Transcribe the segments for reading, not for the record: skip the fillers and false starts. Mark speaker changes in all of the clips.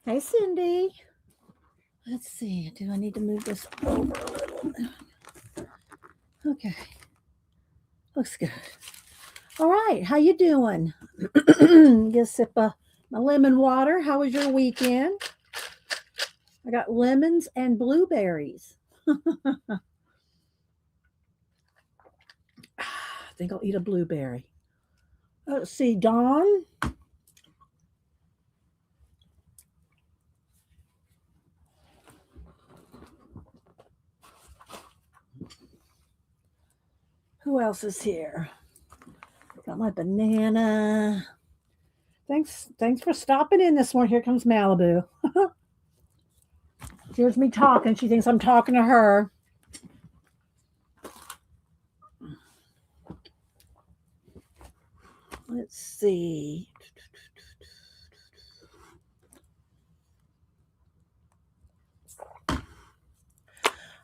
Speaker 1: Hey, Cindy. Let's see. Do I need to move this over a little? Okay. Looks good. All right. How you doing? Get a sip of my lemon water. How was your weekend? I got lemons and blueberries. I think I'll eat a blueberry. Let's see, Dawn. Who else is here? Got my banana. Thanks for stopping in this morning. Here comes Malibu. Here's me talking. She thinks I'm talking to her. Let's see.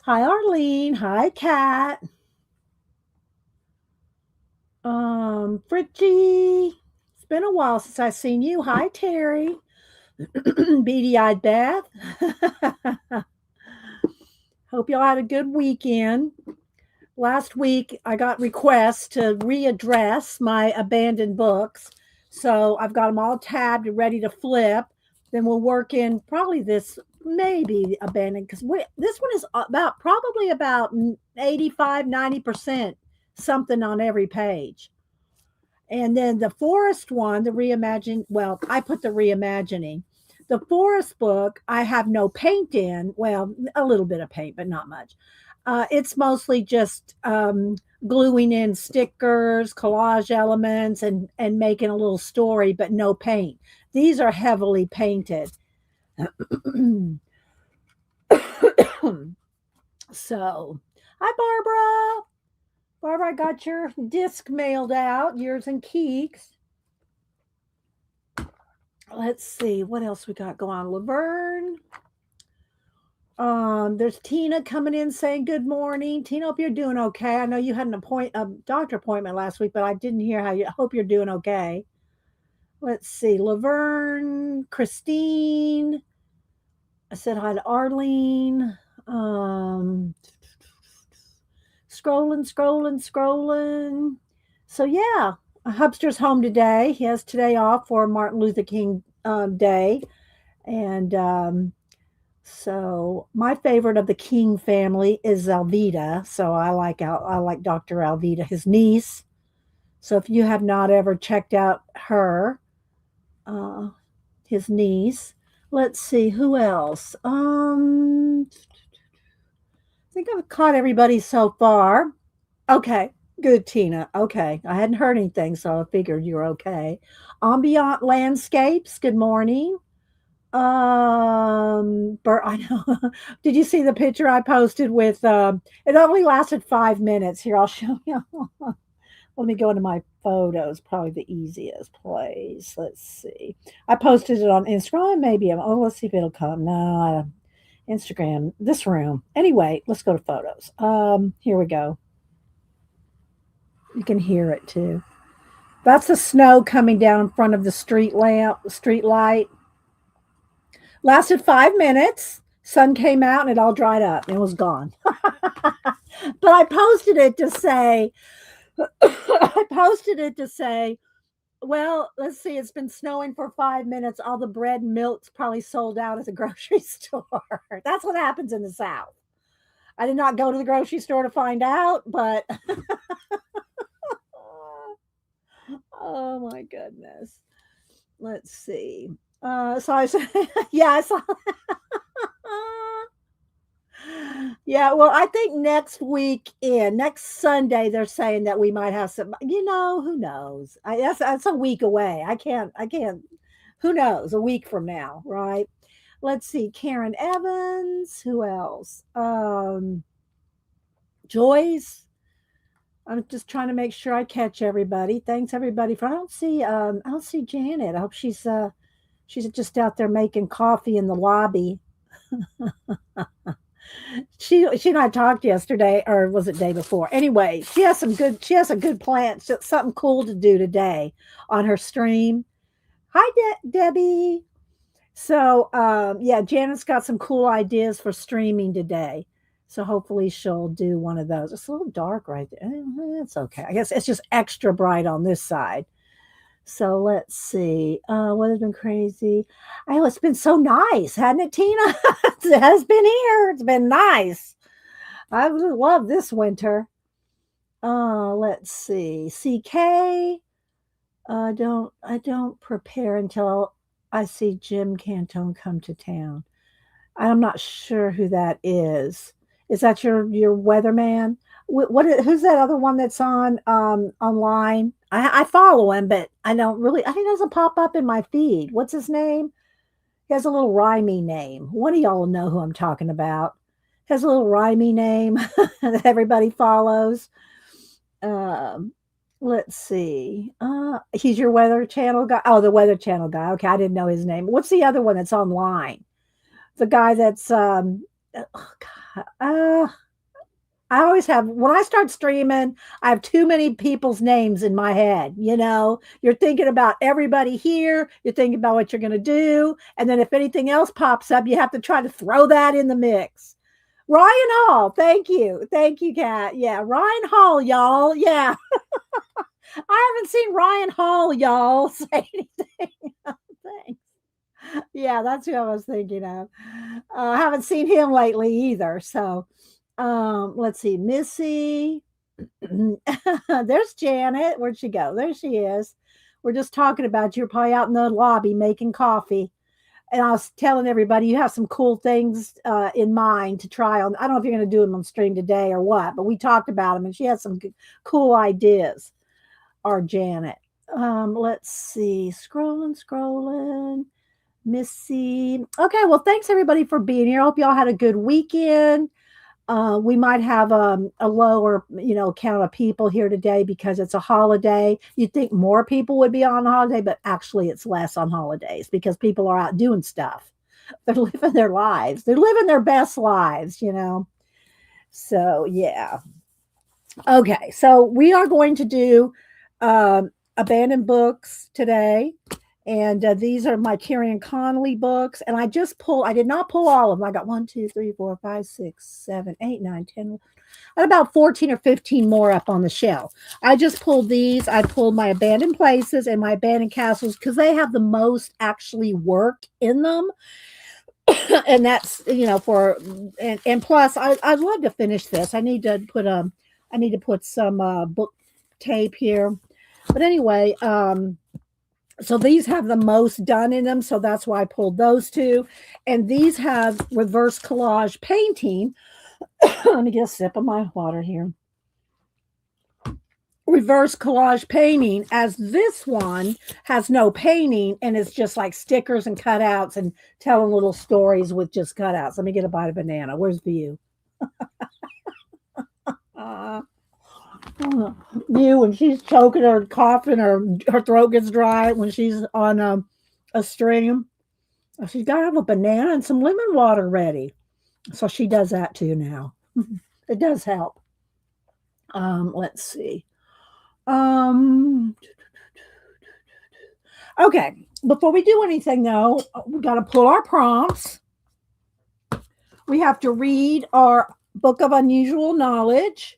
Speaker 1: Hi, Arlene. Hi, Kat. Fritchie. It's been a while since I've seen you. Hi, Terry. Beady-eyed Beth. Hope y'all had a good weekend. Last week, I got requests to readdress my abandoned books. So I've got them all tabbed and ready to flip. Then we'll work in probably this, maybe abandoned, because this one is probably about 85, 90% something on every page. And then the forest one, the reimagine, well, I put the reimagining. The forest book, I have no paint in. Well, a little bit of paint, but not much. It's mostly just gluing in stickers, collage elements, and making a little story, but no paint. These are heavily painted. So, hi, Barbara. Barbara, I got your disc mailed out, yours and Keeks. Let's see what else we got going on. Laverne. There's Tina coming in saying good morning. Tina, hope you're doing okay. I know you had a doctor appointment last week, but I didn't hear how you hope you're doing okay. Let's see. Laverne, Christine. I said hi to Arlene. Scrolling. So yeah, Hubster's home today. He has today off for Martin Luther King Day, and so my favorite of the King family is Alvita. So I like Dr. Alvita, his niece. So if you have not ever checked out her, uh, his niece, let's see who else. I think I've caught everybody so far. Okay, good, Tina. Okay, I hadn't heard anything, so I figured you were okay. Ambient landscapes. Good morning. I know. Did you see the picture I posted with? It only lasted 5 minutes. Here, I'll show you. Let me go into my photos. Probably the easiest place. Let's see. I posted it on Instagram. Maybe. Oh, let's see if it'll come. No, Instagram. This room. Anyway, let's go to photos. Here we go. You can hear it too. That's the snow coming down in front of the street light. Lasted 5 minutes. Sun came out and it all dried up. It was gone. But I posted it to say, well, let's see, it's been snowing for 5 minutes. All the bread and milk's probably sold out at the grocery store. That's what happens in the South. I did not go to the grocery store to find out, but oh my goodness. Let's see. So I said, yeah, I saw. Yeah, well, I think next Sunday, they're saying that we might have some. Who knows? That's a week away. I can't. Who knows? A week from now, right? Let's see. Karen Evans. Who else? Joyce. I'm just trying to make sure I catch everybody. Thanks everybody for. I don't see Janet. I hope she's just out there making coffee in the lobby. She and I talked yesterday, or was it day before? Anyway, she has a good plan, something cool to do today on her stream. Hi, Debbie. So, yeah, Janet's got some cool ideas for streaming today. So hopefully she'll do one of those. It's a little dark right there. It's okay. I guess it's just extra bright on this side. So let's see. Weather's been crazy. Oh, it's been so nice, hasn't it, Tina? It has been here. It's been nice. I love this winter. Let's see. CK. I don't prepare until I see Jim Cantone come to town. I'm not sure who that is. Is that your weatherman? Who's that other one that's on online? I follow him, but I don't really. I think it doesn't pop up in my feed. What's his name? He has a little rhymey name. One of y'all will know who I'm talking about. He has a little rhymey name that everybody follows. Um, let's see. He's your Weather Channel guy. Oh, the Weather Channel guy. Okay, I didn't know his name. What's the other one that's online? The guy that's oh God, I always have when I start streaming, I have too many people's names in my head. You're thinking about everybody here, you're thinking about what you're going to do, and then if anything else pops up, you have to try to throw that in the mix. Ryan Hall, thank you, Kat. Yeah, Ryan Hall, y'all. Yeah, I haven't seen Ryan Hall, y'all, say anything. Thanks. Yeah, that's who I was thinking of. I haven't seen him lately either. So, let's see, Missy. There's Janet. Where'd she go? There she is. We're just talking about you're probably out in the lobby making coffee. And I was telling everybody you have some cool things in mind to try on. I don't know if you're going to do them on stream today or what, but we talked about them and she had some cool ideas. Our Janet. Let's see. Scrolling. Missy. Okay, well, thanks everybody for being here. I hope y'all had a good weekend. We might have a lower, count of people here today because it's a holiday. You'd think more people would be on holiday, but actually it's less on holidays because people are out doing stuff. They're living their lives. They're living their best lives. So, yeah. Okay, so we are going to do abandoned books today. And these are my Carrie Connolly books. And I did not pull all of them. I got 1, 2, 3, 4, 5, 6, 7, 8, 9, 10, about 14 or 15 more up on the shelf. I just pulled these. I pulled my Abandoned Places and my Abandoned Castles because they have the most actually work in them. And that's, and plus I'd love to finish this. I need to put some book tape here. But anyway, so these have the most done in them. So that's why I pulled those two. And these have reverse collage painting. Let me get a sip of my water here. Reverse collage painting, as this one has no painting and it's just like stickers and cutouts and telling little stories with just cutouts. Let me get a bite of banana. Where's View? You when she's choking or coughing or her throat gets dry when she's on a stream, she's got to have a banana and some lemon water ready. So she does that too now. It does help. Let's see. Okay, before we do anything though, we got to pull our prompts. We have to read our Book of Unusual Knowledge.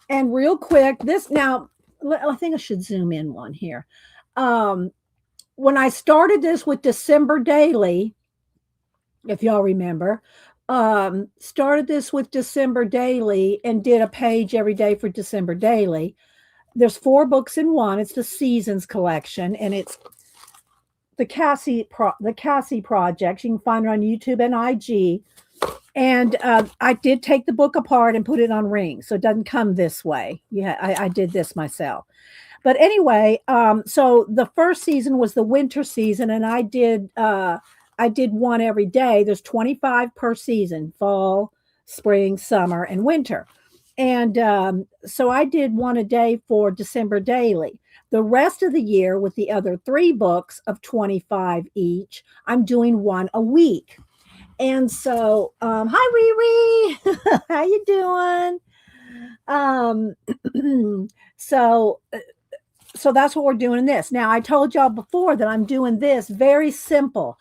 Speaker 1: And real quick, I think I should zoom in one here. When I started this with December Daily, if y'all remember, started this with December Daily and did a page every day for December Daily. There's 4 books in one. It's the Seasons collection, and it's the Cassie Project. You can find her on YouTube and IG. And I did take the book apart and put it on rings, so it doesn't come this way. Yeah, I did this myself. But anyway, so the first season was the winter season, and I did one every day. There's 25 per season: fall, spring, summer, and winter. And so I did one a day for December Daily. The rest of the year, with the other 3 books of 25 each, I'm doing one a week. And so, hi, Riri. How you doing? So that's what we're doing in this. Now, I told y'all before that I'm doing this very simple.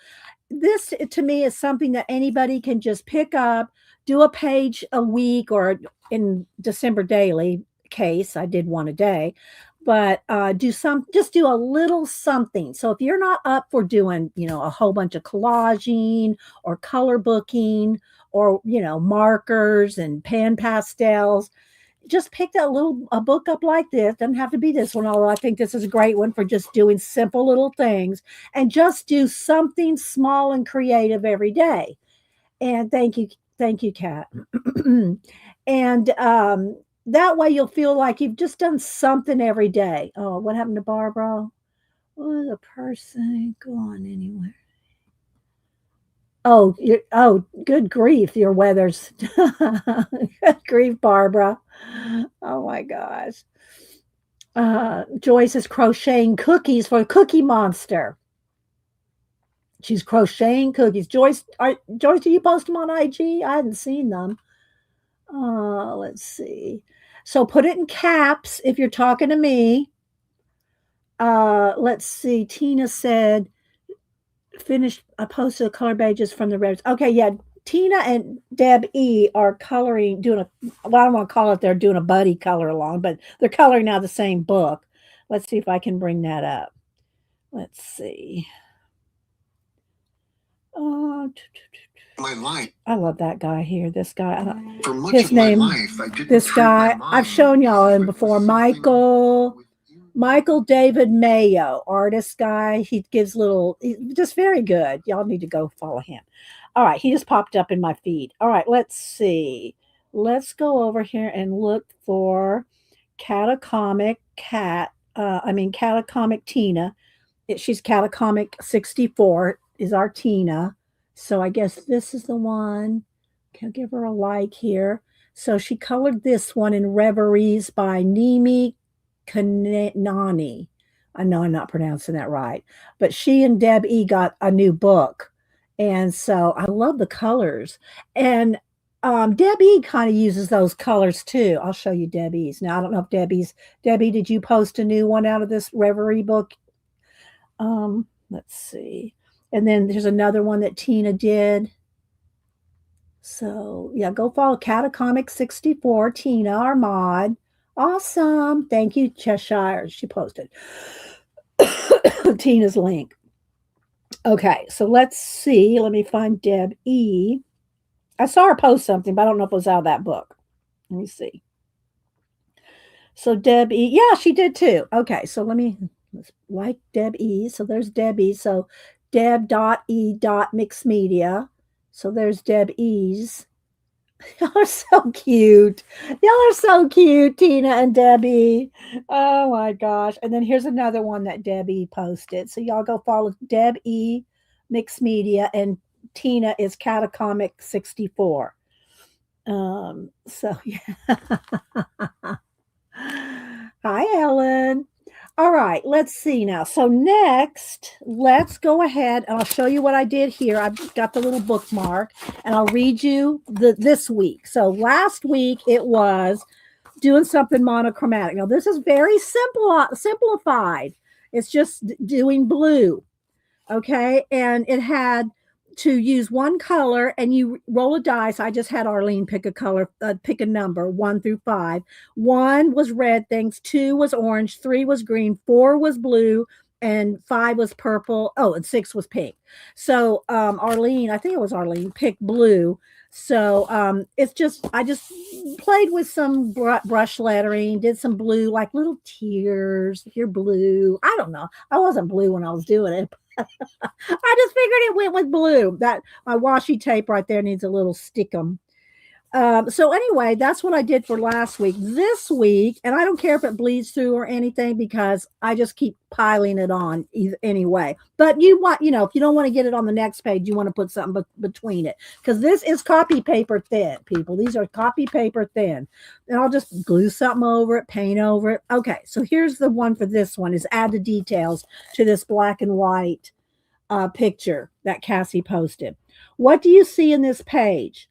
Speaker 1: this to me is something that anybody can just pick up, do a page a week, or in December daily case, I did one a day, but just do a little something. So if you're not up for doing, a whole bunch of collaging or color booking or, markers and pan pastels, just pick a book up like this. Doesn't have to be this one, although I think this is a great one for just doing simple little things, and just do something small and creative every day. And thank you, Kat. And that way you'll feel like you've just done something every day. Oh, what happened to Barbara? Oh, the person gone anywhere. Oh, good grief, your weather's good grief, Barbara. Oh my gosh. Joyce is crocheting cookies for Cookie Monster. She's crocheting cookies. Joyce, do you post them on IG? I hadn't seen them. Let's see. So put it in caps if you're talking to me. Let's see. Tina said, finished. I posted the color pages from the reds. Okay, yeah. Tina and Deb E are coloring, well, I don't want to call it they're doing a buddy color along, but they're coloring now the same book. Let's see if I can bring that up. Let's see.
Speaker 2: My life.
Speaker 1: I love that guy here. This guy.
Speaker 2: For much of my life, I didn't
Speaker 1: this guy, I've shown y'all him before. Michael David Mayo, artist guy. He gives he's just very good. Y'all need to go follow him. All right, he just popped up in my feed. All right, let's see. Let's go over here and look for Catacomic Tina. She's Catacomic 64 is our Tina. So I guess this is the one. I'll give her a like here. So she colored this one in Reveries by Nimi Kanani. I know I'm not pronouncing that right, but she and Deb E got a new book. And so I love the colors. And Debbie kind of uses those colors too. I'll show you Debbie's. Now, I don't know if Debbie, did you post a new one out of this Reverie book? Let's see. And then there's another one that Tina did. So yeah, go follow Catacomic 64, Tina, our mod. Awesome. Thank you, Cheshire. She posted Tina's link. Okay, so let's see. Let me find Deb E. I saw her post something, but I don't know if it was out of that book. Let me see. So Deb E. Yeah, she did too. Okay, so let's like Deb E. So there's Deb E. So deb.e.mixedmedia. So there's Deb E's. Y'all are so cute. Y'all are so cute, Tina and Debbie. Oh my gosh. And then here's another one that Debbie posted. So y'all go follow Deb E Mixed Media, and Tina is Catacomic 64. So yeah. Hi, Ellen. All right, let's see now. So next, let's go ahead and I'll show you what I did here. I've got the little bookmark and I'll read you this week. So last week it was doing something monochromatic. Now this is very simplified. It's just doing blue. Okay, and it had to use one color and you roll a dice. I just had Arlene pick a color, pick a number 1 through 5. 1 was red things, 2 was orange, 3 was green, 4 was blue, and 5 was purple. Oh, and 6 was pink. So Arlene, I think it was Arlene, picked blue. So I just played with some brush lettering, did some blue, like little tears. If you're blue, I don't know. I wasn't blue when I was doing it. I just figured it went with blue. That my washi tape right there needs a little stickum. So anyway, that's what I did for last week. This week, and I don't care if it bleeds through or anything because I just keep piling it on anyway. But if you don't want to get it on the next page, you want to put something between it because this is copy paper thin, people. These are copy paper thin. And I'll just glue something over it, paint over it. Okay, so here's the one for this one is add the details to this black and white picture that Cassie posted. What do you see in this page?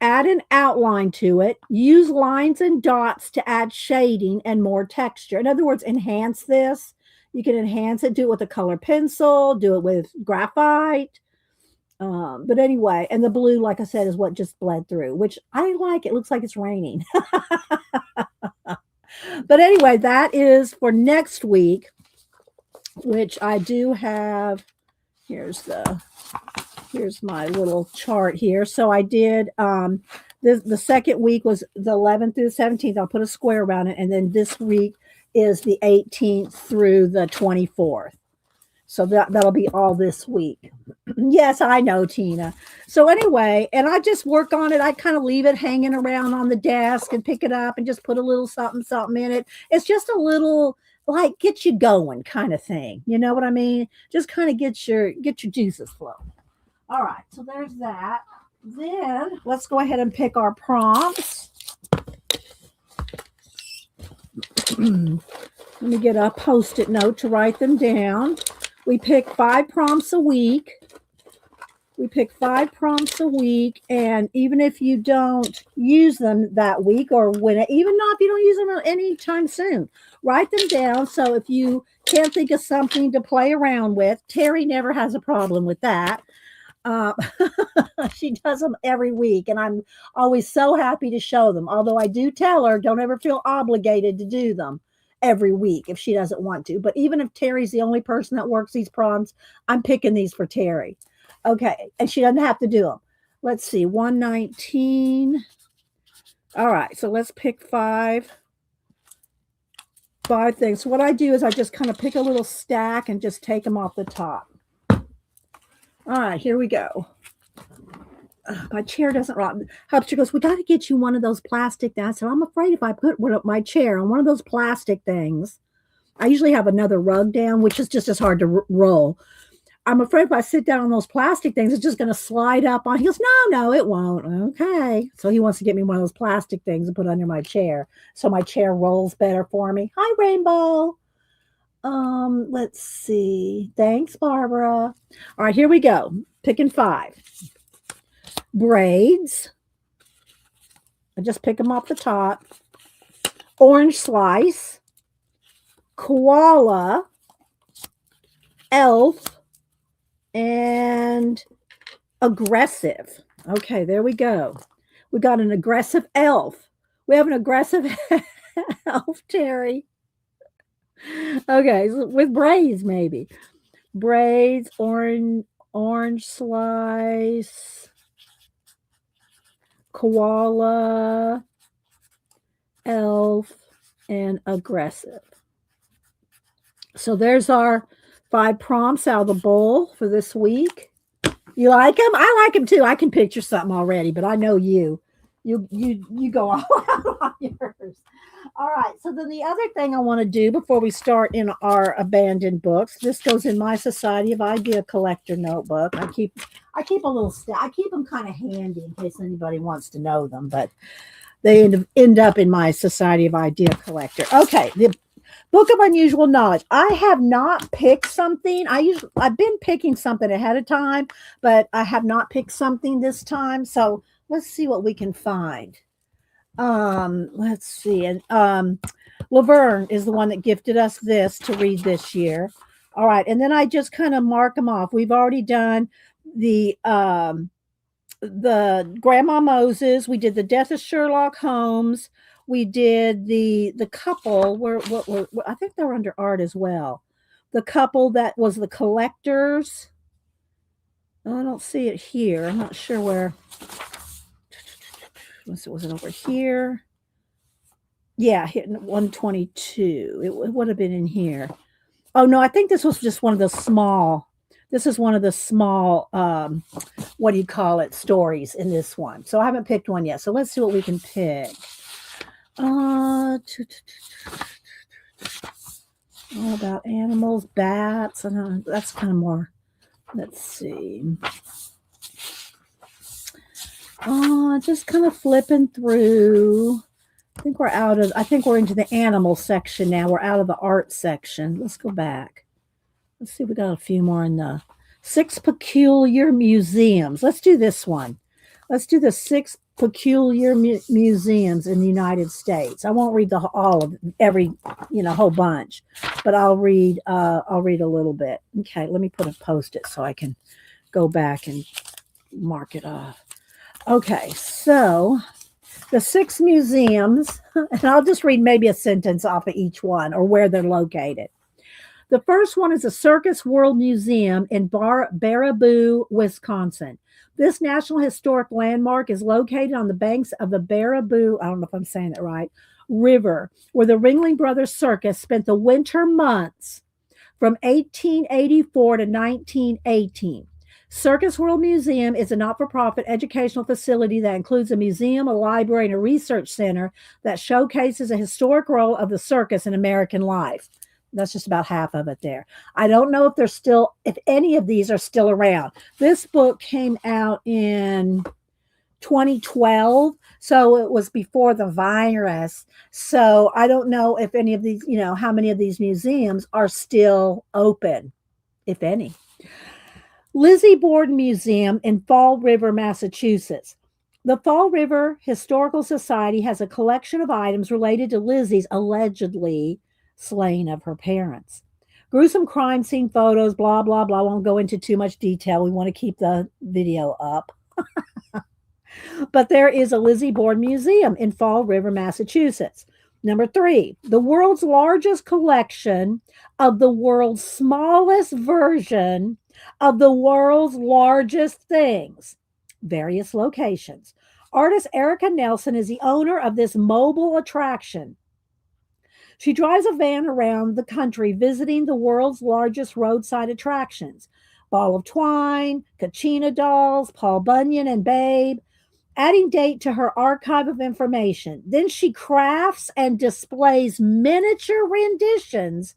Speaker 1: Add an outline to it. Use lines and dots to add shading and more texture. In other words, enhance this. You can enhance it. Do it with a color pencil. Do it with graphite. But anyway, and the blue, like I said, is what just bled through, which I like. It looks like it's raining. But anyway, that is for next week, which I do have. Here's my little chart here. So I did the second week was the 11th through the 17th. I'll put a square around it, and then this week is the 18th through the 24th. So that'll be all this week. Yes, I know, Tina. So anyway, and I just work on it. I kind of leave it hanging around on the desk and pick it up and just put a little something, something in it. It's just a little like get you going kind of thing. You know what I mean? Just kind of get your juices flowing. All right, so there's that. Then let's go ahead and pick our prompts. Let me get a Post-it note to write them down. We pick 5 prompts a week. And even if you don't use them that week or even if you don't use them anytime soon, write them down. So if you can't think of something to play around with, Terry never has a problem with that. She does them every week, and I'm always so happy to show them. Although I do tell her, don't ever feel obligated to do them every week if she doesn't want to. But even if Terry's the only person that works these prompts, I'm picking these for Terry. Okay, and she doesn't have to do them. Let's see, 119. All right, so let's pick 5 things. So what I do is I just kind of pick a little stack and just take them off the top. All right, here we go. My chair doesn't rock. Hubster goes, we got to get you one of those plastic things. I said, I'm afraid if I put my chair on one of those plastic things, I usually have another rug down, which is just as hard to roll. I'm afraid if I sit down on those plastic things, it's just going to slide up on. He goes, no, it won't. Okay. So he wants to get me one of those plastic things and put under my chair so my chair rolls better for me. Hi, Rainbow. Let's see. Thanks, Barbara. All right, here we go. Picking 5. Braids. I just pick them off the top. Orange slice. Koala. Elf. And aggressive. Okay, there we go. We got an aggressive elf. We have an aggressive elf, Terry. Okay, so with braids, maybe. Braids, orange slice, koala, elf, and aggressive. So there's our 5 prompts out of the bowl for this week. You like them? I like them too. I can picture something already, but I know you go all out on yours. All right. So then the other thing I want to do before we start in our abandoned books, this goes in my Society of Idea Collector notebook. I keep a little I keep them kind of handy in case anybody wants to know them, but they end up in my Society of Idea Collector. Okay. The Book of Unusual Knowledge. I have not picked something. I've been picking something ahead of time, but I have not picked something this time. So let's see what we can find. Let's see. And Laverne is the one that gifted us this to read this year. All right. And then I just kind of mark them off. We've already done the Grandma Moses. We did the Death of Sherlock Holmes. We did the couple where I think they were under art as well. The couple that was the collectors. Oh, I don't see it here. I'm not sure where. Was it over here? Yeah, hitting 122. It would have been in here. Oh no, I think this was just one of the small. This is one of the small, what do you call it, stories in this one. So I haven't picked one yet. So let's see what we can pick. All about animals, bats. That's kind of more. Let's see. Just kind of flipping through. I think we're into the animal section now. We're out of the art section. Let's go back. Let's see. We got a few more in the 6 peculiar museums. Let's do this one. Let's do the 6 peculiar museums in the United States. I won't read all of every, whole bunch, but I'll read a little bit. Okay, let me put a Post-it so I can go back and mark it off. Okay, so the 6 museums, and I'll just read maybe a sentence off of each one or where they're located. The first one is the Circus World Museum in Baraboo, Wisconsin. This National Historic Landmark is located on the banks of the Baraboo, I don't know if I'm saying it right, River, where the Ringling Brothers Circus spent the winter months from 1884 to 1918. Circus World Museum is a not-for-profit educational facility that includes a museum, a library, and a research center that showcases a historic role of the circus in American life. That's just about half of it there. I don't know if any of these are still around. This book came out in 2012, so it was before the virus. So I don't know if any of these, how many of these museums are still open, if any. Lizzie Borden Museum in Fall River, Massachusetts. The Fall River Historical Society has a collection of items related to Lizzie's allegedly slaying of her parents. Gruesome crime scene photos, blah, blah, blah. I won't go into too much detail. We want to keep the video up. But there is a Lizzie Borden Museum in Fall River, Massachusetts. Number 3, the world's largest collection of the world's smallest version of the world's largest things. Various locations. Artist Erica Nelson is the owner of this mobile attraction. She drives a van around the country visiting the world's largest roadside attractions. Ball of Twine, Kachina dolls, Paul Bunyan and Babe, adding date to her archive of information. Then she crafts and displays miniature renditions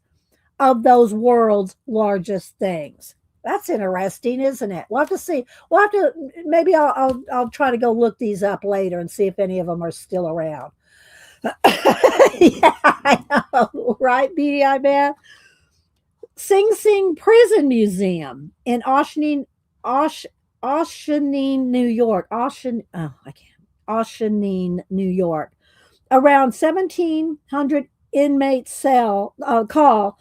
Speaker 1: of those world's largest things. That's interesting, isn't it? We'll have to see. Maybe I'll try to go look these up later and see if any of them are still around. Yeah, I know, right, BDI Beth? Sing Sing Prison Museum in Ossining, New York. Ossining, New York. Around 1,700 inmates call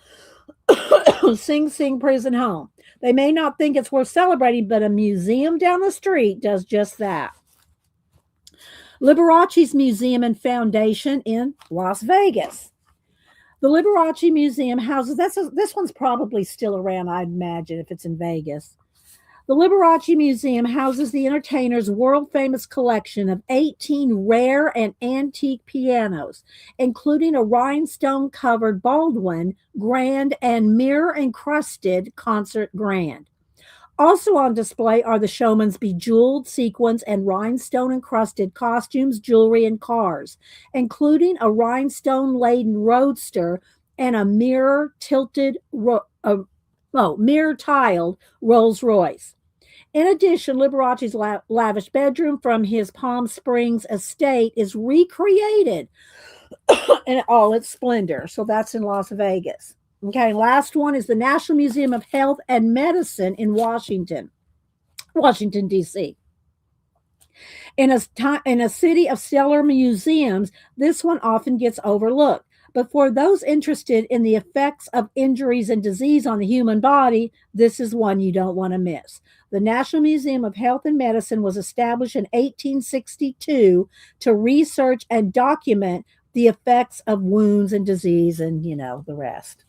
Speaker 1: Sing Sing Prison home. They may not think it's worth celebrating, but a museum down the street does just that. Liberace's Museum and Foundation in Las Vegas. The Liberace Museum houses, this one's probably still around, I'd imagine, if it's in Vegas. The Liberace Museum houses the entertainer's world-famous collection of 18 rare and antique pianos, including a rhinestone-covered Baldwin Grand and mirror-encrusted Concert Grand. Also on display are the showman's bejeweled, sequins, and rhinestone-encrusted costumes, jewelry, and cars, including a rhinestone-laden roadster and a mirror-tiled Rolls-Royce. In addition, Liberace's lavish bedroom from his Palm Springs estate is recreated in all its splendor. So that's in Las Vegas. Okay, last one is the National Museum of Health and Medicine in Washington, D.C. In a city of stellar museums, this one often gets overlooked. But for those interested in the effects of injuries and disease on the human body, this is one you don't want to miss. The National Museum of Health and Medicine was established in 1862 to research and document the effects of wounds and disease and, the rest.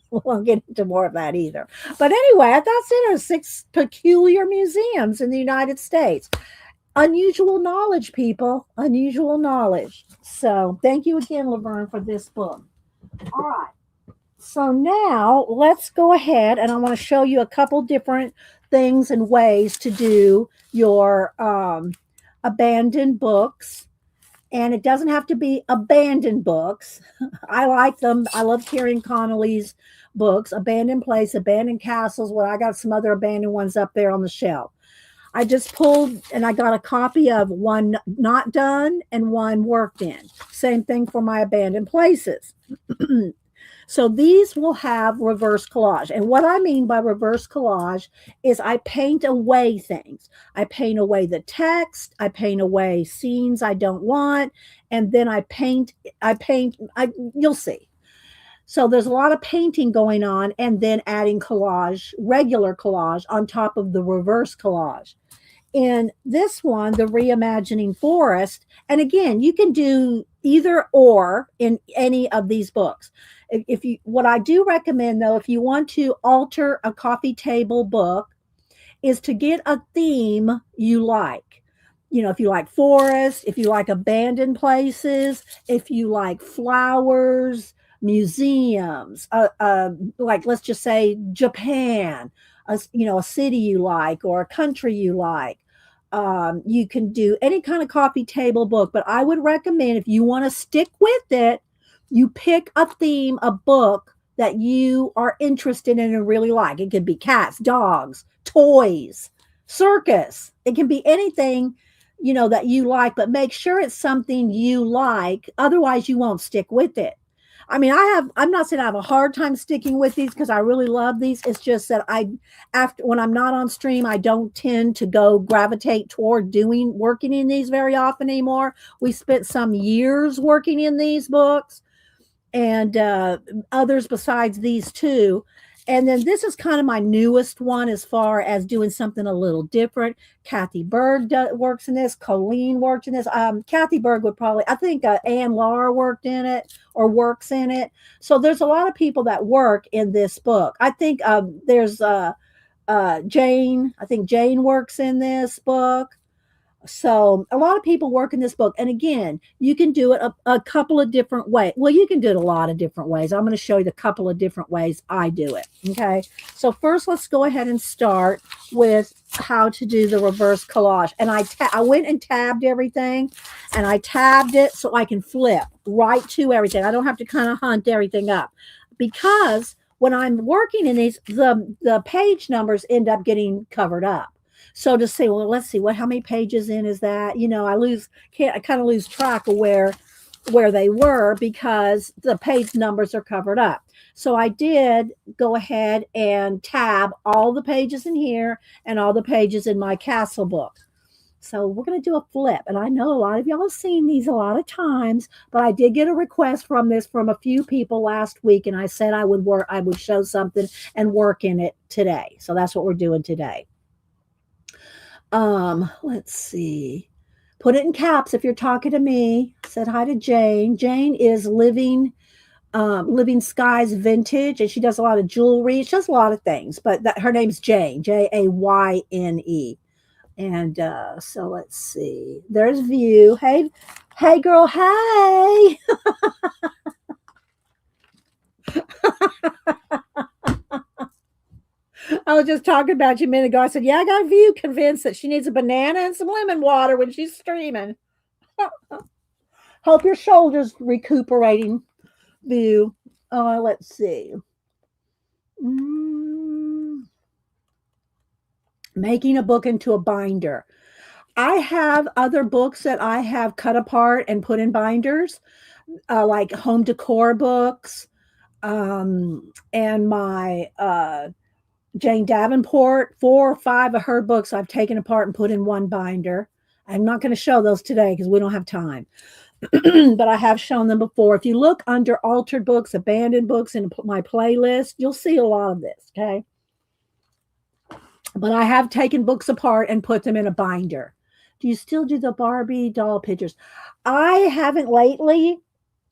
Speaker 1: We won't get into more of that either. But anyway, that's it. Are 6 peculiar museums in the United States. Unusual knowledge, people. Unusual knowledge. So thank you again, Laverne, for this book. All right. So now let's go ahead and I want to show you a couple different things and ways to do your abandoned books. And it doesn't have to be abandoned books. I like them. I love Kieran Connolly's books, Abandoned Place, Abandoned Castles. Well, I got some other abandoned ones up there on the shelf. I just pulled and I got a copy of one not done and one worked in. Same thing for my abandoned places. So these will have reverse collage. And what I mean by reverse collage is I paint away things. I paint away the text. I paint away scenes I don't want. And then you'll see. So there's a lot of painting going on and then adding collage, regular collage on top of the reverse collage. In this one, the Reimagining Forest, and again, you can do either or in any of these books. If you, what I do recommend though, if you want to alter a coffee table book, is to get a theme you like. You know, if you like forests, if you like abandoned places, if you like flowers, museums, like let's just say Japan, a city you like or a country you like. You can do any kind of coffee table book, but I would recommend if you want to stick with it, you pick a theme, a book that you are interested in and really like. It could be cats, dogs, toys, circus. It can be anything, that you like, but make sure it's something you like. Otherwise, you won't stick with it. I mean, I'm not saying I have a hard time sticking with these because I really love these. It's just that after when I'm not on stream, I don't tend to go gravitate toward working in these very often anymore. We spent some years working in these books and others besides these two. And then this is kind of my newest one as far as doing something a little different. Kathy Berg works in this. Colleen worked in this. Kathy Berg would probably, I think Ann Laura worked in it or works in it. So there's a lot of people that work in this book. I think there's Jane. I think Jane works in this book. So a lot of people work in this book. And again, you can do it a couple of different ways. Well, you can do it a lot of different ways. I'm going to show you the couple of different ways I do it. Okay. So first, let's go ahead and start with how to do the reverse collage. And I went and tabbed everything, and I tabbed it so I can flip right to everything. I don't have to kind of hunt everything up, because when I'm working in these, the page numbers end up getting covered up. So to say, well, let's see, how many pages in is that? I kind of lose track of where they were because the page numbers are covered up. So I did go ahead and tab all the pages in here and all the pages in my castle book. So we're going to do a flip. And I know a lot of y'all have seen these a lot of times, but I did get a request from a few people last week. And I said I would show something and work in it today. So that's what we're doing today. Let's see. Put it in caps if you're talking to me. Said hi to Jane. Jane is Living Skies Vintage, and she does a lot of jewelry. She does a lot of things, but her name's Jane, Jayne. And so let's see. There's View. Hey girl, hey. I was just talking about you a minute ago. I said, yeah, I got View convinced that she needs a banana and some lemon water when she's streaming. Hope your shoulder's recuperating, View. Let's see. Making a book into a binder. I have other books that I have cut apart and put in binders, like home decor books, and my Jane Davenport, 4 or 5 of her books I've taken apart and put in one binder. I'm not going to show those today because we don't have time. But I have shown them before. If you look under altered books, abandoned books in my playlist, you'll see a lot of this, okay? But I have taken books apart and put them in a binder. Do you still do the Barbie doll pictures? I haven't lately,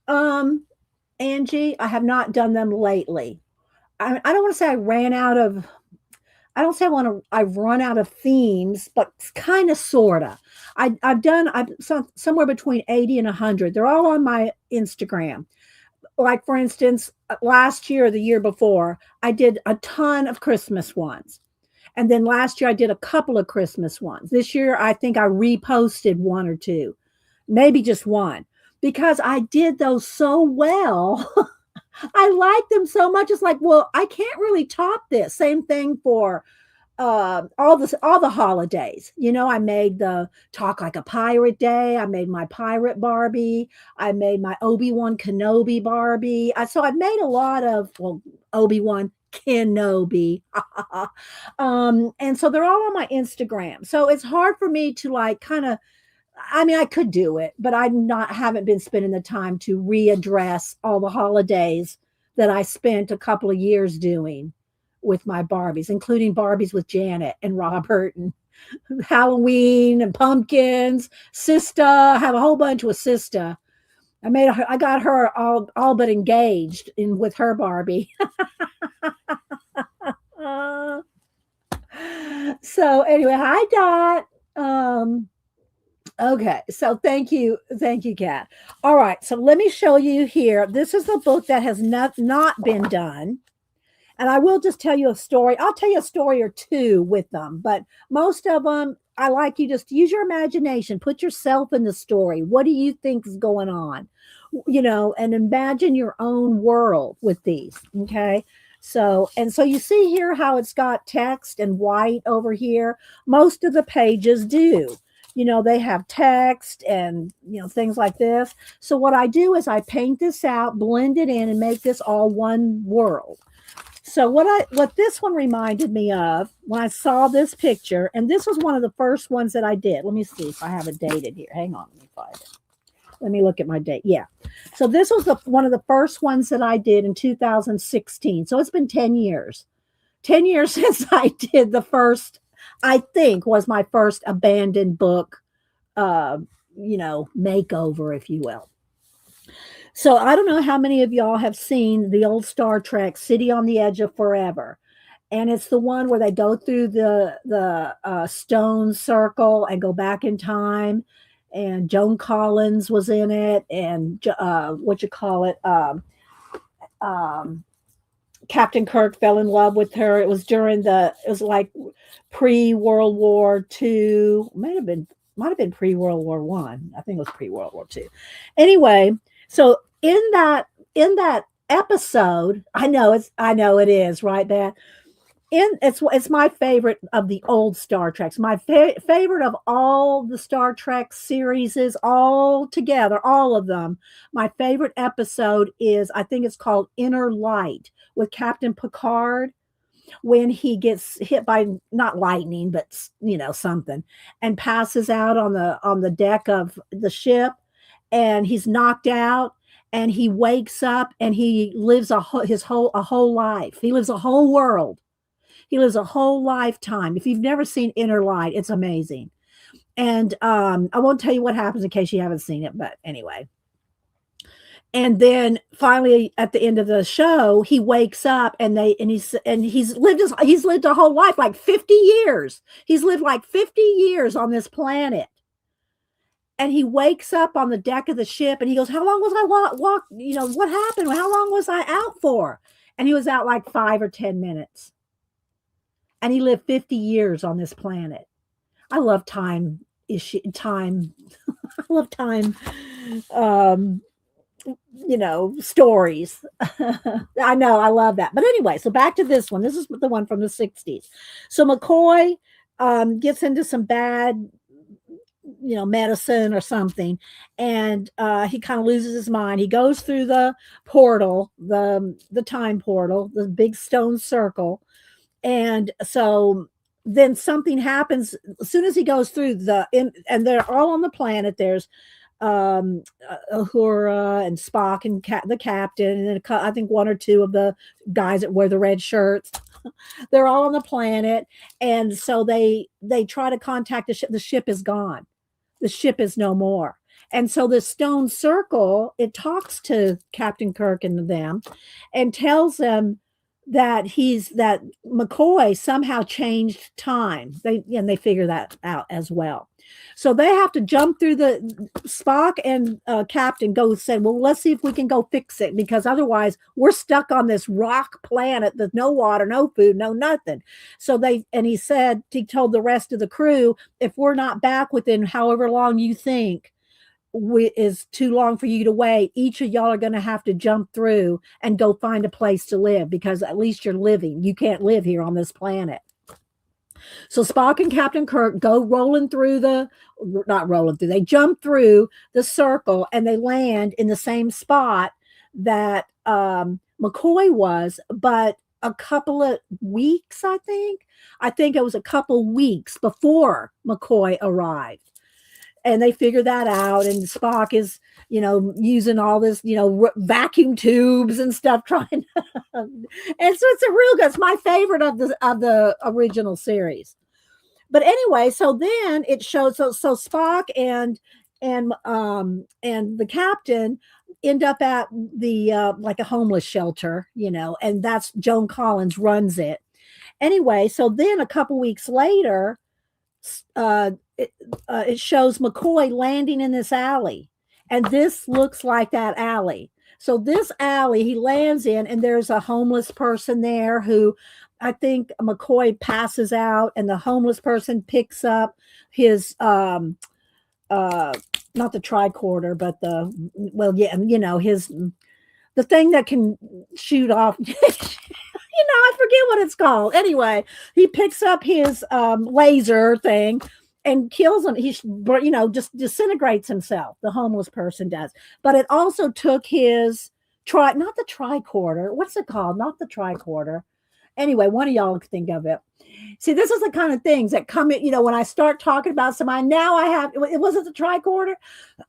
Speaker 1: Angie. I have not done them lately. I don't want to say I've run out of themes, but kind of, sort of. I've somewhere between 80 and 100. They're all on my Instagram. Like, for instance, last year or the year before, I did a ton of Christmas ones. And then last year I did a couple of Christmas ones. This year, I think I reposted 1 or 2, maybe just 1, because I did those so well. I like them so much. It's like, well, I can't really top this. Same thing for all the holidays. I made the Talk Like a Pirate Day. I made my Pirate Barbie. I made my Obi-Wan Kenobi Barbie. So I've made a lot of, Obi-Wan Kenobi. And so they're all on my Instagram. So it's hard for me to I could do it, but haven't been spending the time to readdress all the holidays that I spent a couple of years doing with my Barbies, including Barbies with Janet and Robert and Halloween and pumpkins. Sister, I have a whole bunch with Sister. I got her all but engaged in with her Barbie. Uh, so anyway, hi Dot. Okay, so thank you, Kat. All right, so let me show you here. This is a book that has not been done. And I will just tell you a story. I'll tell you a story or two with them, but most of them, I like you just use your imagination, put yourself in the story. What do you think is going on? And imagine your own world with these. Okay. So you see here how it's got text and white over here. Most of the pages do. They have text and, things like this. So what I do is I paint this out, blend it in, and make this all one world. So what this one reminded me of when I saw this picture, and this was one of the first ones that I did. Let me see if I have it dated here. Hang on, let me find it. Let me look at my date. Yeah. So this was one of the first ones that I did in 2016. So it's been 10 years. 10 years since I did the first, I think was my first abandoned book, makeover, if you will. So I don't know how many of y'all have seen the old Star Trek City on the Edge of Forever. And it's the one where they go through the stone circle and go back in time. And Joan Collins was in it. And Captain Kirk fell in love with her. It was like pre-World War II. Might have been pre-World War One. I think it was pre-World War II. Anyway, so in that episode, I know it is, right, Beth? It's my favorite of the old Star Treks. My favorite of all the Star Trek series is all together, all of them. My favorite episode is, I think it's called Inner Light with Captain Picard, when he gets hit by not lightning, but something, and passes out on the deck of the ship, and he's knocked out, and he wakes up, and he lives a whole life. He lives a whole world. He lives a whole lifetime. If you've never seen Inner Light, it's amazing. And I won't tell you what happens in case you haven't seen it, but anyway. And then finally, at the end of the show, he wakes up, and he's lived a whole life, like 50 years. He's lived like 50 years on this planet. And he wakes up on the deck of the ship, and he goes, "How long was I walk? What happened? How long was I out for?" And he was out like 5 or 10 minutes. And he lived 50 years on this planet. I love time. I love time. Stories. I know, I love that. But anyway, so back to this one. This is the one from the 60s. So McCoy gets into some bad, medicine or something, and he kind of loses his mind. He goes through the portal, the time portal, the big stone circle, and so then something happens as soon as he goes through and they're all on the planet. There's Uhura and Spock and the captain, and then I think one or two of the guys that wear the red shirts. They're all on the planet, and so they try to contact the ship. The ship is gone. The ship is no more. And so the stone circle, it talks to Captain Kirk and them, and tells them that McCoy somehow changed time. They figure that out as well. So they have to jump through the Spock and Captain said, well, let's see if we can go fix it, because otherwise we're stuck on this rock planet. There's no water, no food, no nothing. So he told the rest of the crew, if we're not back within however long you think is too long for you to wait, each of y'all are going to have to jump through and go find a place to live, because at least you're living. You can't live here on this planet. So Spock and Captain Kirk go they jump through the circle, and they land in the same spot that McCoy was, but a couple of weeks, I think it was a couple weeks before McCoy arrived. And they figure that out, and Spock is, using all this, vacuum tubes and stuff, trying to, and so it's a real good. It's my favorite of the original series. But anyway, so then it shows so Spock and the captain end up at the like a homeless shelter, and that's Joan Collins runs it. Anyway, so then a couple weeks later, uh, it shows McCoy landing in this alley, and this looks like that alley. So this alley he lands in, and there's a homeless person there who I think McCoy passes out, and the homeless person picks up his not the tricorder, but his the thing that can shoot off. I forget what it's called. Anyway, he picks up his laser thing and kills him. He, just disintegrates himself. The homeless person does. But it also took his not the tricorder. What's it called? Not the tricorder. Anyway, one of y'all can think of it. See, this is the kind of things that come in, when I start talking about somebody, now it wasn't the tricorder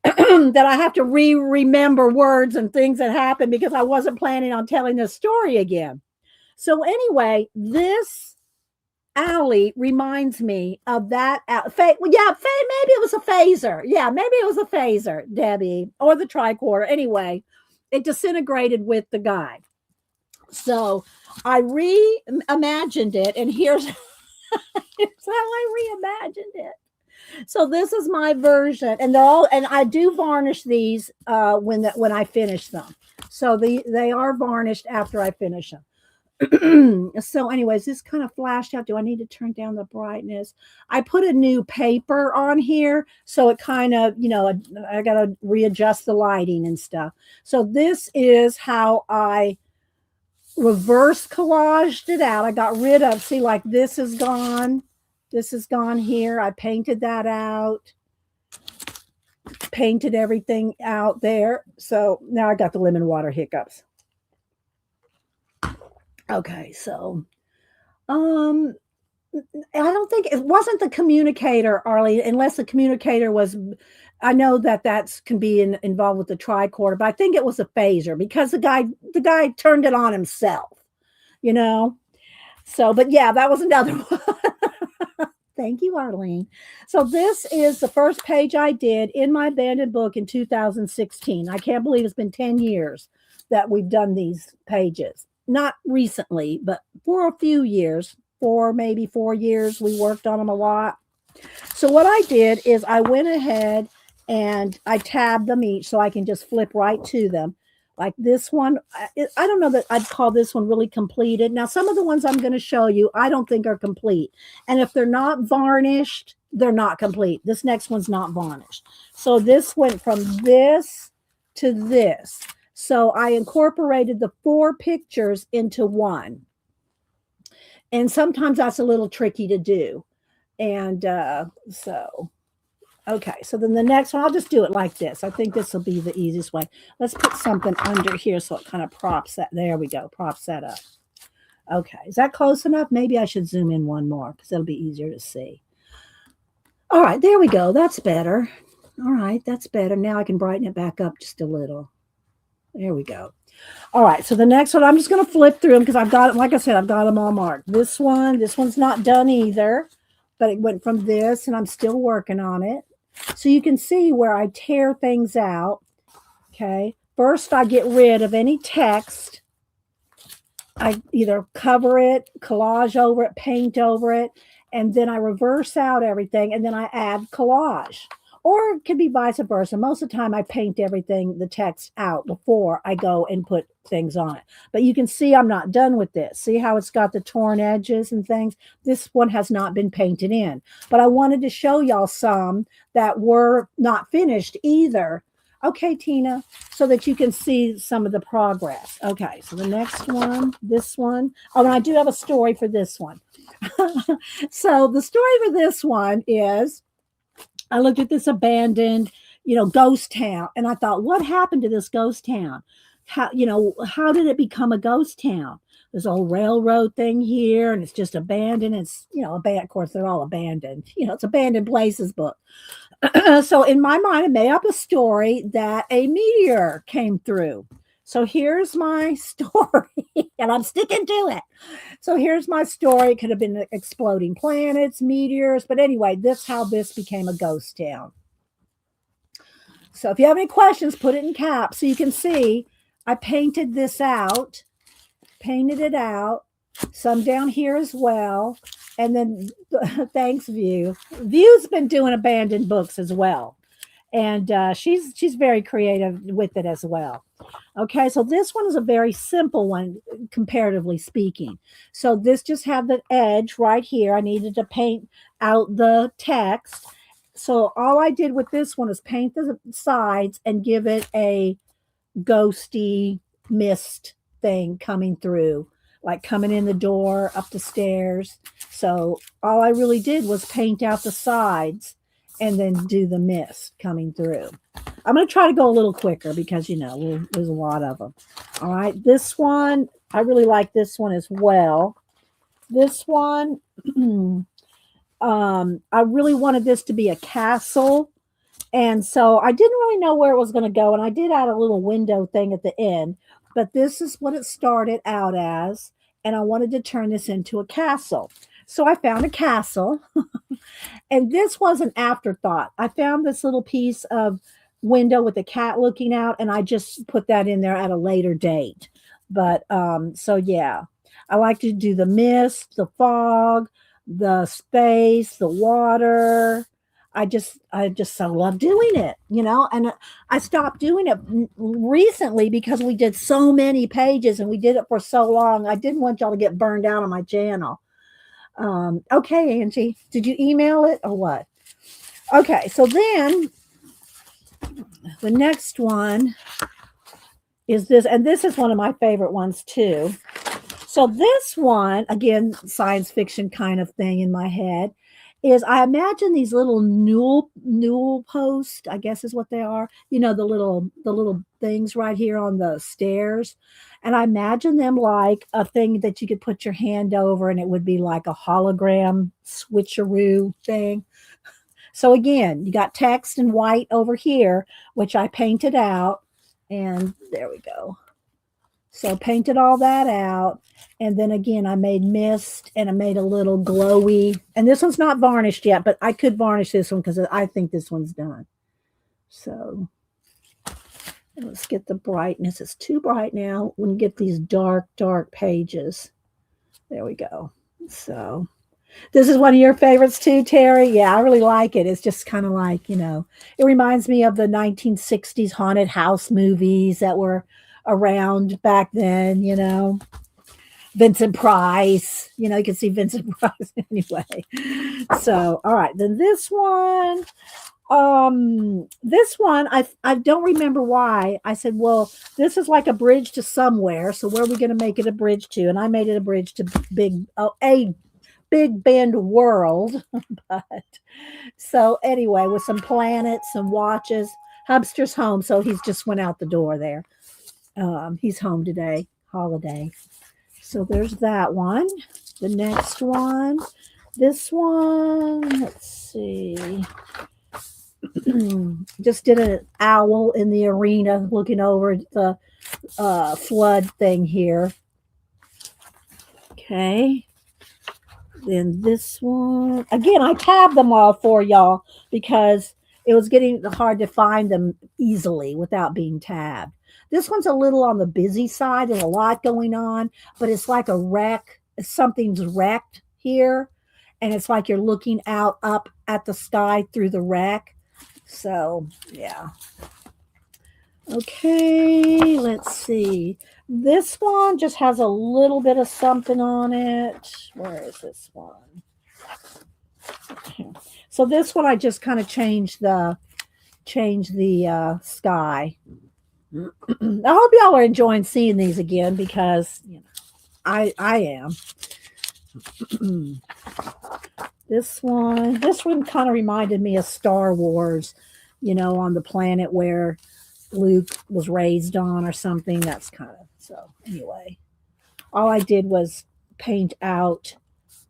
Speaker 1: that I have to remember words and things that happened because I wasn't planning on telling this story again. So anyway, this alley reminds me of that. Maybe it was a phaser. Yeah, maybe it was a phaser, Debbie, or the tricorder. Anyway, it disintegrated with the guy. So I reimagined it, and here's how I reimagined it. So this is my version, and I do varnish these when I finish them. So they are varnished after I finish them. So anyways, this kind of flashed out. Do I need to turn down the brightness? I put a new paper on here, so it kind of, I got to readjust the lighting and stuff. So this is how I reverse collaged it out. I got rid of, see, like this is gone. This is gone here. I painted that out. Painted everything out there. So now I got the lemon water hiccups. Okay, so I don't think it wasn't the communicator, Arlie, unless the communicator was. I know that can be involved with the tricorder, but I think it was a phaser because the guy turned it on himself, So, but yeah, that was another one. Thank you, Arlene. So this is the first page I did in my abandoned book in 2016. I can't believe it's been 10 years that we've done these pages. Not recently, but for a few years, maybe 4 years, we worked on them a lot. So what I did is I went ahead and I tabbed them each so I can just flip right to them. Like this one, I don't know that I'd call this one really completed. Now, some of the ones I'm going to show you, I don't think are complete. And if they're not varnished, they're not complete. This next one's not varnished. So this went from this to this. So I incorporated the 4 pictures into one. And sometimes that's a little tricky to do. And okay, so then the next one, I'll just do it like this. I think this will be the easiest way. Let's put something under here so it kind of props that. There we go, props that up. Okay, is that close enough? Maybe I should zoom in one more because it'll be easier to see. All right, there we go. That's better. All right, that's better. Now I can brighten it back up just a little. There we go. All right, so the next one, I'm just going to flip through them because I've got, like I said, I've got them all marked. This one's not done either, but it went from this, and I'm still working on it. So you can see where I tear things out. Okay, first I get rid of any text. I either cover it, collage over it, paint over it, and then I reverse out everything, and then I add collage. Or it could be vice versa. Most of the time I paint everything, the text out before I go and put things on it. But you can see I'm not done with this. See how it's got the torn edges and things? This one has not been painted in. But I wanted to show y'all some that were not finished either. Okay, Tina, so that you can see some of the progress. Okay, so the next one, this one. Oh, and I do have a story for this one. So the story for this one is, I looked at this abandoned, ghost town, and I thought, what happened to this ghost town? How did it become a ghost town? There's a whole railroad thing here, and it's just abandoned. It's, of course, they're all abandoned. It's abandoned places book. So in my mind, I made up a story that a meteor came through. So here's my story, and I'm sticking to it. So here's my story. It could have been exploding planets, meteors, but anyway, this how this became a ghost town. So if you have any questions, put it in caps so you can see. I painted this out, painted it out, some down here as well, and then thanks, View. View's been doing abandoned books as well, and she's very creative with it as well. Okay, so this one is a very simple one, comparatively speaking. So this just had the edge right here. I needed to paint out the text. So all I did with this one is paint the sides and give it a ghosty mist thing coming through, like coming in the door, up the stairs. So all I really did was paint out the sides and then do the mist coming through. I'm going to try to go a little quicker because, there's a lot of them. All right. This one, I really like this one as well. This one, I really wanted this to be a castle. And so I didn't really know where it was going to go. And I did add a little window thing at the end. But this is what it started out as. And I wanted to turn this into a castle. So I found a castle. And this was an afterthought. I found this little piece of window with a cat looking out, and I just put that in there at a later date. But so yeah, I like to do the mist, the fog, the space, the water. I just so love doing it, and I stopped doing it recently because we did so many pages and we did it for so long. I didn't want y'all to get burned out on my channel. Okay, Angie, did you email it or what? Okay, so then the next one is this, and this is one of my favorite ones too. So this one, again, science fiction kind of thing in my head, is I imagine these little newel posts, I guess is what they are. The little things right here on the stairs. And I imagine them like a thing that you could put your hand over and it would be like a hologram switcheroo thing. So again, you got text in white over here, which I painted out. And there we go. So painted all that out. And then again, I made mist and I made a little glowy. And this one's not varnished yet, but I could varnish this one because I think this one's done. So let's get the brightness. It's too bright now. We can get these dark pages. There we go. So this is one of your favorites too, Terry. Yeah, I really like it. It's just kind of like, it reminds me of the 1960s haunted house movies that were around back then, Vincent Price, you can see Vincent Price anyway. So, all right, then this one, I don't remember why. I said, well, this is like a bridge to somewhere. So where are we going to make it a bridge to? And I made it a bridge to a Big Bend World. But so anyway, with some planets, some watches, Hubster's home. So he's just went out the door there. He's home today, holiday. So there's that one. The next one, this one, let's see. Just did an owl in the arena looking over the flood thing here. Okay. Then this one, again, I tabbed them all for y'all because it was getting hard to find them easily without being tabbed. This one's a little on the busy side. There's a lot going on, but it's like a wreck. Something's wrecked here, and it's like you're looking out up at the sky through the wreck. So, yeah. Okay, let's see. This one just has a little bit of something on it. Where is this one? Okay. So this one I just kind of changed the sky. I hope y'all are enjoying seeing these again because I am. This one kind of reminded me of Star Wars, on the planet where Luke was raised on or something. That's kind of, so anyway, all I did was paint out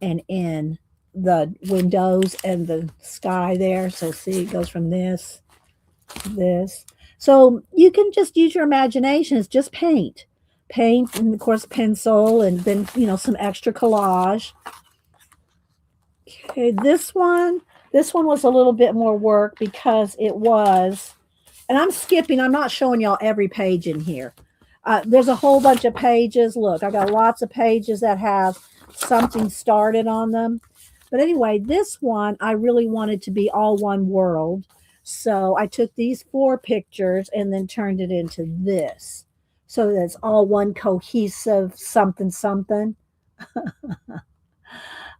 Speaker 1: and in the windows and the sky there. So see, it goes from this to this. So you can just use your imagination. It's just paint, and of course pencil, and then some extra collage. Okay, this one was a little bit more work because it was, and I'm skipping. I'm not showing y'all every page in here. There's a whole bunch of pages. Look, I got lots of pages that have something started on them. But anyway, this one I really wanted to be all one world. So I took these 4 pictures and then turned it into this. So that it's all one cohesive something something.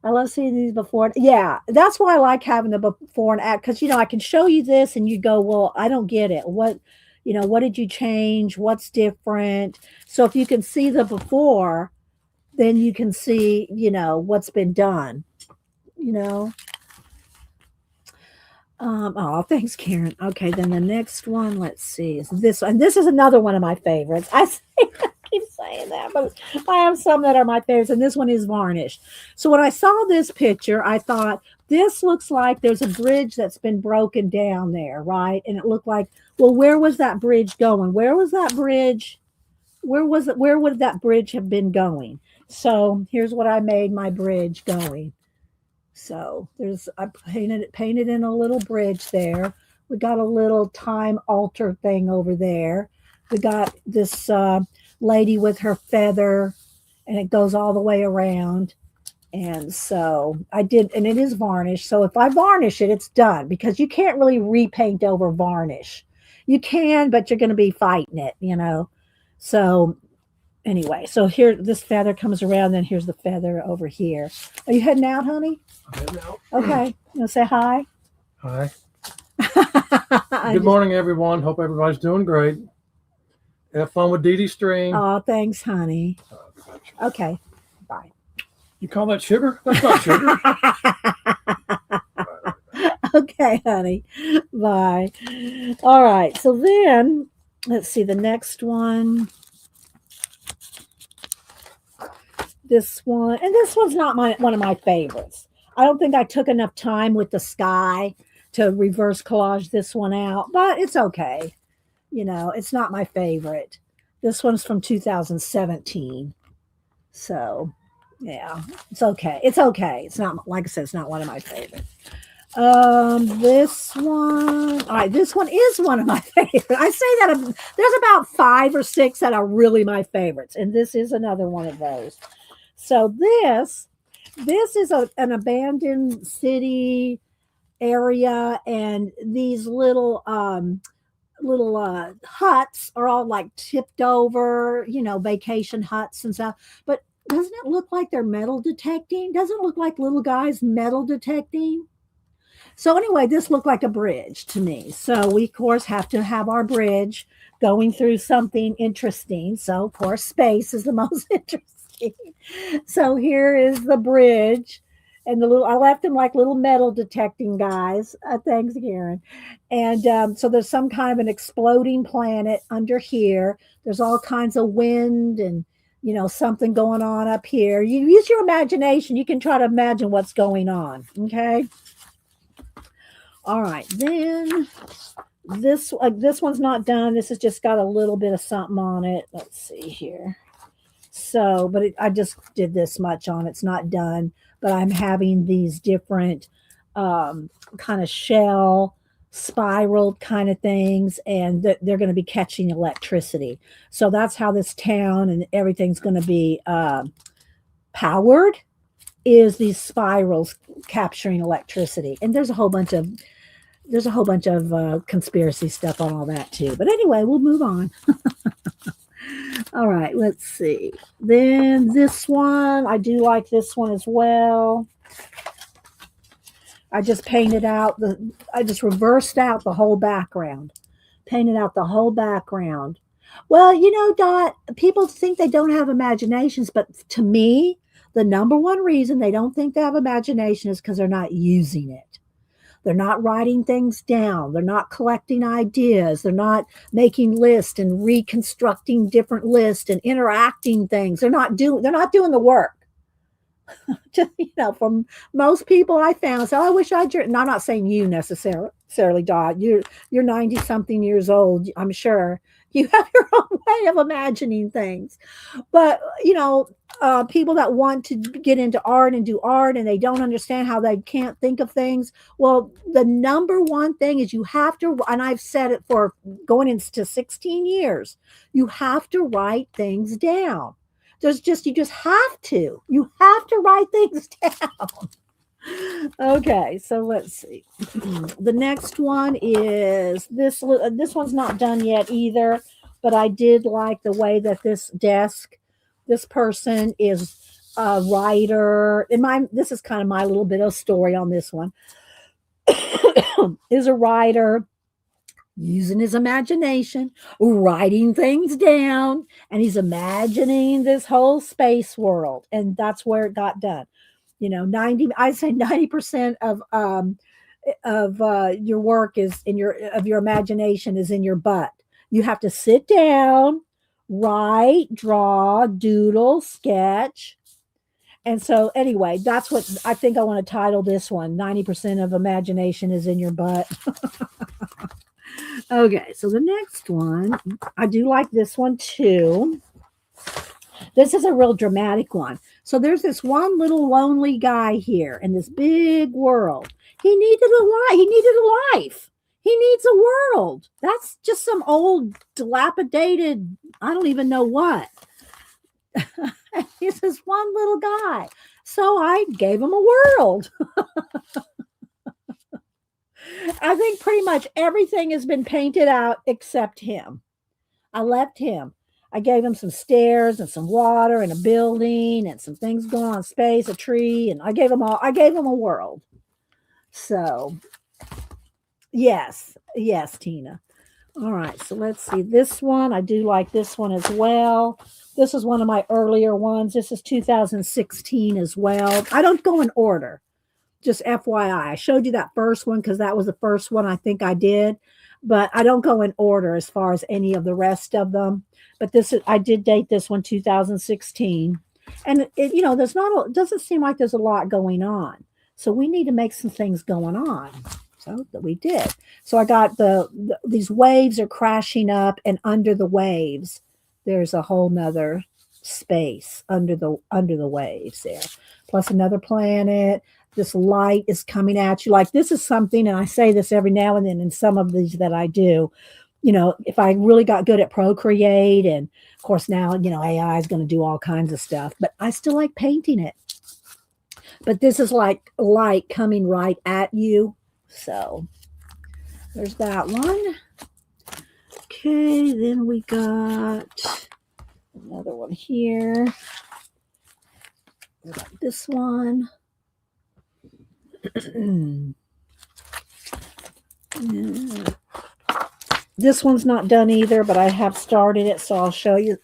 Speaker 1: I love seeing these before. Yeah, that's why I like having the before and after, because I can show you this and you go, well, I don't get it. What did you change? What's different? So if you can see the before, then you can see, what's been done. You know. Oh, thanks, Karen. Okay, then the next one, let's see, is this one. This is another one of my favorites. I keep saying that, but I have some that are my favorites, and this one is varnished. So when I saw this picture, I thought, this looks like there's a bridge that's been broken down there, right? And it looked like, well, where was that bridge going? Where was that bridge? Where was it? Where would that bridge have been going? So here's what I made my bridge going. So I painted in a little bridge there. We got a little time altar thing over there. We got this lady with her feather, and it goes all the way around. And so I did, and it is varnish. So if I varnish it, it's done, because you can't really repaint over varnish. You can, but you're going to be fighting it, So anyway, so here this feather comes around, then here's the feather over here. Are you heading out, honey?
Speaker 3: I'm heading out.
Speaker 1: Okay. You want to say hi?
Speaker 3: Hi. Good morning, everyone. Hope everybody's doing great. Have fun with Dee Dee's stream.
Speaker 1: Oh, thanks, honey. Okay. Bye.
Speaker 3: You call that sugar? That's not sugar.
Speaker 1: Okay, honey. Bye. All right. So then, let's see the next one. This one, and this one's not one of my favorites. I don't think I took enough time with the sky to reverse collage this one out, but it's okay. It's not my favorite. This one's from 2017. So, yeah, it's okay. It's okay. It's not, like I said, it's not one of my favorites. This one, all right, this one is one of my favorites. I say that there's about 5 or 6 that are really my favorites, and this is another one of those. So this is an abandoned city area, and these little huts are all like tipped over, vacation huts and stuff. But doesn't it look like they're metal detecting? Doesn't it look like little guys metal detecting? So anyway, this looked like a bridge to me. So we, of course, have to have our bridge going through something interesting. So, of course, space is the most interesting. So here is the bridge. And I left them like little metal detecting guys. Thanks, Karen. And so there's some kind of an exploding planet under here. There's all kinds of wind and, something going on up here. You use your imagination. You can try to imagine what's going on. Okay. All right. Then this one's not done. This has just got a little bit of something on it. Let's see here. So, but I just did this much on it. It's not done. But I'm having these different kind of shell spiraled kind of things, and they're going to be catching electricity. So that's how this town and everything's going to be powered, is these spirals capturing electricity. And there's a whole bunch of conspiracy stuff on all that too. But anyway, we'll move on. All right, let's see. Then this one, I do like this one as well. I just I just reversed out the whole background. Painted out the whole background. Well, Dot, people think they don't have imaginations, but to me, the number one reason they don't think they have imagination is because they're not using it. They're not writing things down. They're not collecting ideas. They're not making lists and reconstructing different lists and interacting things. They're not doing the work. Just, from most people I found. So I wish I'd. And I'm not saying you necessarily, Dot. You're 90 something years old. I'm sure you have your own way of imagining things. But people that want to get into art and do art and they don't understand how they can't think of things. Well, the number one thing is you have to, and I've said it for going into 16 years, you have to write things down. You just have to. You have to write things down. Okay, so let's see. The next one is this. This one's not done yet either, but I did like the way that this person is a writer. This is kind of my little bit of story on this one. Is a writer using his imagination, writing things down, and he's imagining this whole space world, and that's where it got done. 90% of your work is of your imagination is in your butt. You have to sit down, write, draw, doodle, sketch. And so anyway, that's what I think I want to title this one. 90% of imagination is in your butt. Okay, so the next one, I do like this one too. This is a real dramatic one. So there's this one little lonely guy here in this big world. He needed a life. He needs a world. That's just some old dilapidated, I don't even know what. He's this one little guy. So I gave him a world. I think pretty much everything has been painted out except him. I left him. I gave him some stairs and some water and a building and some things going on, space, a tree, and I gave him a world. So yes, Tina. All right, so let's see this one. I do like this one as well. This is one of my earlier ones. This is 2016 as well. I don't go in order. Just FYI, I showed you that first one because that was the first one I think I did, but I don't go in order as far as any of the rest of them. But I did date this one 2016, and it doesn't seem like there's a lot going on. So we need to make some things going on. So that we did. So I got these waves are crashing up, and under the waves, there's a whole nother space under the waves there. Plus another planet. This light is coming at you. Like this is something, and I say this every now and then in some of these that I do. If I really got good at Procreate, and of course now, AI is going to do all kinds of stuff, but I still like painting it. But this is like light coming right at you. So there's that one. Okay, then we got another one here. We got this one. This one's not done either, but I have started it, so I'll show you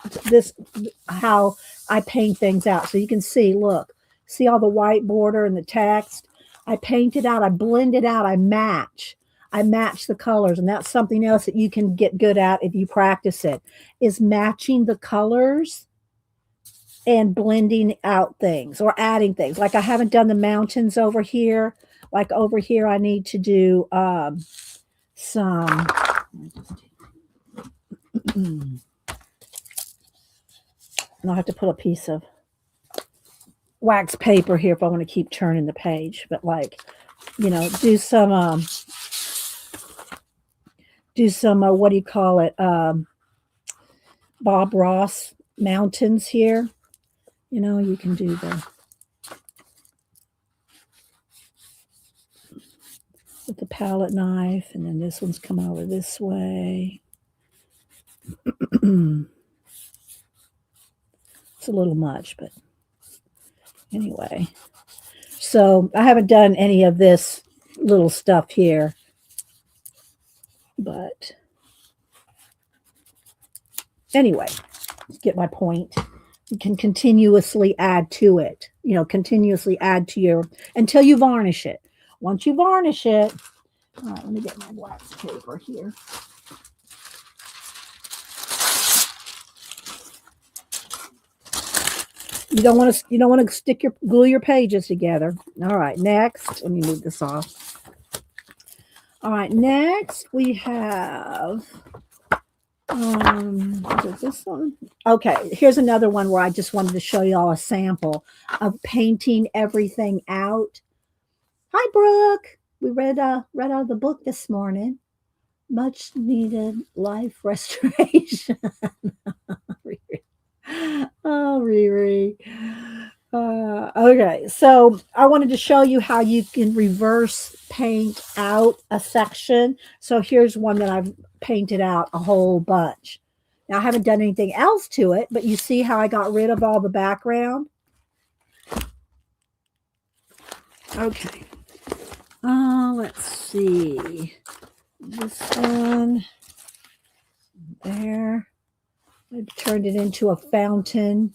Speaker 1: how I paint things out. So you can see, look, see all the white border and the text? I paint it out, I blend it out, I match the colors, and that's something else that you can get good at if you practice it, is matching the colors and blending out things or adding things. Like I haven't done the mountains over here. Like over here, I need to do some. And I'll have to put a piece of wax paper here if I want to keep turning the page. But do some what do you call it? Bob Ross mountains here. You can do with the palette knife, and then this one's come over this way. It's a little much, but anyway. So I haven't done any of this little stuff here, but anyway, get my point. You can continuously add to it, continuously add to your, until you varnish it. Once you varnish it, all right, let me get my wax paper here. You don't want to glue your pages together. All right, next, let me move this off. All right, next we have is it this one? Okay, here's another one where I just wanted to show y'all a sample of painting everything out. Hi, Brooke. We read out of the book this morning. Much needed life restoration. Oh, Riri. Okay, so I wanted to show you how you can reverse paint out a section. So here's one that I've painted out a whole bunch. Now, I haven't done anything else to it, but you see how I got rid of all the background? Okay. Let's see. This one there. I turned it into a fountain.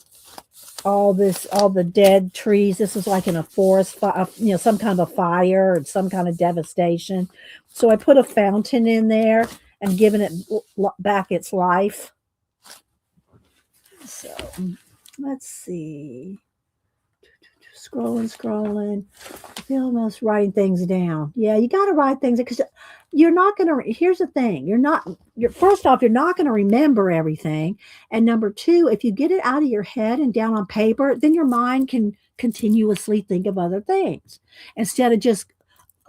Speaker 1: All the dead trees. This is like in a forest, some kind of a fire and some kind of devastation. So I put a fountain in there and given it back its life. So let's see. Scrolling. I feel almost writing things down. Yeah, you got to write things because you're not going to. Here's the thing: first off, you're not going to remember everything, and number two, if you get it out of your head and down on paper, then your mind can continuously think of other things instead of just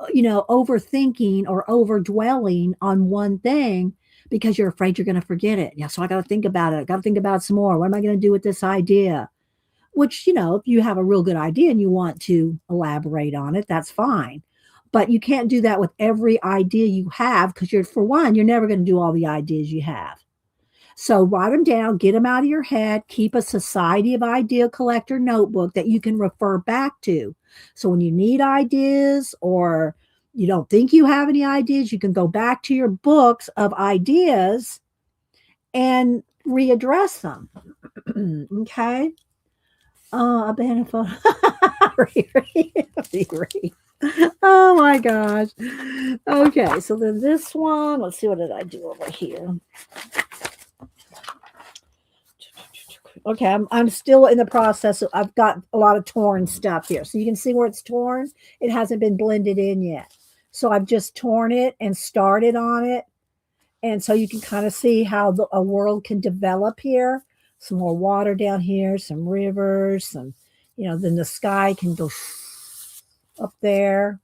Speaker 1: overthinking or overdwelling on one thing because you're afraid you're going to forget it. Yeah, so I got to think about it. I got to think about it some more. What am I going to do with this idea? Which, if you have a real good idea and you want to elaborate on it, that's fine. But you can't do that with every idea you have because you're never going to do all the ideas you have. So write them down, get them out of your head, keep a Society of Idea Collector notebook that you can refer back to. So when you need ideas or you don't think you have any ideas, you can go back to your books of ideas and readdress them. Okay? Abandoned photo. Riri. Oh my gosh. Okay, so then this one, let's see, what did I do over here? Okay, I'm still in the process. I've got a lot of torn stuff here. So you can see where it's torn. It hasn't been blended in yet. So I've just torn it and started on it. And so you can kind of see how a world can develop here. Some more water down here, some rivers, then the sky can go up there.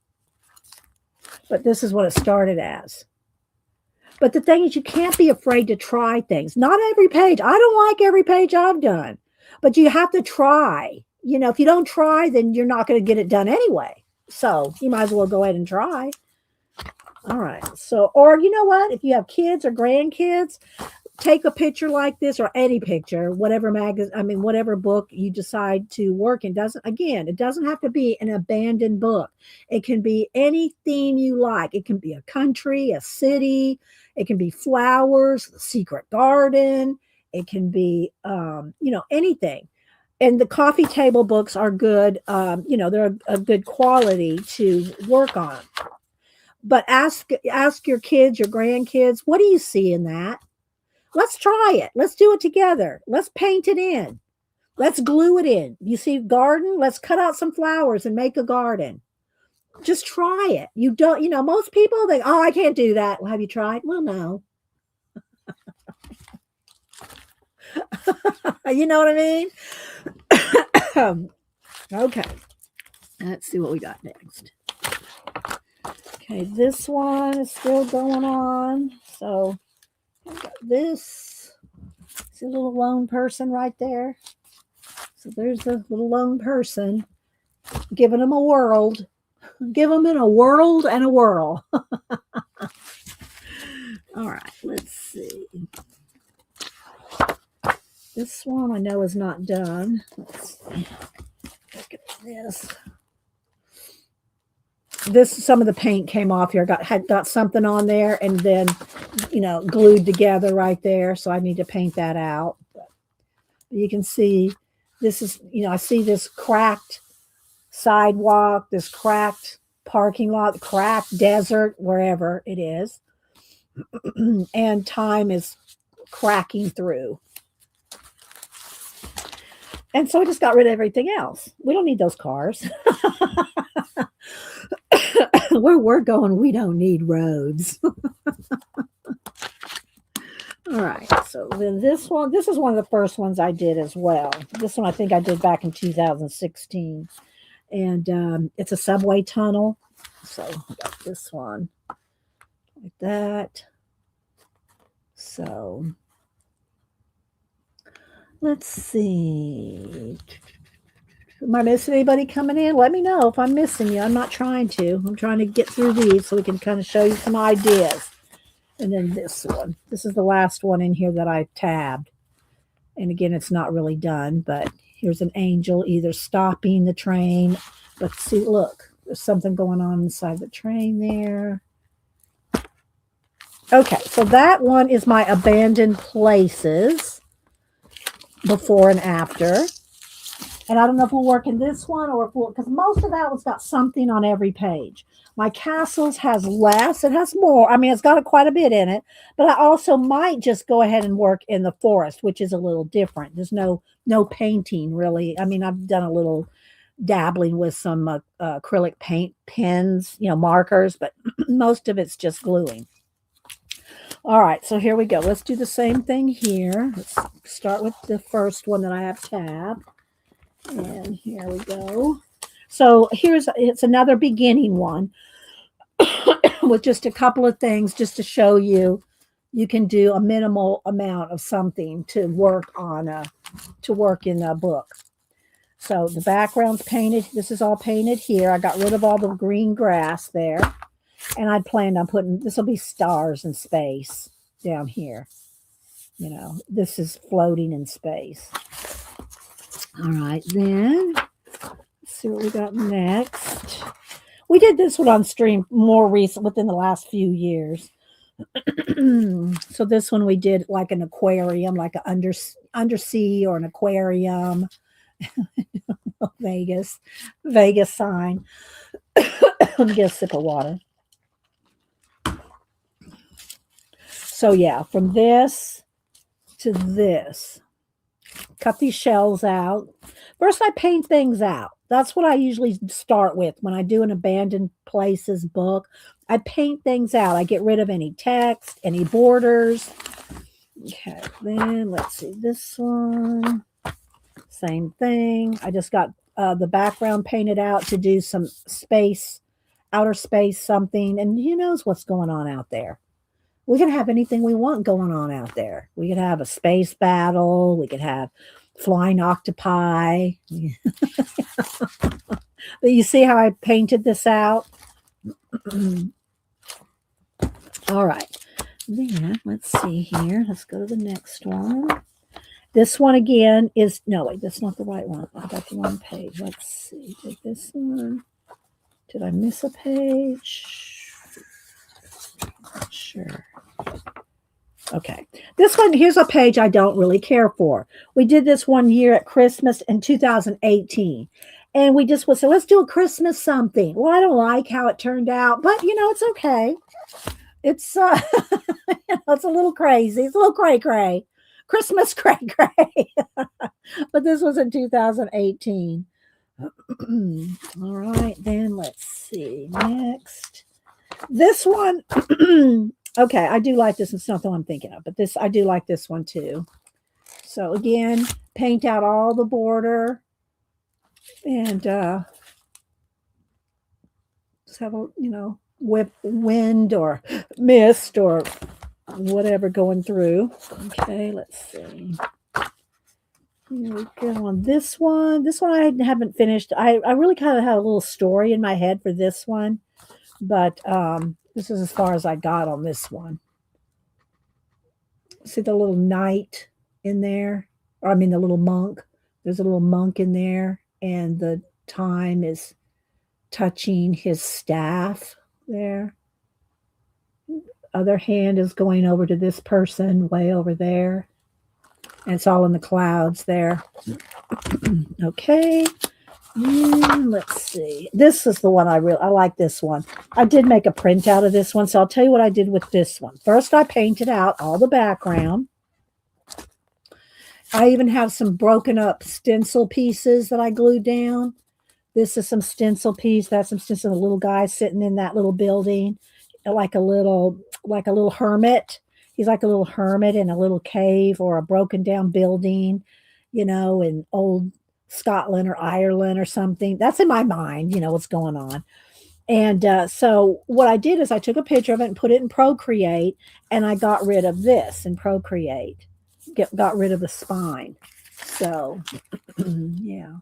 Speaker 1: But this is what it started as. But the thing is, you can't be afraid to try things. Not every page. I don't like every page I've done. But you have to try. If you don't try, then you're not going to get it done anyway. So you might as well go ahead and try. All right. So, or you know what? If you have kids or grandkids, take a picture like this or any picture, whatever whatever book you decide to work in. It doesn't have to be an abandoned book. It can be any theme you like. It can be a country, a city. It can be flowers, the secret garden. It can be, anything. And the coffee table books are good. They're a good quality to work on. But ask your kids, your grandkids, what do you see in that? Let's try it. Let's do it together. Let's paint it in. Let's glue it in. You see garden? Let's cut out some flowers and make a garden. Just try it. You don't, most people think, oh, I can't do that. Well, have you tried? Well, no. You know what I mean? Okay. Let's see what we got next. Okay, this one is still going on. So I've got this. See a little lone person right there? So there's the little lone person giving them a world. Give them in a world and a whirl. All right, let's see. This one I know is not done. Let's see. Look at this. Some of the paint came off here. Had got something on there and then, glued together right there. So I need to paint that out. But you can see this is, I see this cracked sidewalk, this cracked parking lot, cracked desert, wherever it is. And time is cracking through. And so I just got rid of everything else. We don't need those cars. Where we're going, we don't need roads. All right, so then this is one of the first ones I did as well. This one I think I did back in 2016. And it's a subway tunnel. So I got this one like that. So let's see. Am I missing anybody coming in? Let me know if I'm missing you. I'm not trying to. I'm trying to get through these so we can kind of show you some ideas. And then this one. This is the last one in here that I tabbed. And again, it's not really done, but here's an angel either stopping the train. But see, look, there's something going on inside the train there. Okay, so that one is my abandoned places before and after. And I don't know if we'll work in this one or if we'll, because most of that one's got something on every page. My castles has less. It has more. I mean, it's got quite a bit in it. But I also might just go ahead and work in the forest, which is a little different. There's no painting, really. I mean, I've done a little dabbling with some acrylic paint pens, markers, but most of it's just gluing. All right, so here we go. Let's do the same thing here. Let's start with the first one that I have tabbed. And here we go. So it's another beginning one with just a couple of things just to show you can do a minimal amount of something to work in a book. So the background's painted. This is all painted here. I got rid of all the green grass there. And I planned on putting, this will be stars in space down here. This is floating in space. All right, then let's see what we got next. We did this one on stream more recent, within the last few years. So this one we did like an aquarium, like an undersea or an aquarium. Vegas sign. Let me get a sip of water. So yeah, from this to this. Cut these shells out. First, I paint things out. That's what I usually start with when I do an abandoned places book. I paint things out. I get rid of any text, any borders. Okay, then let's see this one. Same thing. I just got the background painted out to do some space, outer space something. And who knows what's going on out there. We can have anything we want going on out there. We could have a space battle. We could have flying octopi. But you see how I painted this out? All right. Then let's see here. Let's go to the next one. This one again is, no, wait, that's not the right one. I got the wrong page. Let's see. Take this one. Did I miss a page? Not sure. Okay. This one, here's a page I don't really care for. We did this one year at Christmas in 2018. And we just would say, let's do a Christmas something. Well, I don't like how it turned out, but it's okay. It's it's a little crazy. It's a little cray-cray. Christmas cray-cray. But this was in 2018. All right, then let's see. Next. This one, okay, I do like this. It's not the one I'm thinking of, but I do like this one too. So again, paint out all the border and just have a, wind or mist or whatever going through. Okay, let's see. Here we go on this one. This one I haven't finished. I really kind of had a little story in my head for this one. But this is as far as I got on this one. See the little knight in there? Or I mean the little monk. There's a little monk in there. And the time is touching his staff there. Other hand is going over to this person way over there. And it's all in the clouds there. Okay. Let's see. This is the one I like this one. I did make a printout of this one, so I'll tell you what I did with this one. First, I painted out all the background. I even have some broken up stencil pieces that I glued down. This is some stencil piece. That's some stencil. A little guy sitting in that little building, like a little hermit. He's like a little hermit in a little cave or a broken down building, in old Scotland or Ireland or something. That's in my mind, what's going on. And so what I did is I took a picture of it and put it in Procreate, and I got rid of this in Procreate. Got rid of the spine. So, yeah.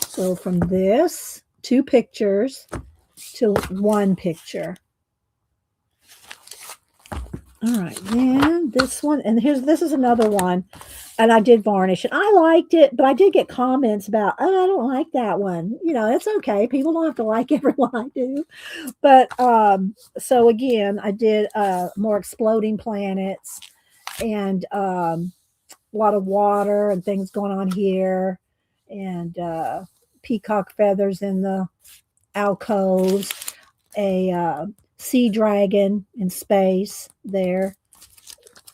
Speaker 1: So from this, 2 pictures to 1 picture. All right, then this one, and this is another one, and I did varnish it. I liked it, but I did get comments about, oh, I don't like that one. It's okay. People don't have to like everyone I do. But so again, I did more exploding planets and a lot of water and things going on here, and peacock feathers in the alcoves, a sea dragon in space there.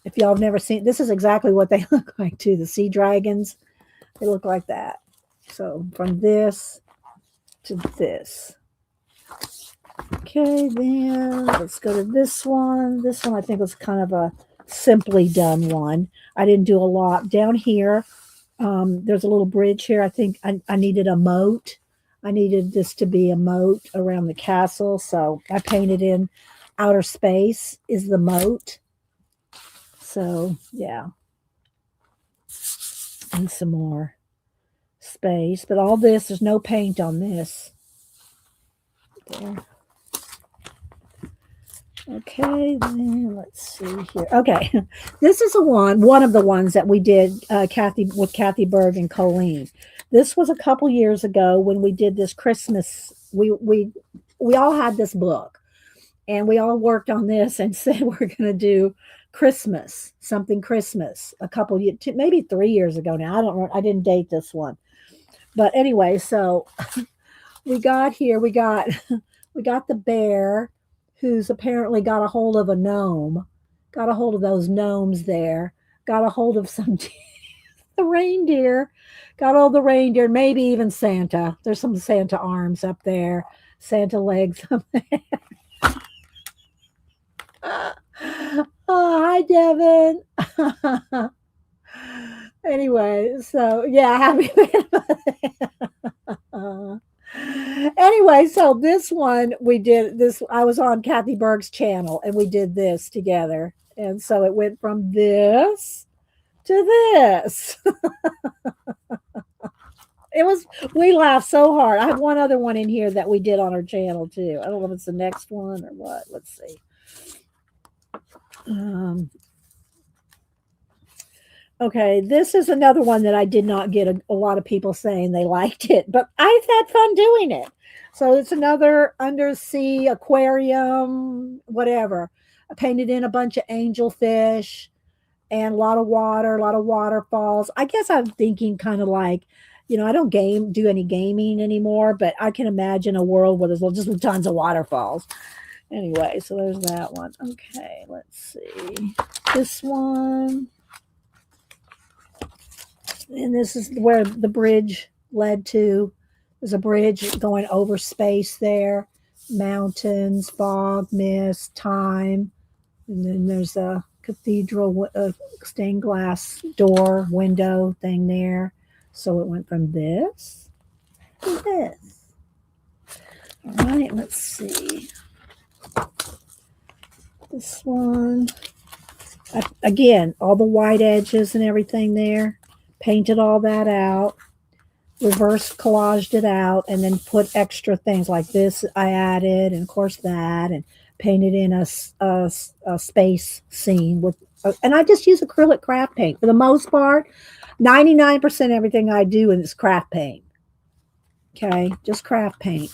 Speaker 1: If y'all have never seen, this is exactly what they look like too. The sea dragons, they look like that. So from this to this. Okay, then let's go to this one. This one I think was kind of a simply done one. I didn't do a lot. Down here, there's a little bridge here. I think I needed a moat. I needed this to be a moat around the castle, so I painted in outer space is the moat. So, yeah. And some more space. But all this, there's no paint on this. There. Okay, then let's see here. Okay, this is one of the ones that we did with Kathy Berg and Colleen. This was a couple years ago when we did this Christmas. We all had this book, and we all worked on this and said we're going to do something Christmas. A couple years, maybe 3 years ago now. I don't know. I didn't date this one, but anyway. So we got the bear, who's apparently got a hold of a gnome, got a hold of those gnomes there, got a hold of the reindeer, got all the reindeer, maybe even Santa. There's some Santa arms up there, Santa legs up there. Oh, hi, Devin. Anyway, so yeah, happy. Anyway, so this one we did this. I was on Kathy Berg's channel, and we did this together, and so it went from this to this. We laughed so hard. I have one other one in here that we did on our channel too. I don't know if it's the next one or what. Let's see. Okay, this is another one that I did not get a lot of people saying they liked it, but I've had fun doing it. So it's another undersea aquarium, whatever. I painted in a bunch of angelfish and a lot of water, a lot of waterfalls. I guess I'm thinking kind of like, I don't do any gaming anymore, but I can imagine a world where there's just tons of waterfalls. Anyway, so there's that one. Okay, let's see. This one. And this is where the bridge led to. There's a bridge going over space there. Mountains, fog, mist, time. And then there's a cathedral, stained glass door, window thing there. So it went from this to this. All right, let's see. This one. Again, all the white edges and everything there. Painted all that out. Reverse collaged it out, and then put extra things like this I added, and of course that, and painted in a space scene with, and I just use acrylic craft paint for the most part. 99% everything I do is craft paint. Okay, just craft paint.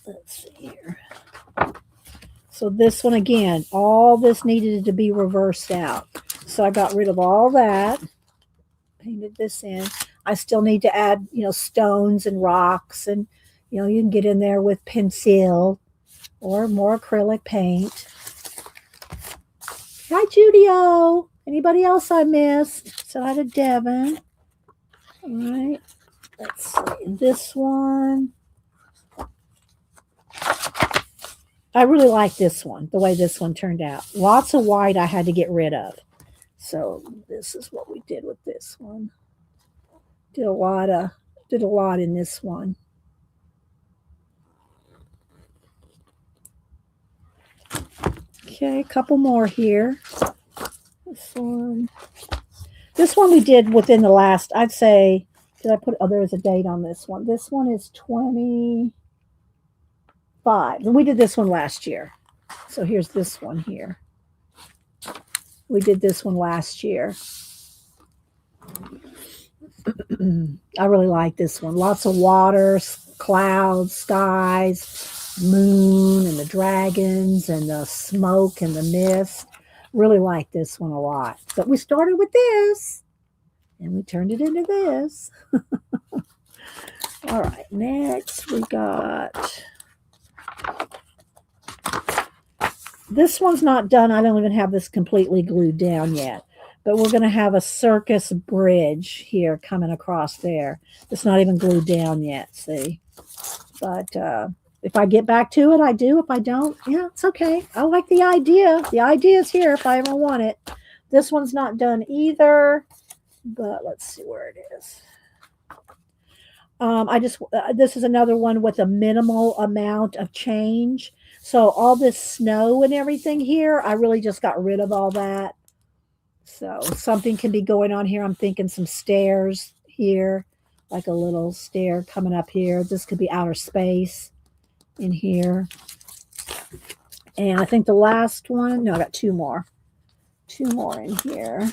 Speaker 1: Let's see here. So this one again, all this needed to be reversed out. So I got rid of all that, painted this in. I still need to add, stones and rocks, and you can get in there with pencil or more acrylic paint. Hi, Judio. Anybody else I missed? Say hi to Devin. All right. Let's see. This one. I really like this one, the way this one turned out. Lots of white I had to get rid of. So this is what we did with this one. Did a lot in this one. Okay, a couple more here. This one we did within the last, I'd say, did I put, oh, there's a date on this one. This one is 25. And we did this one last year. So here's this one here. We did this one last year. I really like this one. Lots of water, clouds, skies, moon, and the dragons, and the smoke and the mist. Really like this one a lot. But we started with this, and we turned it into this. All right, next we got... This one's not done. I don't even have this completely glued down yet. But we're going to have a circus bridge here coming across there. It's not even glued down yet, see? But if I get back to it, I do. If I don't, yeah, it's okay. I like the idea. The idea is here if I ever want it. This one's not done either. But let's see where it is. This is another one with a minimal amount of change. So all this snow and everything here, I really just got rid of all that. So something can be going on here. I'm thinking some stairs here, like a little stair coming up here. This could be outer space in here. And I think the last one, no, I got two more. Two more in here.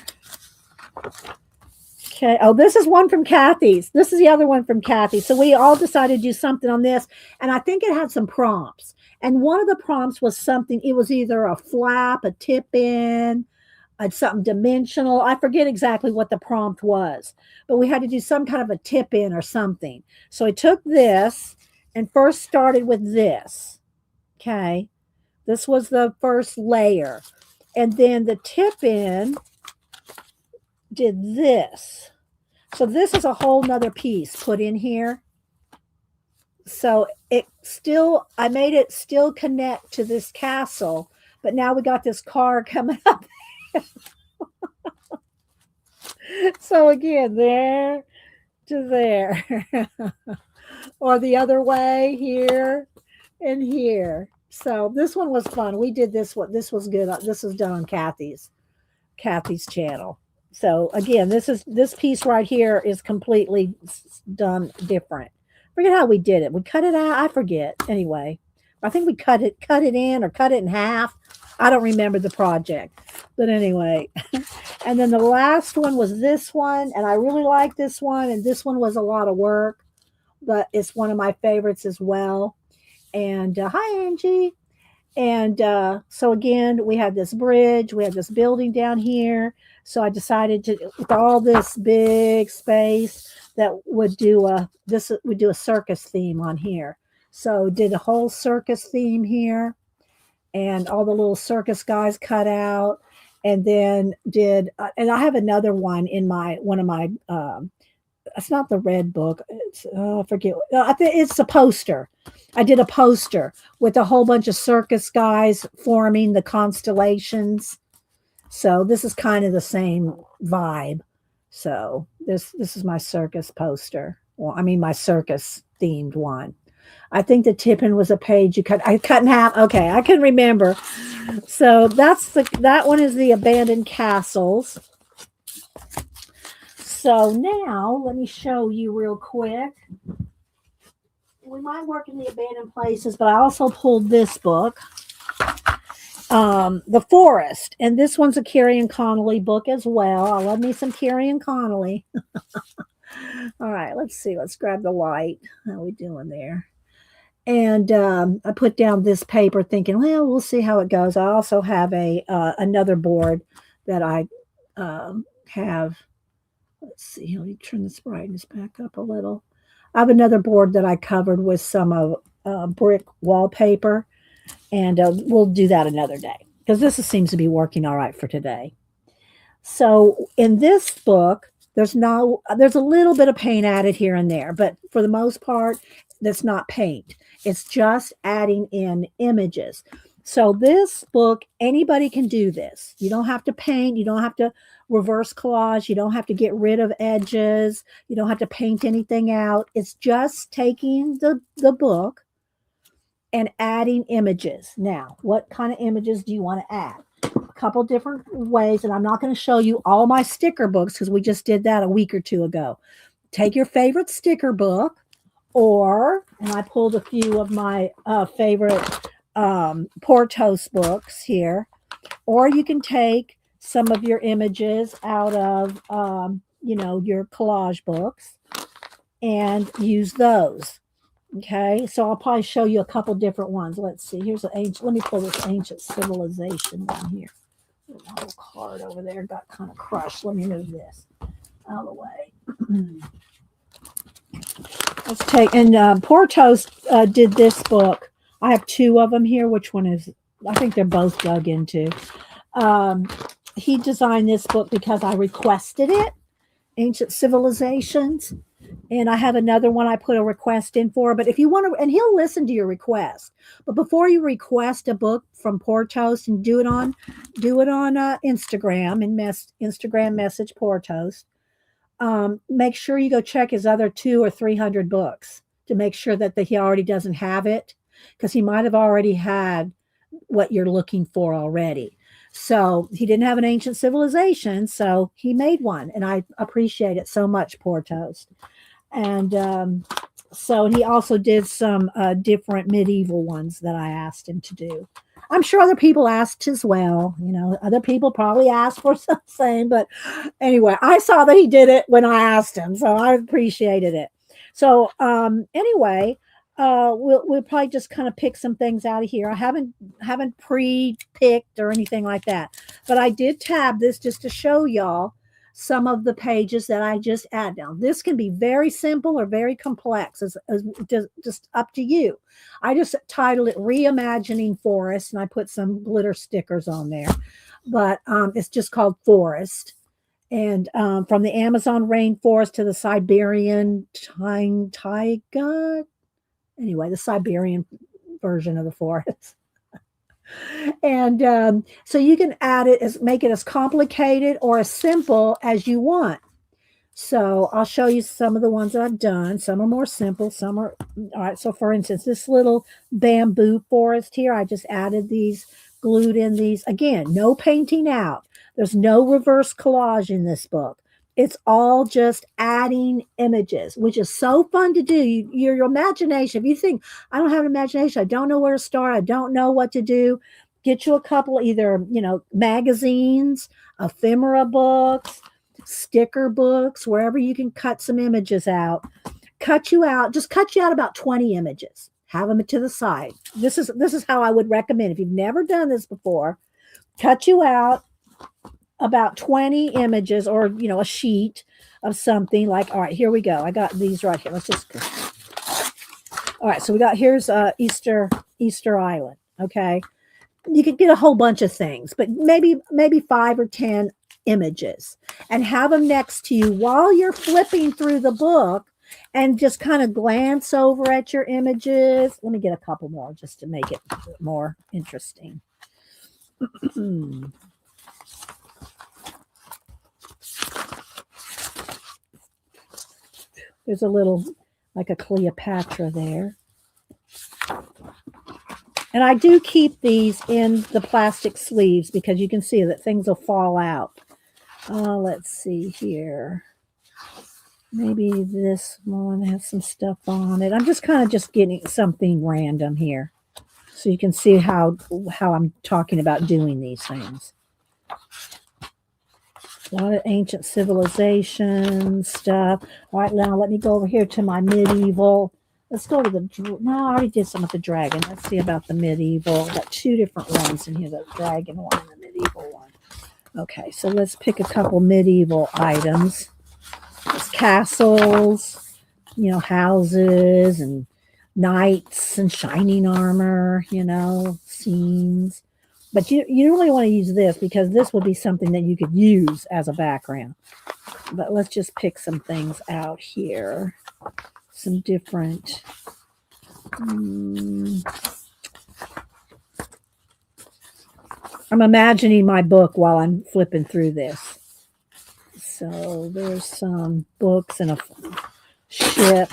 Speaker 1: Okay. Oh, this is one from Kathy's. This is the other one from Kathy. So we all decided to do something on this. And I think it had some prompts. And one of the prompts was something, it was either a flap, a tip in, something dimensional. I forget exactly what the prompt was, but we had to do some kind of a tip in or something. So I took this and first started with this. Okay. This was the first layer. And then the tip in did this. So this is a whole nother piece put in here. So I made it still connect to this castle, but now we got this car coming up. So again, there to there, or the other way here and here. So this one was fun. We did this one. This was good. This was done on Kathy's channel. So again, this piece right here is completely done different. Forget how we did it. We cut it out. I forget. Anyway, I think we cut it in or cut it in half. I don't remember the project, but anyway. And then the last one was this one, and I really like this one. And this one was a lot of work, but it's one of my favorites as well. And hi, Angie. And so again, we had this bridge, we had this building down here. So I decided to, with all this big space, that would do a circus theme on here. So did a whole circus theme here, and all the little circus guys cut out, and then did and I have another one in one of my it's not the red book, it's I forget, I think it's a poster. I did a poster with a whole bunch of circus guys forming the constellations. So this is kind of the same vibe. So this is my circus poster. Well, I mean my circus themed one. I think the tip-in was a page I cut in half. Okay, I can remember. So that one is the abandoned castles. So now let me show you real quick. We might work in the abandoned places, but I also pulled this book, The Forest, and this one's a Carrie and Connolly book as well. I love me some Carrie and Connolly. All right, let's see. Let's grab the light. How are we doing there? And I put down this paper thinking, well, we'll see how it goes. I also have another board that I have. Let's see. Let me turn this brightness back up a little. I have another board that I covered with some brick wallpaper, and we'll do that another day. because seems to be working all right for today. So in this book, there's a little bit of paint added here and there, but for the most part, that's not paint. It's just adding in images. So this book, anybody can do this. You don't have to paint. You don't have to reverse collage. You don't have to get rid of edges. You don't have to paint anything out. It's just taking the book and adding images. Now, what kind of images do you want to add? A couple different ways, and I'm not going to show you all my sticker books because we just did that a week or two ago. Take your favorite sticker book, and I pulled a few of my favorite Portos books here, or you can take some of your images out of your collage books and use those. Okay, so I'll probably show you a couple different ones. Let's see. Here's let me pull this ancient civilization one here. My little card over there got kind of crushed. Let me move this out of the way. Let's take, and Portos did this book. I have two of them here. Which one is, I think they're both dug into. He designed this book because I requested it, Ancient Civilizations. And I have another one I put a request in for. But if you want to, and he'll listen to your request. But before you request a book from Portos, and do it on Instagram and Instagram message Portos. Make sure you go check his other 200 or 300 books to make sure that he already doesn't have it, because he might have already had what you're looking for already. So he didn't have an ancient civilization, so he made one, and I appreciate it so much, Portos. And so he also did some different medieval ones that I asked him to do. I'm sure other people asked as well. Other people probably asked for something, but anyway, I saw that he did it when I asked him, so I appreciated it. So anyway, we'll probably just kind of pick some things out of here. I haven't pre-picked or anything like that, but I did tab this just to show y'all some of the pages that I just add. Now, this can be very simple or very complex, as just up to you. I just titled it Reimagining Forest, and I put some glitter stickers on there, but it's just called Forest. And from the Amazon rainforest to the Siberian taiga, anyway, the Siberian version of the forest. And so you can add it, make it as complicated or as simple as you want. So I'll show you some of the ones that I've done. Some are more simple, some are all right. So for instance, this little bamboo forest here, I just added these, glued in these. Again, no painting out. There's no reverse collage in this book. It's all just adding images, which is so fun to do. Your imagination, if you think, I don't have an imagination, I don't know where to start, I don't know what to do, get you a couple, either, magazines, ephemera books, sticker books, wherever you can cut some images out. Cut you out about 20 images. Have them to the side. This is how I would recommend. If you've never done this before, cut you out about 20 images, or a sheet of something. Like, all right, here we go. I got these right here. Let's just go. All right, so here's Easter Island. Okay, you could get a whole bunch of things, but maybe 5 or 10 images, and have them next to you while you're flipping through the book, and just kind of glance over at your images. Let me get a couple more just to make it more interesting. There's a little, like a Cleopatra there. And I do keep these in the plastic sleeves because you can see that things will fall out. Let's see here. Maybe this one has some stuff on it. I'm just kind of just getting something random here, so you can see how I'm talking about doing these things. A lot of ancient civilization stuff. All right, now let me go over here to my medieval. Let's go to no, I already did some with the dragon. Let's see about the medieval. I've got 2 different ones in here, the dragon one and the medieval one. Okay, so let's pick a couple medieval items. There's castles, houses and knights and shining armor, scenes. But you really want to use this because this would be something that you could use as a background. But let's just pick some things out here. Some different. I'm imagining my book while I'm flipping through this. So there's some books and a ship.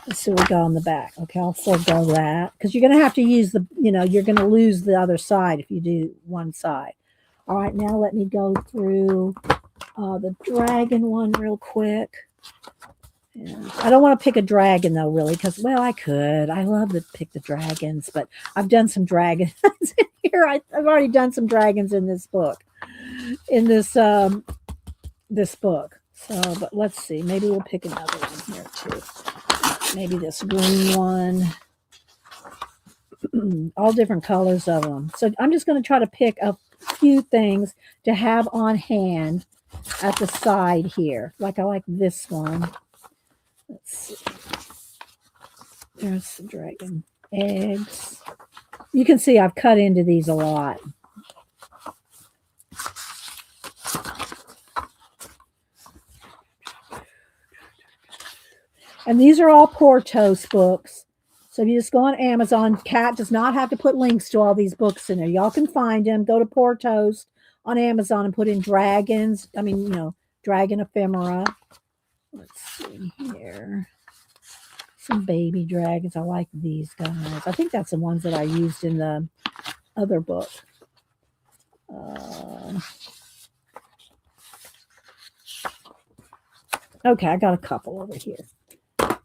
Speaker 1: Let's see what we got on the back. Okay, I'll forego that because you're going to have to use you're going to lose the other side if you do one side. All right, now let me go through the dragon one real quick. Yeah. I don't want to pick a dragon though, really, because, well, I could. I love to pick the dragons, but I've done some dragons in here. I've already done some dragons in this book, this book. So, but let's see. Maybe we'll pick another one here too. Maybe this green one. All different colors of them. So I'm just going to try to pick a few things to have on hand at the side here. Like I like this one. Let's see. There's the dragon eggs. You can see I've cut into these a lot. And these are all Portos books. So if you just go on Amazon, Kat does not have to put links to all these books in there. Y'all can find them. Go to Portos on Amazon and put in dragons. Dragon ephemera. Let's see here. Some baby dragons. I like these guys. I think that's the ones that I used in the other book. Okay, I got a couple over here.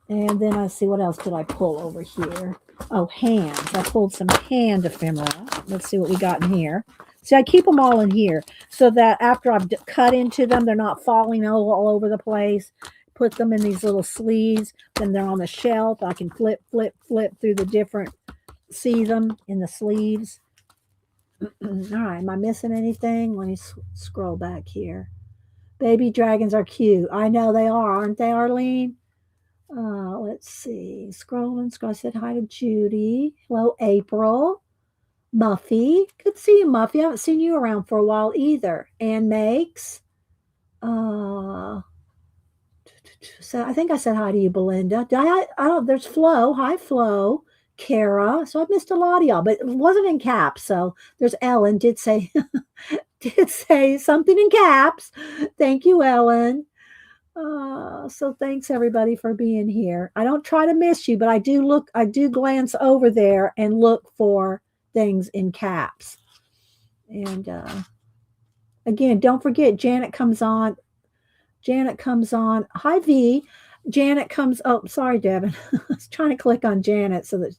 Speaker 1: And then I see what else did I pull over here. Oh, hands. I pulled some hand ephemera. Let's see what we got in here. See, I keep them all in here so that after I've cut into them, they're not falling all over the place. Put them in these little sleeves. Then they're on the shelf. I can flip through the different, see them in the sleeves. All right, am I missing anything? Let me scroll back here. Baby dragons are cute. I know they are, aren't they, Arlene? Let's see. Scroll. I said hi to Judy. Hello, April. Muffy. Good to see you, Muffy. I haven't seen you around for a while either. Ann Makes. So I think I said hi to you, Belinda. I don't. There's Flo. Hi, Flo. Kara. So I missed a lot of y'all, but it wasn't in caps. So there's Ellen. Did say something in caps. Thank you, Ellen. So thanks everybody for being here. I don't try to miss you, but I do glance over there and look for things in caps. And again, don't forget, Janet comes on. Hi, V. Janet comes. Oh, sorry, Devin. I was trying to click on Janet so that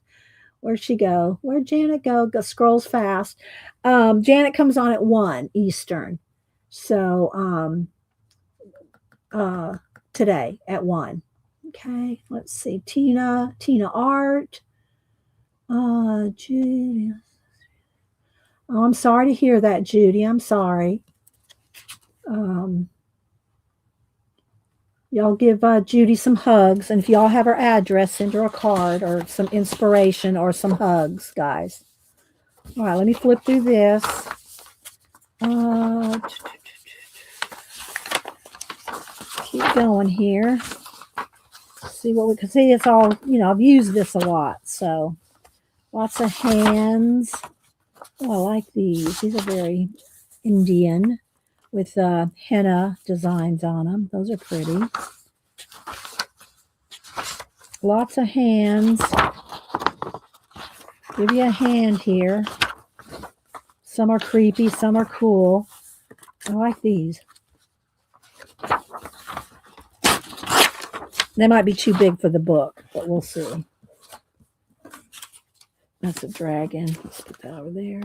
Speaker 1: where'd she go? Where'd Janet go? Scrolls fast. Janet comes on at 1 Eastern. So today at 1. Okay, let's see. Tina Art. Judy. Oh, I'm sorry to hear that, Judy. I'm sorry. Y'all give Judy some hugs, and if y'all have her address, send her a card or some inspiration or some hugs, guys. All right, let me flip through this. Keep going here. See what we can see. It's all, I've used this a lot. So lots of hands. Oh, I like these. These are very Indian with henna designs on them. Those are pretty. Lots of hands. Give you a hand here. Some are creepy, some are cool. I like these. They might be too big for the book, but we'll see. That's a dragon. Let's put that over there.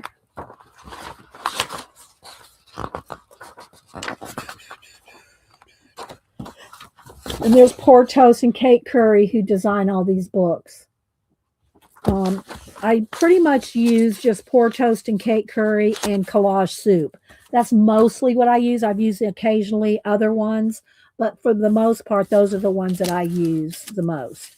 Speaker 1: And there's Portos and Kate Curry who design all these books. I pretty much use just Portos and Kate Curry and Collage Soup. That's mostly what I use. I've used occasionally other ones, but for the most part, those are the ones that I use the most.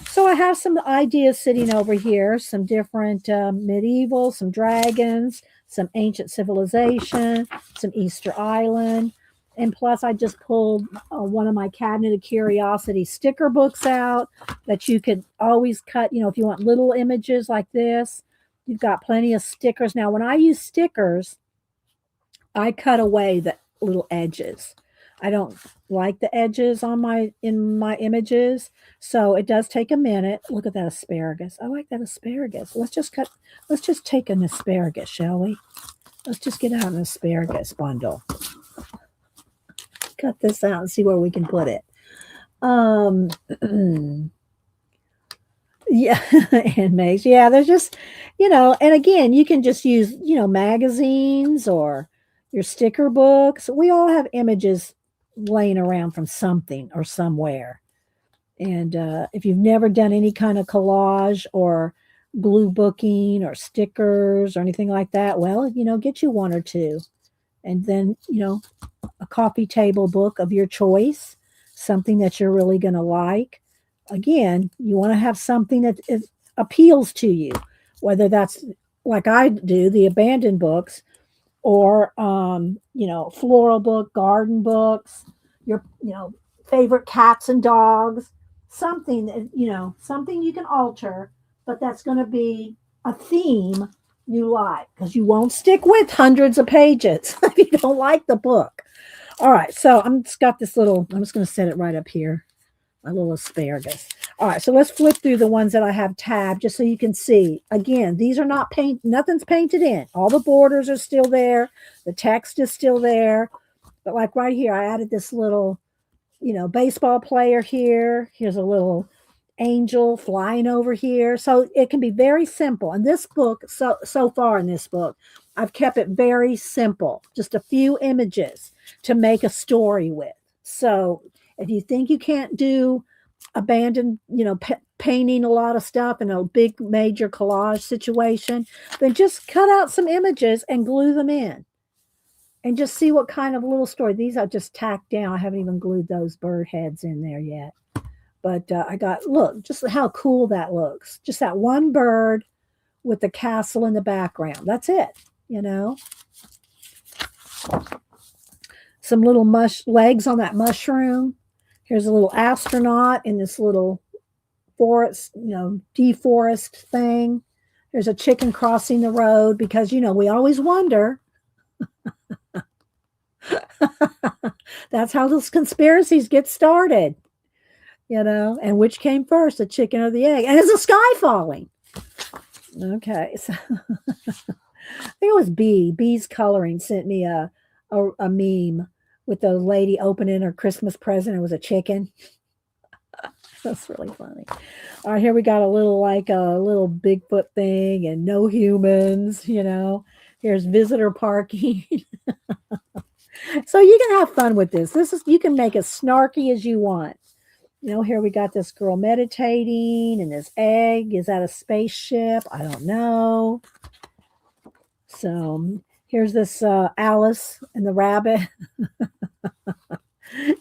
Speaker 1: So I have some ideas sitting over here, some different medieval, some dragons, some ancient civilization, some Easter Island. And plus, I just pulled one of my Cabinet of Curiosity sticker books out that you could always cut. You know, if you want little images like this, you've got plenty of stickers. Now, when I use stickers, I cut away the little edges. I don't like the edges on my images, so it does take a minute. Look at that asparagus. I like that asparagus. Let's just take an asparagus, shall we? Let's just get out an asparagus bundle. Cut this out and see where we can put it. Yeah, and Maze. Yeah, there's just, and again, you can just use, magazines or your sticker books. We all have images laying around from something or somewhere. And if you've never done any kind of collage or glue booking or stickers or anything like that, well, get you one or two. And then, a coffee table book of your choice, something that you're really going to like. Again, you want to have something that appeals to you, whether that's like I do, the abandoned books, or floral book, garden books, your favorite cats and dogs, something that something you can alter, but that's going to be a theme you like, because you won't stick with hundreds of pages if you don't like the book. All right, so I'm just going to set it right up here, my little asparagus. All right, so let's flip through the ones that I have tabbed just so you can see. Again, these are not nothing's painted in. All the borders are still there. The text is still there. But like right here, I added this little, baseball player here. Here's a little angel flying over here. So it can be very simple. And this book, so far in this book, I've kept it very simple. Just a few images to make a story with. So if you think you can't do abandoned, painting a lot of stuff in a big major collage situation, then just cut out some images and glue them in and just see what kind of little story. These I just tacked down. I haven't even glued those bird heads in there yet. But look, just how cool that looks. Just that one bird with the castle in the background. That's it, Some little legs on that mushroom. Here's a little astronaut in this little forest, deforest thing. There's a chicken crossing the road because, we always wonder. That's how those conspiracies get started, and which came first, the chicken or the egg? And is the sky falling? Okay. So I think it was Bee's Coloring sent me a meme with the lady opening her Christmas present. It was a chicken. That's really funny. All right, here we got a little Bigfoot thing and no humans, Here's visitor parking. So you can have fun with this. You can make as snarky as you want. Here we got this girl meditating and this egg. Is that a spaceship? I don't know. So here's this Alice and the rabbit.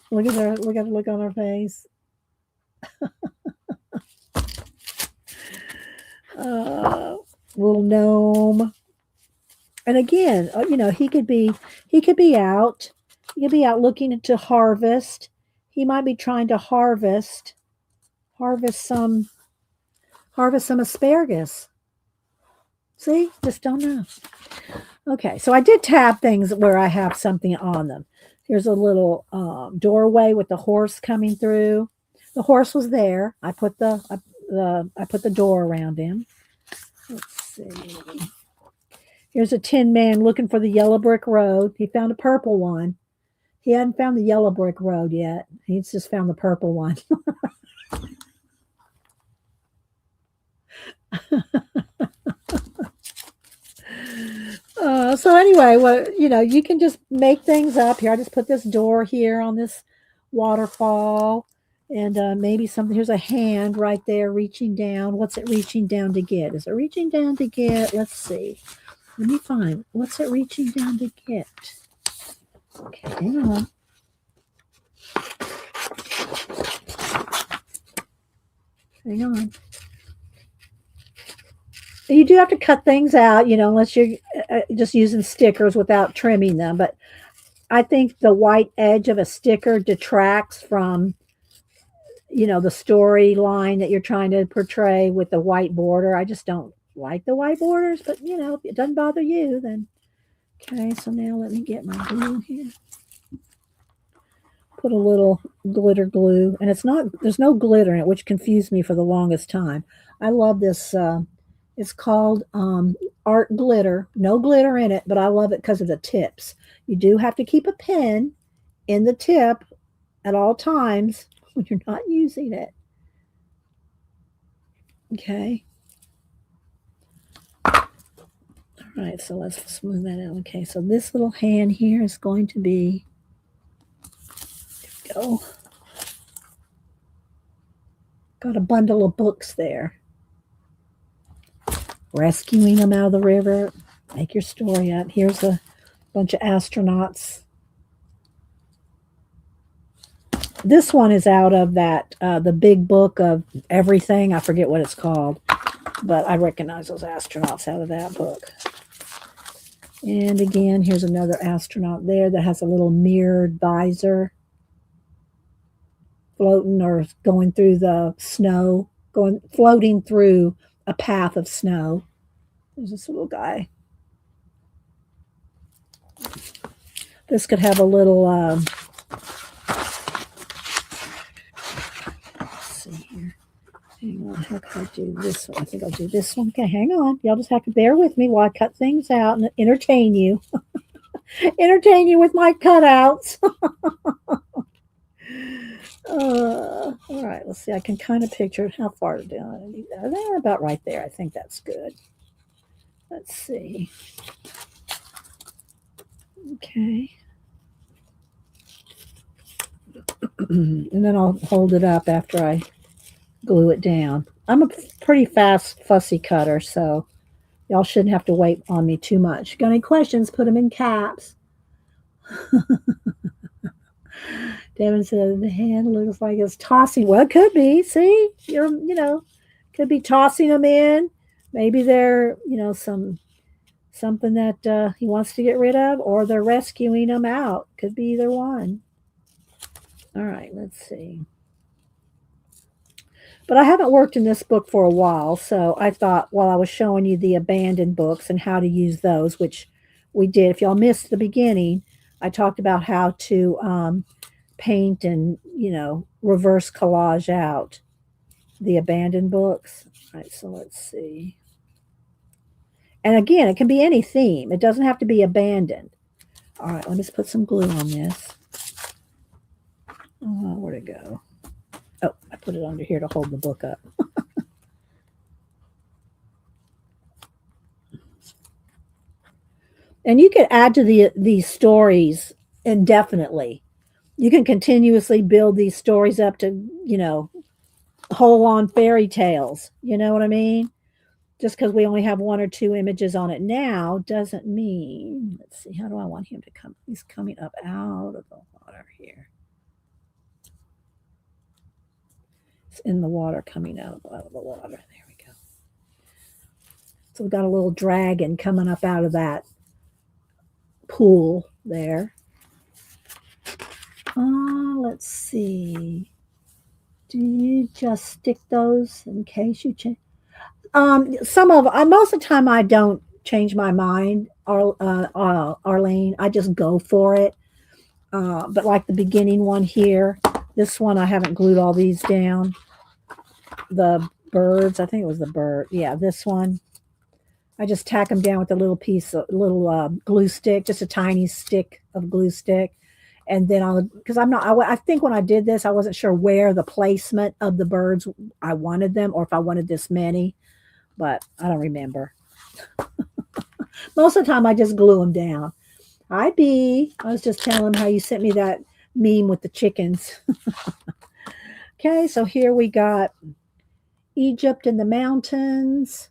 Speaker 1: Look at her. Look at the look on her face. Little gnome. And again, he could be out. He could be out looking to harvest. He might be trying to harvest some asparagus. See, just don't know. Okay, so I did tab things where I have something on them. Here's a little doorway with the horse coming through. The horse was there. I put the door around him. Let's see. Here's a tin man looking for the yellow brick road. He found a purple one. He hadn't found the yellow brick road yet. He's just found the purple one. So anyway, you can just make things up here. I just put this door here on this waterfall, and maybe something. Here's a hand right there reaching down. What's it reaching down to get? Is it reaching down to get? Let's see. Let me find. What's it reaching down to get? Okay, hang on. Hang on. You do have to cut things out, unless you're just using stickers without trimming them. But I think the white edge of a sticker detracts from, the storyline that you're trying to portray with the white border. I just don't like the white borders, but if it doesn't bother you, then okay. So now let me get my glue here. Put a little glitter glue, and there's no glitter in it, which confused me for the longest time. I love this. It's called art glitter. No glitter in it, but I love it because of the tips. You do have to keep a pin in the tip at all times when you're not using it. Okay. All right, so let's smooth that out. Okay, so this little hand here is going to be, there we go. Got a bundle of books there. Rescuing them out of the river. Make your story up. Here's a bunch of astronauts. This one is out of that, the big book of everything. I forget what it's called, but I recognize those astronauts out of that book. And again, here's another astronaut there that has a little mirrored visor, floating or going through the snow, floating through a path of snow. There's this little guy. This could have a little, let's see here. Hang on, how can I do this one? I think I'll do this one. Okay, hang on. Y'all just have to bear with me while I cut things out and entertain you. Entertain you with my cutouts. All right, let's see. I can kind of picture how far down. They're about right there. I think that's good. Let's see. Okay. And then I'll hold it up after I glue it down. I'm a pretty fast, fussy cutter, so y'all shouldn't have to wait on me too much. Got any questions? Put them in caps. Devin said the hand looks like it's tossing. Well, it could be. See, could be tossing them in. Maybe they're, something that he wants to get rid of, or they're rescuing them out. Could be either one. All right, let's see. But I haven't worked in this book for a while, so I thought while I was showing you the abandoned books and how to use those, which we did. If y'all missed the beginning, I talked about how to paint and, reverse collage out the abandoned books. All right, so let's see. And again, it can be any theme. It doesn't have to be abandoned. All right, let me just put some glue on this. Where'd it go? Oh, I put it under here to hold the book up. And you can add to these stories indefinitely. You can continuously build these stories up to, whole on fairy tales. You know what I mean? Just because we only have one or two images on it now doesn't mean, let's see, how do I want him to come? He's coming up out of the water here. It's in the water, coming out of the water. There we go. So we've got a little dragon coming up out of that pool there. Let's see. Do you just stick those in case you change? Most of the time I don't change my mind, Arlene. I just go for it. But like the beginning one here, this one I haven't glued all these down. The birds, I think it was the bird. Yeah, this one. I just tack them down with a little glue stick, just a tiny stick of glue stick. And then I think when I did this, I wasn't sure where the placement of the birds I wanted them, or if I wanted this many, but I don't remember. Most of the time I just glue them down. Hi, B. I was just telling him how you sent me that meme with the chickens. Okay, so here we got Egypt in the mountains.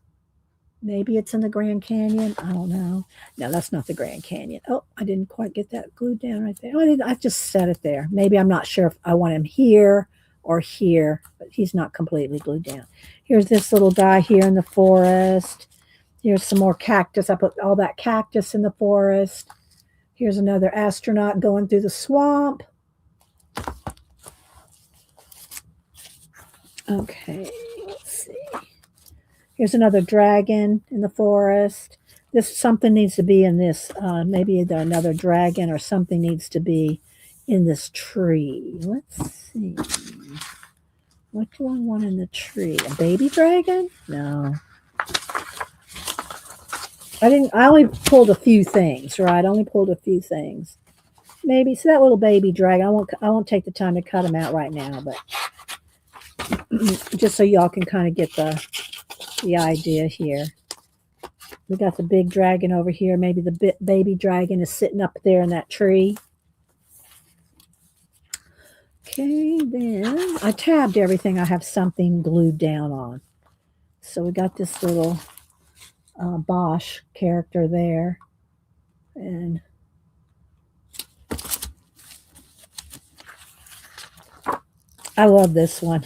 Speaker 1: Maybe it's in the Grand Canyon. I don't know. No, that's not the Grand Canyon. Oh, I didn't quite get that glued down right there. I just set it there. Maybe I'm not sure if I want him here or here, but he's not completely glued down. Here's this little guy here in the forest. Here's some more cactus. I put all that cactus in the forest. Here's another astronaut going through the swamp. Okay, let's see. Here's another dragon in the forest. Something needs to be in this. Maybe another dragon or something needs to be in this tree. Let's see. What do I want in the tree? A baby dragon? No. I only pulled a few things, right? I only pulled a few things. Maybe. So that little baby dragon, I won't take the time to cut him out right now, but just so y'all can kind of get the idea here. We got the big dragon over here. Maybe the baby dragon is sitting up there in that tree. Okay, then I tabbed everything I have something glued down on. So we got this little Bosch character there. And I love this one.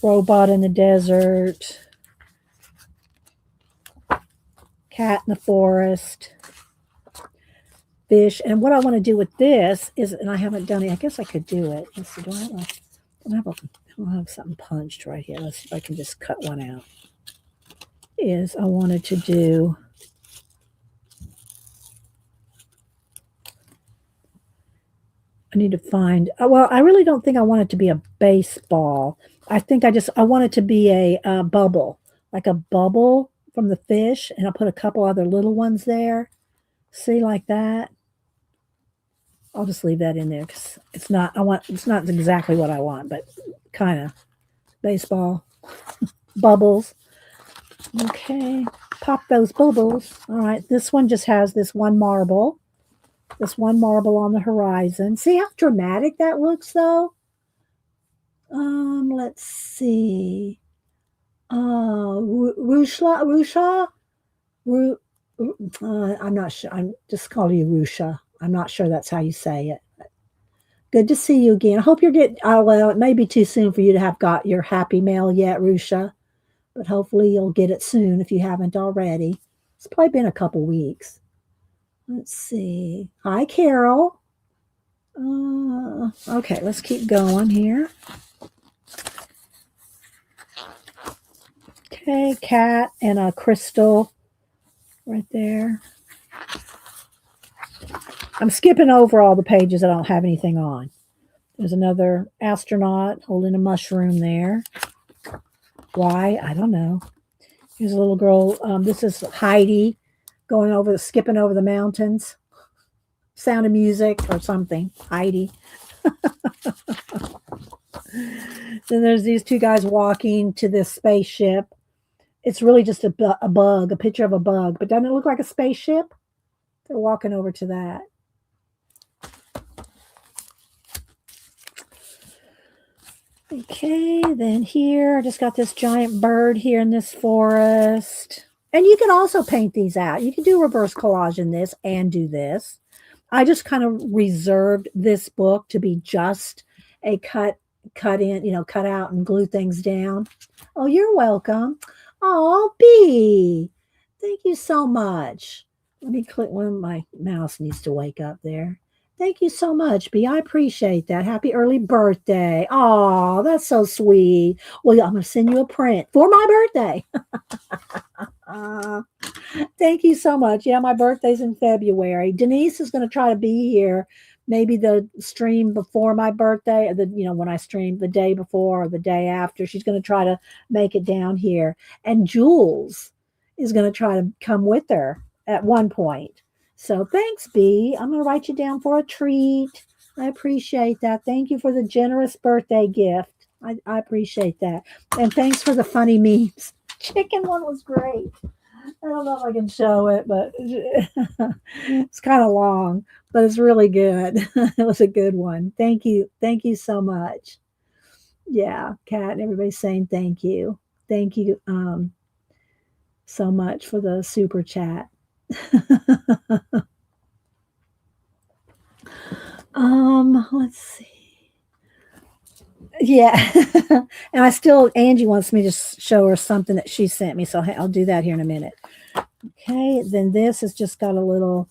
Speaker 1: Robot in the desert. Cat in the forest. Fish. And what I want to do with this is, and I haven't done it, I guess I could do it. Let's see, I don't have something punched right here. Let's see if I can just cut one out. I wanted to do I need to find, well, I really don't think I want it to be a baseball. I think I want it to be a bubble, like a bubble from the fish, and I'll put a couple other little ones there. See, like that. I'll just leave that in there because it's not exactly what I want, but kind of baseball bubbles. Okay, pop those bubbles. All right, this one just has this one marble on the horizon. See how dramatic that looks, though? Let's see. Rusha? I'm not sure. I'm just calling you Rusha. I'm not sure that's how you say it. Good to see you again. I hope you're getting, well, it may be too soon for you to have got your happy mail yet, Rusha, but hopefully you'll get it soon if you haven't already. It's probably been a couple weeks. Let's see. Hi, Carol. Okay, let's keep going here. Okay, cat and a crystal right there. I'm skipping over all the pages I don't have anything on. There's another astronaut holding a mushroom there. Why? I don't know. Here's a little girl. This is Heidi skipping over the mountains. Sound of Music or something. Heidi. Then there's these two guys walking to this spaceship. It's really just a bug, a picture of a bug. But doesn't it look like a spaceship? They're walking over to that. Okay, then here, I just got this giant bird here in this forest. And you can also paint these out. You can do reverse collage in this and do this. I just kind of reserved this book to be just a cut out and glue things down. Oh, you're welcome. Oh, B. Thank you so much. Let me click my mouse needs to wake up there. Thank you so much, B. I appreciate that. Happy early birthday. Oh, that's so sweet. Well, I'm going to send you a print for my birthday. Thank you so much. Yeah, my birthday's in February. Denise is going to try to be here. Maybe the stream before my birthday, or when I stream the day before or the day after. She's going to try to make it down here. And Jules is going to try to come with her at one point. So thanks, B. I'm going to write you down for a treat. I appreciate that. Thank you for the generous birthday gift. I appreciate that. And thanks for the funny memes. Chicken one was great. I don't know if I can show it, but it's kind of long, but it's really good. It was a good one. Thank you. Thank you so much. Yeah, Kat, everybody's saying thank you. Thank you. so much for the super chat. Let's see. Yeah. And Angie wants me to show her something that she sent me. So I'll do that here in a minute. Okay. Then this has just got a little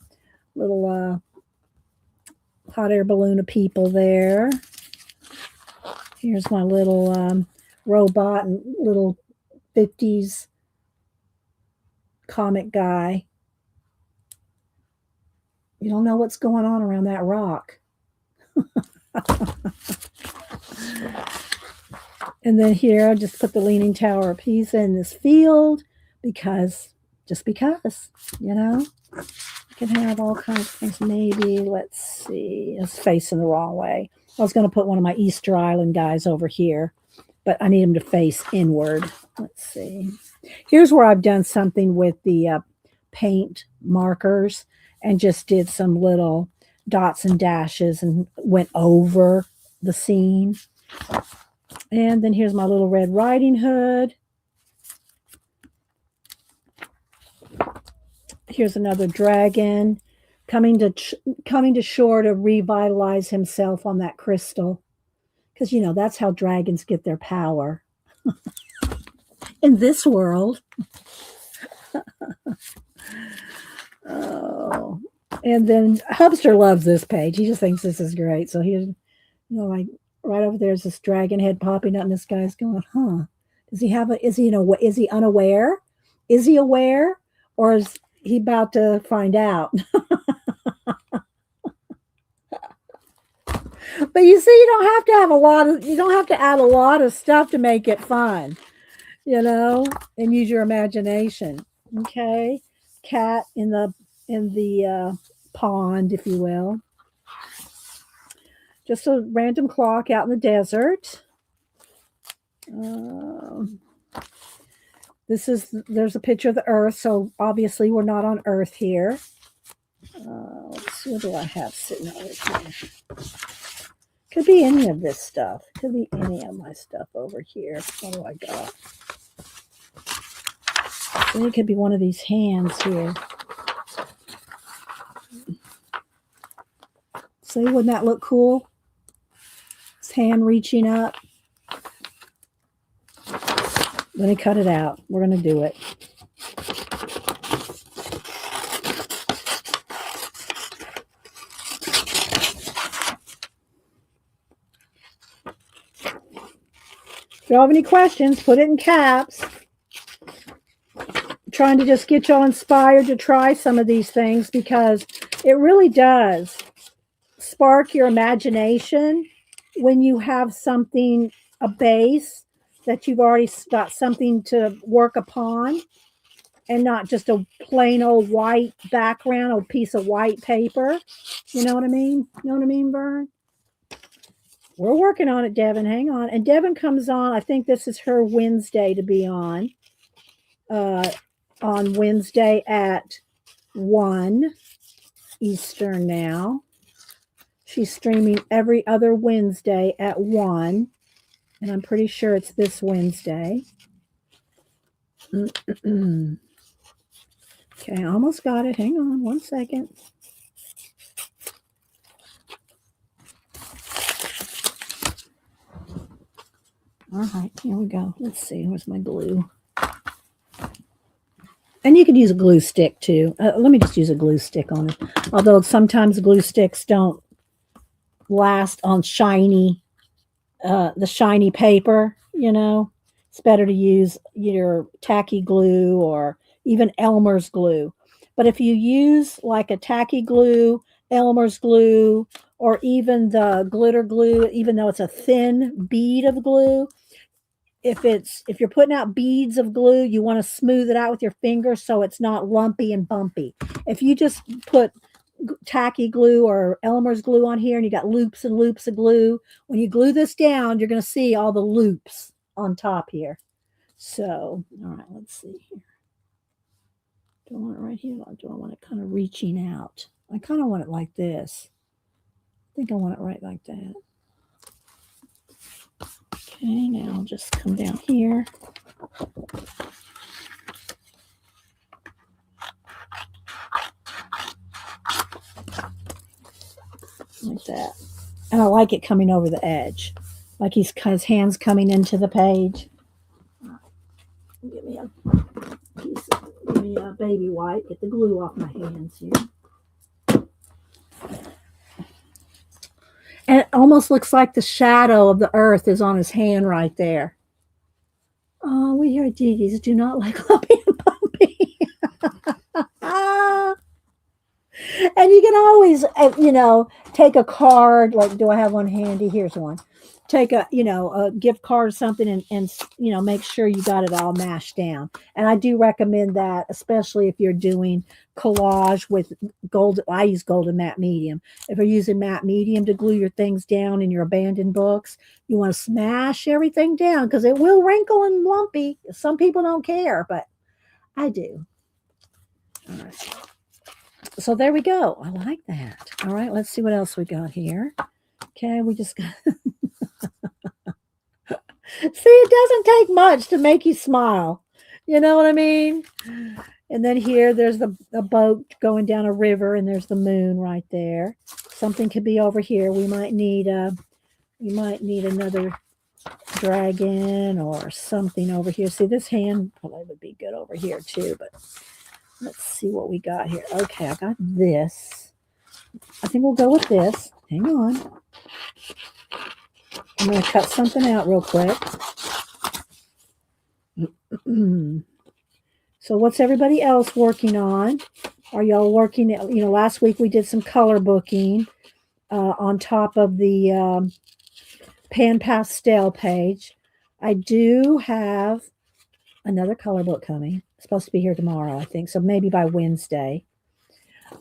Speaker 1: hot air balloon of people there. Here's my little robot and little 50s comic guy. You don't know what's going on around that rock. And then here, I just put the Leaning Tower of Pisa in this field because, you know, you can have all kinds of things. Maybe, let's see, it's facing the wrong way. I was going to put one of my Easter Island guys over here, but I need him to face inward. Let's see. Here's where I've done something with the paint markers and just did some little dots and dashes and went over the scene. And then here's my little Red Riding Hood. Here's another dragon coming to shore to revitalize himself on that crystal. Because, you know, that's how dragons get their power. In this world. Oh. And then Hubster loves this page. He just thinks this is great. So he's, you know, like right over there's this dragon head popping up, and this guy's going, huh? Does he have is he unaware? Is he aware? Or is he about to find out? But you see, you don't have to add a lot of stuff to make it fun, you know, and use your imagination. Okay. Cat in the pond, if you will. Just a random clock out in the desert. There's a picture of the Earth, so obviously we're not on Earth here. Let's see, what do I have sitting over here? Could be any of this stuff. Could be any of my stuff over here. What do I got? And it could be one of these hands here. See, wouldn't that look cool? His hand reaching up. Let me cut it out. We're going to do it. If you have any questions, put it in caps. I'm trying to just get y'all inspired to try some of these things because it really does spark your imagination when you have something, a base that you've already got something to work upon and not just a plain old white background, a piece of white paper. You know what I mean? You know what I mean, Vern? We're working on it, Devin. Hang on. And Devin comes on. I think this is her Wednesday to be on Wednesday at 1 Eastern now. She's streaming every other Wednesday at 1. And I'm pretty sure it's this Wednesday. Okay, I almost got it. Hang on 1 second. All right, here we go. Let's see. Where's my glue? And you could use a glue stick too. Let me just use a glue stick on it. Although sometimes glue sticks don't last on the shiny paper, you know. It's better to use your tacky glue or even Elmer's glue. But if you use like a tacky glue, Elmer's glue, or even the glitter glue, even though it's a thin bead of glue, if you're putting out beads of glue, you want to smooth it out with your finger so it's not lumpy and bumpy. If you just put tacky glue or Elmer's glue on here and you got loops and loops of glue, when you glue this down, you're going to see all the loops on top here. So, all right, let's see here. Do I want it right here or do I want it kind of reaching out? I kind of want it like this. I think I want it right like that. Okay, now I'll just come down here. like that. And I like it coming over the edge, like his hands coming into the page. Give me a baby wipe. Get the glue off my hands here. And it almost looks like the shadow of the earth is on his hand right there. Oh, we hear Dee Dee's do not like lumpy and bumpy. And you can always, take a card. Like, do I have one handy? Here's one. Take a gift card or something and make sure you got it all mashed down. And I do recommend that, especially if you're doing collage with gold. I use golden matte medium. If you're using matte medium to glue your things down in your abandoned books, you want to smash everything down because it will wrinkle and lumpy. Some people don't care, but I do. All right. So there we go. I like that. All right, let's see what else we got here. Okay, we just got... See, it doesn't take much to make you smile. You know what I mean? And then here, there's a boat going down a river, and there's the moon right there. Something could be over here. We might need another dragon or something over here. See, this hand probably would be good over here too, but let's see what we got here. Okay, I got this. I think we'll go with this. Hang on. I'm going to cut something out real quick. So what's everybody else working on? Are y'all working? Last week we did some color booking on top of the pan pastel page. I do have another color book coming. It's supposed to be here tomorrow, I think. So maybe by Wednesday.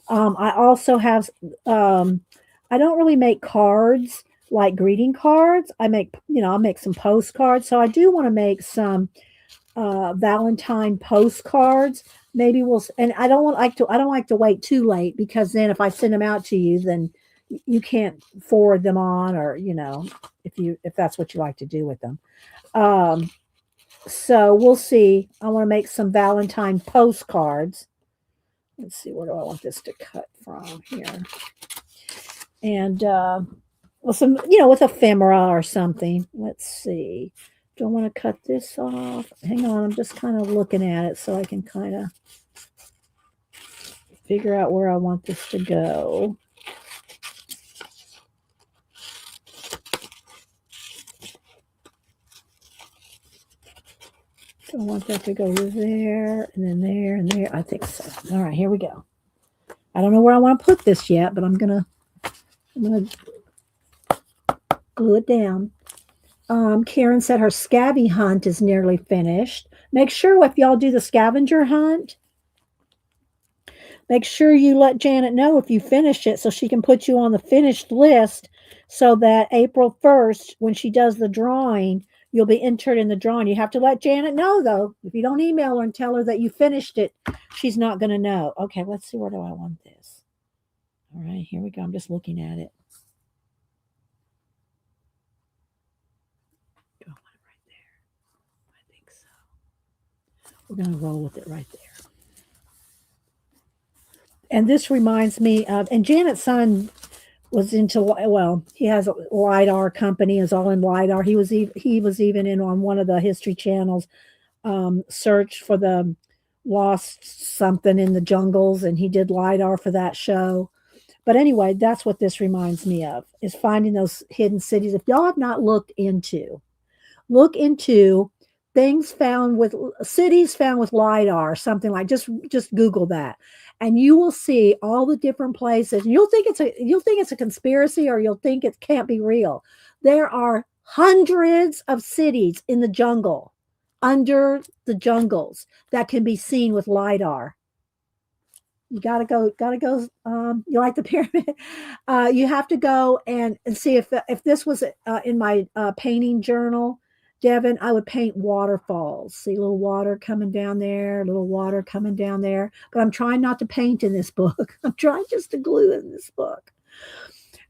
Speaker 1: I also have, I don't really make cards like greeting cards. I'll make some postcards. So I do want to make some Valentine postcards. Maybe and I don't like to wait too late, because then if I send them out to you, then you can't forward them on, or if that's what you like to do with them. So we'll see. I want to make some Valentine postcards. Let's see, where do I want this to cut from here? And some, with ephemera or something. Let's see. Do I want to cut this off? Hang on, I'm just kind of looking at it so I can kind of figure out where I want this to go. So I want that to go there, and then there, and there. I think so. All right, here we go. I don't know where I want to put this yet, but I'm gonna glue it down. Karen said her scabby hunt is nearly finished. Make sure, if y'all do the scavenger hunt, make sure you let Janet know if you finish it, so she can put you on the finished list, so that April 1st, when she does the drawing, you'll be entered in the drawing. You have to let Janet know, though. If you don't email her and tell her that you finished it, she's not going to know. Okay, let's see. Where do I want this? All right, here we go. I'm just looking at it. Do I want it right there? I think so. We're going to roll with it right there. And this reminds me of, and Janet's son was into, well, he has a LiDAR company, is all in LiDAR. He was even in on one of the History Channel's search for the lost something in the jungles, and he did LiDAR for that show. But anyway, that's what this reminds me of, is finding those hidden cities. If y'all have not look into things found with cities found with LiDAR, something like, just Google that, and you will see all the different places. You'll think it's a conspiracy, or you'll think it can't be real. There are hundreds of cities in the jungle, under the jungles, that can be seen with LiDAR. You gotta go. You like the pyramid? You have to go and see if this was in my painting journal, Devin, I would paint waterfalls. See a little water coming down there, a little water coming down there. But I'm trying not to paint in this book. I'm trying just to glue in this book.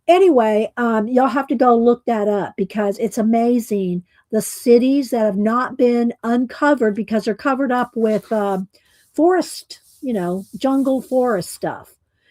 Speaker 1: Anyway, y'all have to go look that up, because it's amazing. The cities that have not been uncovered because they're covered up with forest, jungle forest stuff.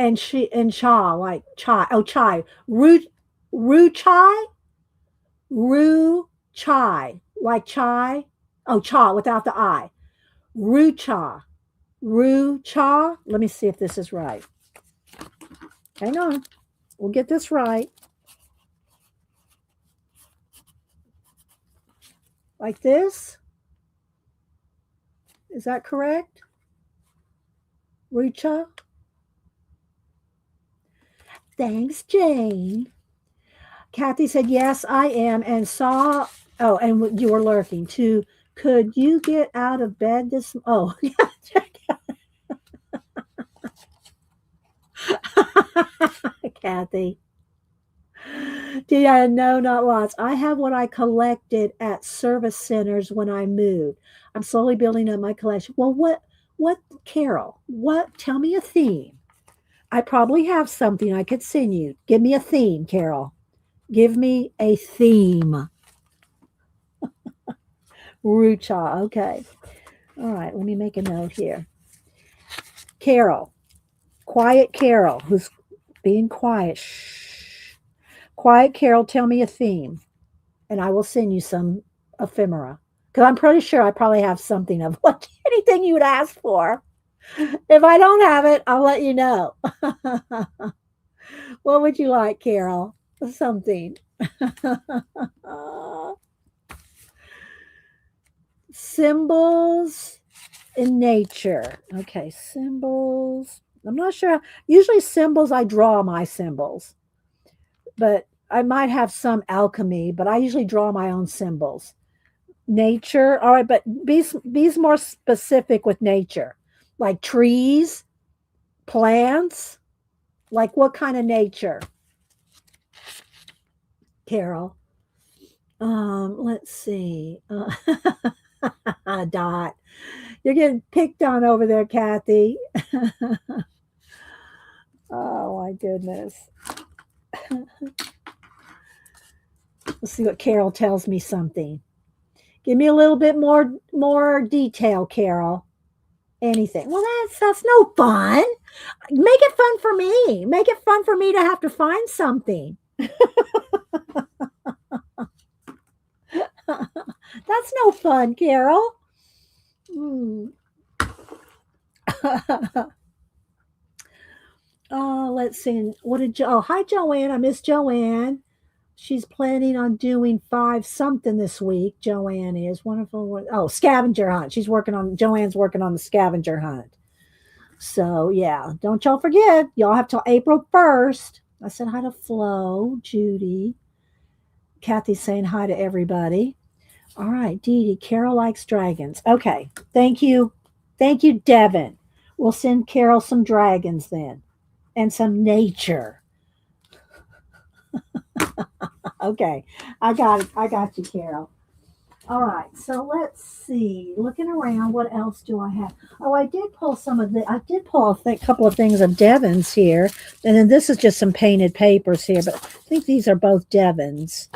Speaker 1: and cha, like chai. Oh, chai. Ru chai? Ru chai. Like chai. Oh, cha without the I. Ru cha. Ru cha. Let me see if this is right. Hang on. We'll get this right. Like this. Is that correct? Rucha? Thanks, Jane. Kathy said, yes, I am. And saw, oh, and you were lurking too. Could you get out of bed this? Oh, yeah. Kathy. Yeah, no, not lots. I have what I collected at service centers when I moved. I'm slowly building up my collection. Well, Carol, tell me a theme. I probably have something I could send you. Give me a theme, Carol. Give me a theme. Rucha, okay. All right, let me make a note here. Carol, quiet Carol, who's being quiet. Shh. Quiet Carol, tell me a theme, and I will send you some ephemera. Because I'm pretty sure I probably have something of anything you would ask for. If I don't have it, I'll let you know. What would you like, Carol? Something. Symbols in nature. Okay, symbols. I'm not sure. Usually symbols, I draw my symbols. But I might have some alchemy, but I usually draw my own symbols. Nature. All right, but be more specific with nature. Like trees, plants. Like what kind of nature? Carol. Let's see. Dot. You're getting picked on over there, Kathy. Oh my goodness. Let's see what Carol tells me something. Give me a little bit more detail, Carol. Anything. Well, that's no fun. Make it fun for me. Make it fun for me to have to find something. That's no fun, Carol. Let's see. Hi, Joanne. I miss Joanne. She's planning on doing 5 something this week. Joanne is wonderful. Oh, scavenger hunt. Joanne's working on the scavenger hunt. So yeah, don't y'all forget. Y'all have till April 1st. I said hi to Flo, Judy. Kathy's saying hi to everybody. All right, Dee Dee, Carol likes dragons. Okay, thank you. Thank you, Devin. We'll send Carol some dragons then and some nature. Okay, I got it. I got you, Carol. All right, so let's see. Looking around, what else do I have? Oh, I did pull a couple of things of Devin's here, and then this is just some painted papers here. But I think these are both Devin's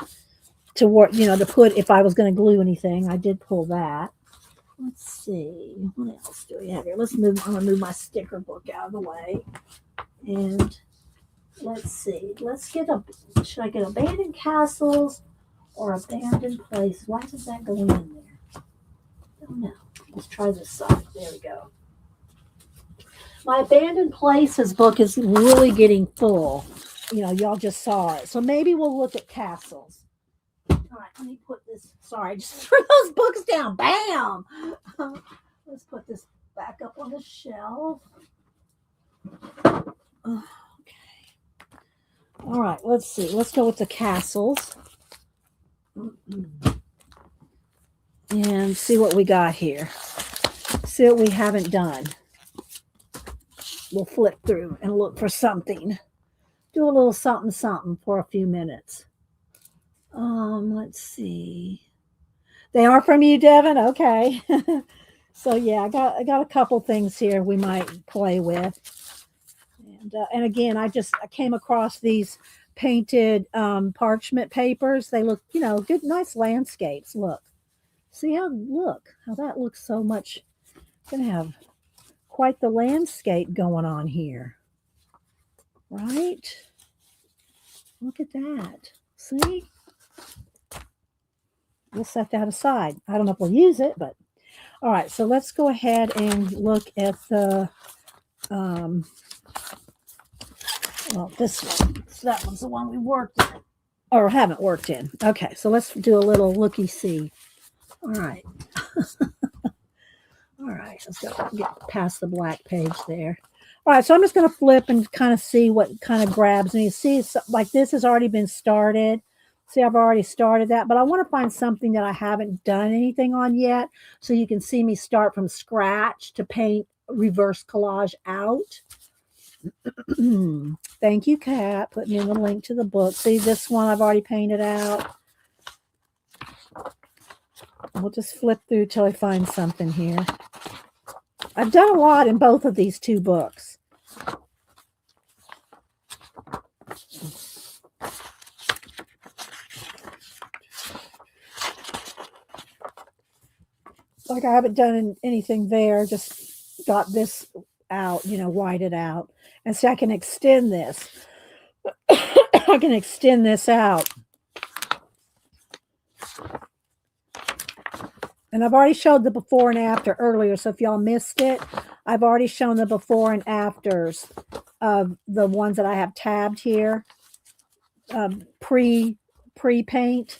Speaker 1: to work. To put if I was going to glue anything. I did pull that. Let's see. What else do we have here? I'm going to move my sticker book out of the way, and let's see. Should I get abandoned castles or abandoned places? Why does that go in there? I don't know. Let's try this side. There we go. My abandoned places book is really getting full. Y'all just saw it. So maybe we'll look at castles. All right, let me put this. Sorry, I just threw those books down. Bam! Let's put this back up on the shelf. Okay. All right, let's see. Let's go with the castles. And see what we got here. See what we haven't done. We'll flip through and look for something. Do a little something for a few minutes. Let's see. They are from you, Devin? Okay. So yeah, I got a couple things here we might play with. And again, I came across these painted parchment papers. They look, good, nice landscapes. Look. See how that looks so much. Gonna have quite the landscape going on here. right? Look at that. See? We'll set that aside. I don't know if we'll use it, but all right. So let's go ahead and look at the, well, this one. So that one's the one we worked in or haven't worked in. Okay. So let's do a little looky-see. All right. All right. Let's go get past the black page there. All right. So I'm just going to flip and kind of see what kind of grabs me. See, it's like this has already been started. See, I've already started that, but I want to find something that I haven't done anything on yet. So you can see me start from scratch to paint reverse collage out. Thank you, Kat. Putting in the link to the book. See, this one I've already painted out. We'll just flip through till I find something here. I've done a lot in both of these two books. Like I haven't done anything there, just got this out, you know, whited out. And so I can extend this. I can extend this out. And I've already showed the before and after earlier. So if y'all missed it, I've already shown the before and afters of the ones that I have tabbed here. Pre-paint.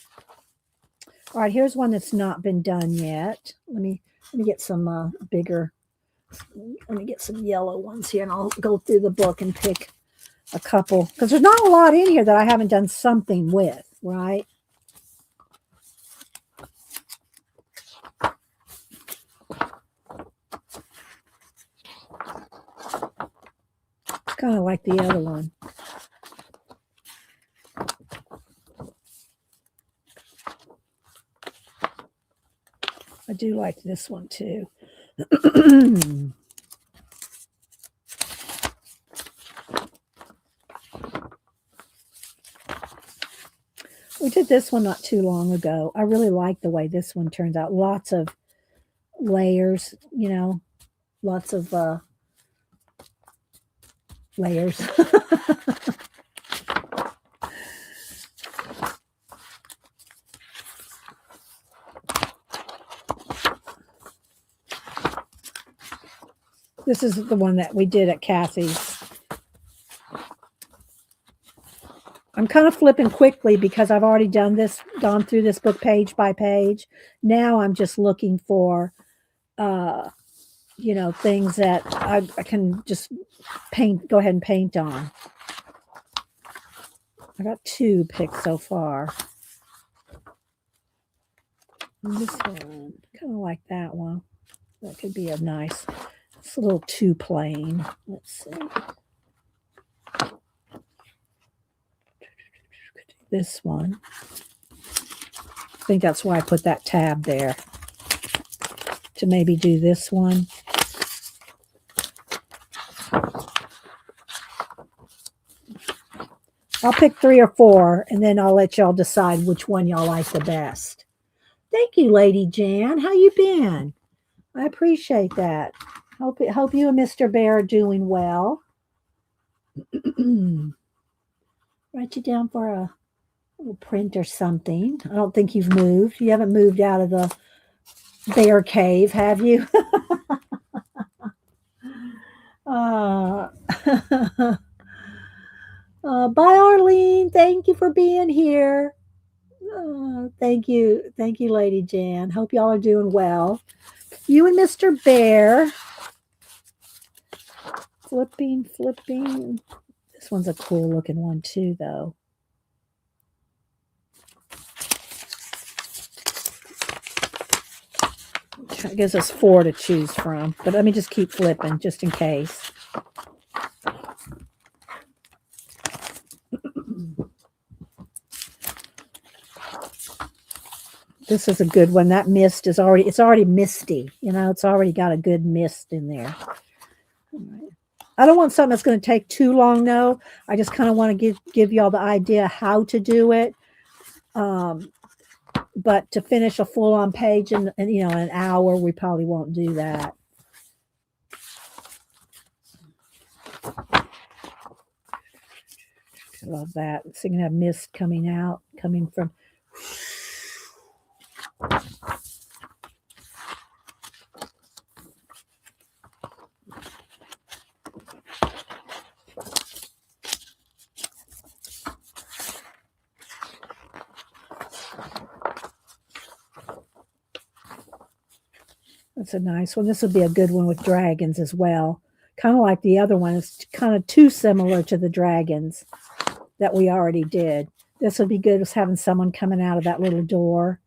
Speaker 1: All right, here's one that's not been done yet. Let me get some bigger. Let me get some yellow ones here, and I'll go through the book and pick a couple because there's not a lot in here that I haven't done something with, right? It's kind of like the other one. I do like this one too. We did this one not too long ago. I really like the way this one turns out. Lots of layers, you know, lots of layers. This is the one that we did at Kathy's. I'm kind of flipping quickly because I've already done this, gone through this book page by page. Now I'm just looking for, you know, things that I can just paint, go ahead and paint on. I got 2 picked so far. And this one, kind of like that one. That could be a nice, it's a little too plain. Let's see. This one. I think that's why I put that tab there. To maybe do this one. I'll pick 3 or 4 and then I'll let y'all decide which one y'all like the best. Thank you, Lady Jan. How you been? I appreciate that. Hope you and Mr. Bear are doing well. Write you down for a little print or something. I don't think you've moved. You haven't moved out of the bear cave, have you? Bye, Arlene. Thank you for being here. Thank you, Lady Jan. Hope y'all are doing well. You and Mr. Bear. Flipping. This one's a cool looking one too, though. It gives us 4 to choose from, but let me just keep flipping just in case. This is a good one. That mist is it's already misty. You know, it's already got a good mist in there. All right. I don't want something that's going to take too long, though. I just kind of want to give y'all the idea how to do it. But to finish a full-on page in you know, an hour, we probably won't do that. Love that. So you can have mist coming from. That's a nice one. This would be a good one with dragons as well. Kind of like the other one. It's kind of too similar to the dragons that we already did. This would be good as having someone coming out of that little door.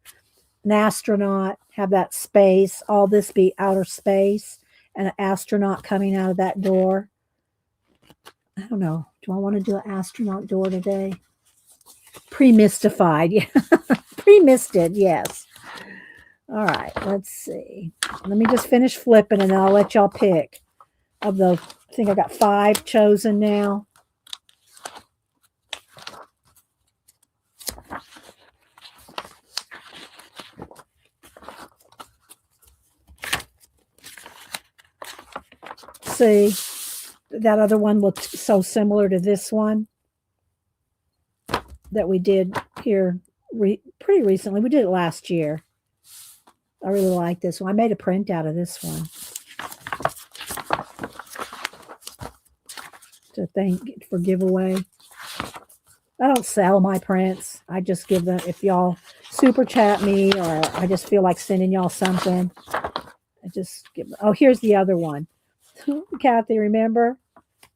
Speaker 1: An astronaut, have that space. All this be outer space. And an astronaut coming out of that door. I don't know. Do I want to do an astronaut door today? Pre-mystified. Yeah. Pre-misted, yes. All right, let's see. Let me just finish flipping and then I'll let y'all pick. I think I got 5 chosen now. See, that other one looked so similar to this one that we did here pretty recently. We did it last year. I really like this one. I made a print out of this one to thank for giveaway. I don't sell my prints. I just give them, if y'all super chat me or I just feel like sending y'all something, I just give. Oh, here's the other one. Kathy, remember?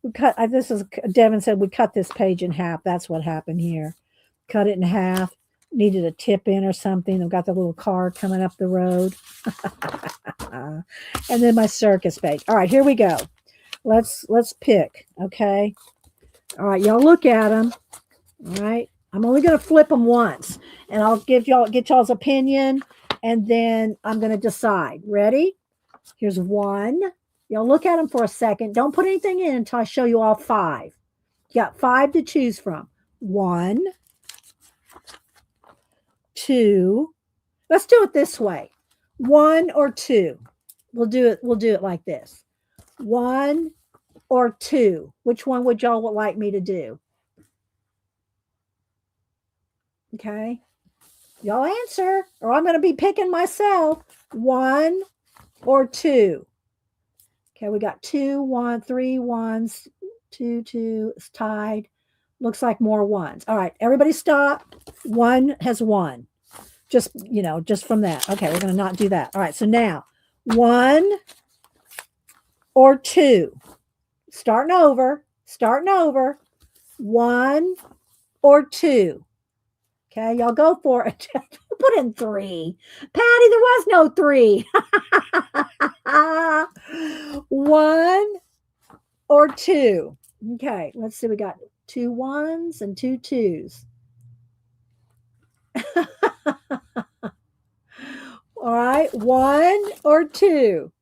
Speaker 1: We cut, this is, Devin said we cut this page in half. That's what happened here. Cut it in half. Needed a tip in or something. I've got the little car coming up the road. And then my circus page. All right, here we go. Let's pick, okay? All right, y'all look at them. All right. I'm only going to flip them once. And I'll get y'all's opinion. And then I'm going to decide. Ready? Here's one. Y'all look at them for a second. Don't put anything in until I show you all 5. You got 5 to choose from. 1, 2. Let's do it this way. 1 or 2. We'll do it like this. 1 or 2. Which one would y'all like me to do? Okay. Y'all answer, or I'm going to be picking myself. 1 or 2. Okay, we got 2, 1, 3 ones, 2, 2. It's tied. Looks like more ones. All right, everybody stop. 1 has won. Just from that. Okay, we're going to not do that. All right, so now 1 or 2. Starting over. 1 or 2. Okay, y'all go for it. Put in 3. Patty, there was no 3. 1 or 2. Okay, let's see. We got 2 1s and 2 2s. All right, 1 or 2.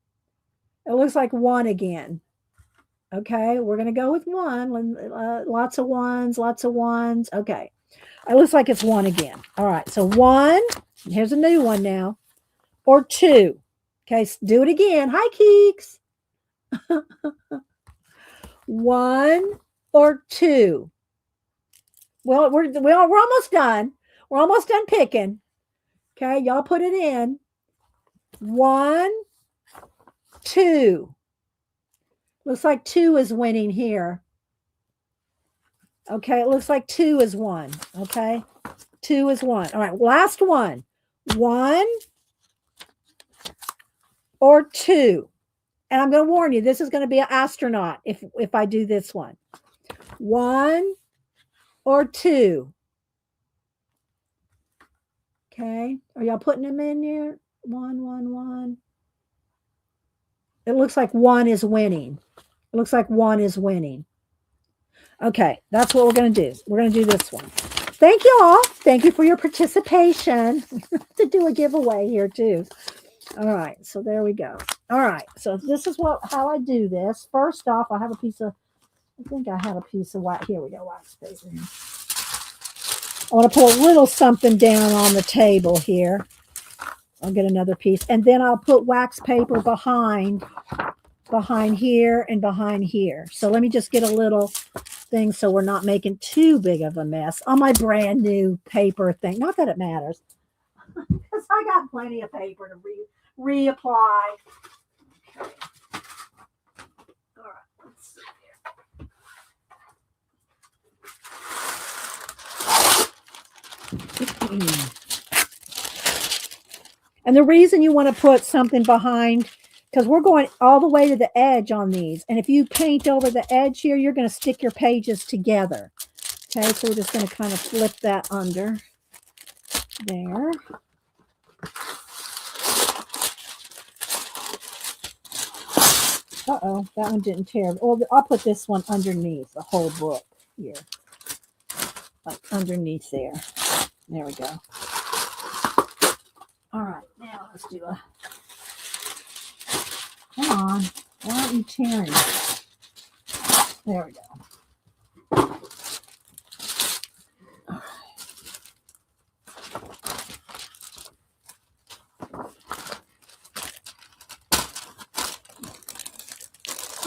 Speaker 1: It looks like 1 again. Okay, we're going to go with 1. Lots of ones. Okay. It looks like it's 1 again. All right, so 1. Here's a new one now. Or 2. Okay, do it again. Hi, Keeks. 1 or 2. Well, we're almost done. We're almost done picking. Okay, y'all put it in. 1, 2. Looks like 2 is winning here. Okay, it looks like 2 is 1. Okay, 2 is 1. All right, last one. 1 or 2. And I'm going to warn you, this is going to be an astronaut if I do this one. 1 or 2. Okay, are y'all putting them in here? 1, 1, 1. It looks like 1 is winning. It looks like 1 is winning. Okay, that's what we're going to do. We're going to do this one. Thank you all. Thank you for your participation. To do a giveaway here too. All right, so there we go. All right, so this is how I do this. First off, I have a piece of, I think I have a piece of wax. Here we go, wax paper. I want to put a little something down on the table here. I'll get another piece. And then I'll put wax paper behind behind here and behind here. So let me just get a little thing so we're not making too big of a mess on my brand new paper thing. Not that it matters, because I got plenty of paper to reapply. Okay. All right, let's see here. And the reason you want to put something behind, because we're going all the way to the edge on these. And if you paint over the edge here, you're going to stick your pages together. Okay, so we're just going to kind of flip that under there. Uh-oh, that one didn't tear. Well, I'll put this one underneath the whole book here. Like underneath there. There we go. All right, now let's do a... Come on. Why aren't you tearing? There we go. All right.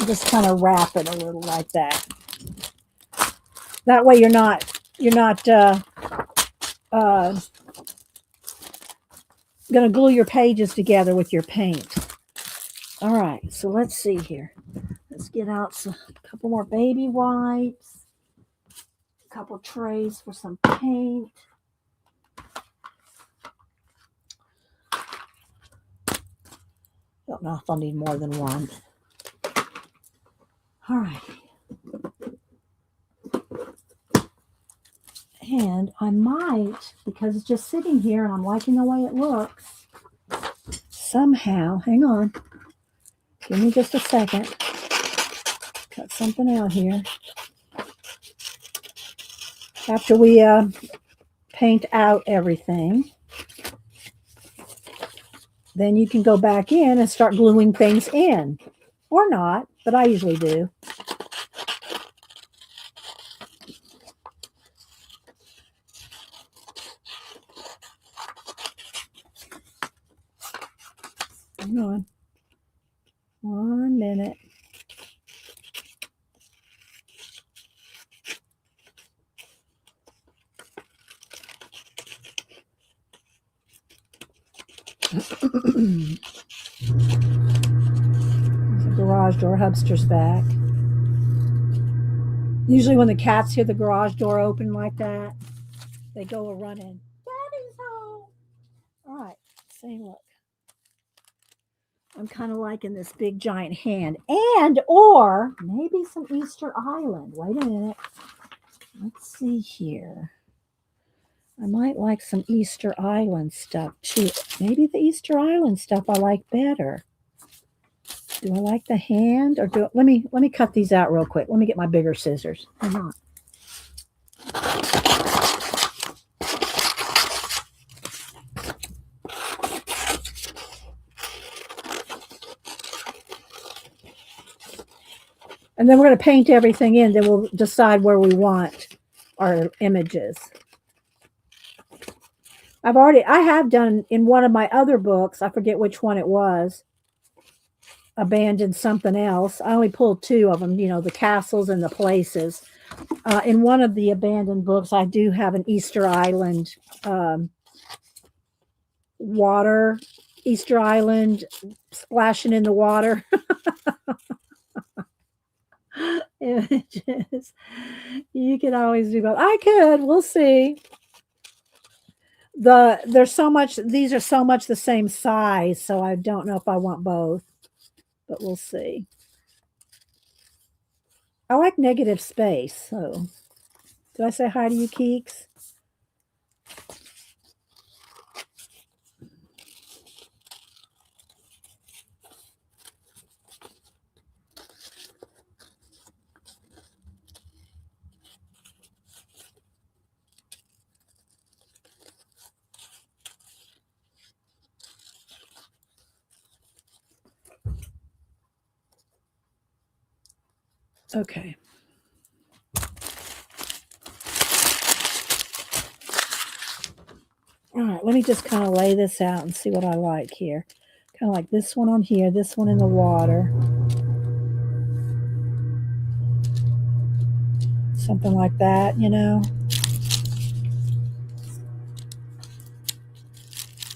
Speaker 1: Just kind of wrap it a little like that. That way you're not going to glue your pages together with your paint. All right, so let's see here. Let's get out a couple more baby wipes, a couple trays for some paint. Don't know if I'll need more than one. All right. And I might, because it's just sitting here and I'm liking the way it looks, somehow, hang on, give me just a second, cut something out here. After we paint out everything, then you can go back in and start gluing things in. Or not, but I usually do. Hang on. 1 minute. The garage door, Hubster's back. Usually when the cats hear the garage door open like that, they go a running. Daddy's home. All right, same look. I'm kind of liking this big giant hand, and or maybe some Easter Island. Wait a minute. Let's see here. I might like some Easter Island stuff too. Maybe the Easter Island stuff I like better. Do I like the hand, or do let me cut these out real quick. Let me get my bigger scissors. Hang on. And then we're going to paint everything in. Then we'll decide where we want our images. I have done in one of my other books, I forget which one it was, Abandoned Something Else. I only pulled 2 of them, you know, the castles and the places. In one of the abandoned books, I do have an Easter Island water, Easter Island splashing in the water. Images. You can always do both. I could. We'll see. There's so much. These are so much the same size, so I don't know if I want both, but we'll see. I like negative space. So, did I say hi to you, Keeks? Okay. All right, let me just kind of lay this out and see what I like here. Kind of like this one on here, this one in the water. Something like that, you know.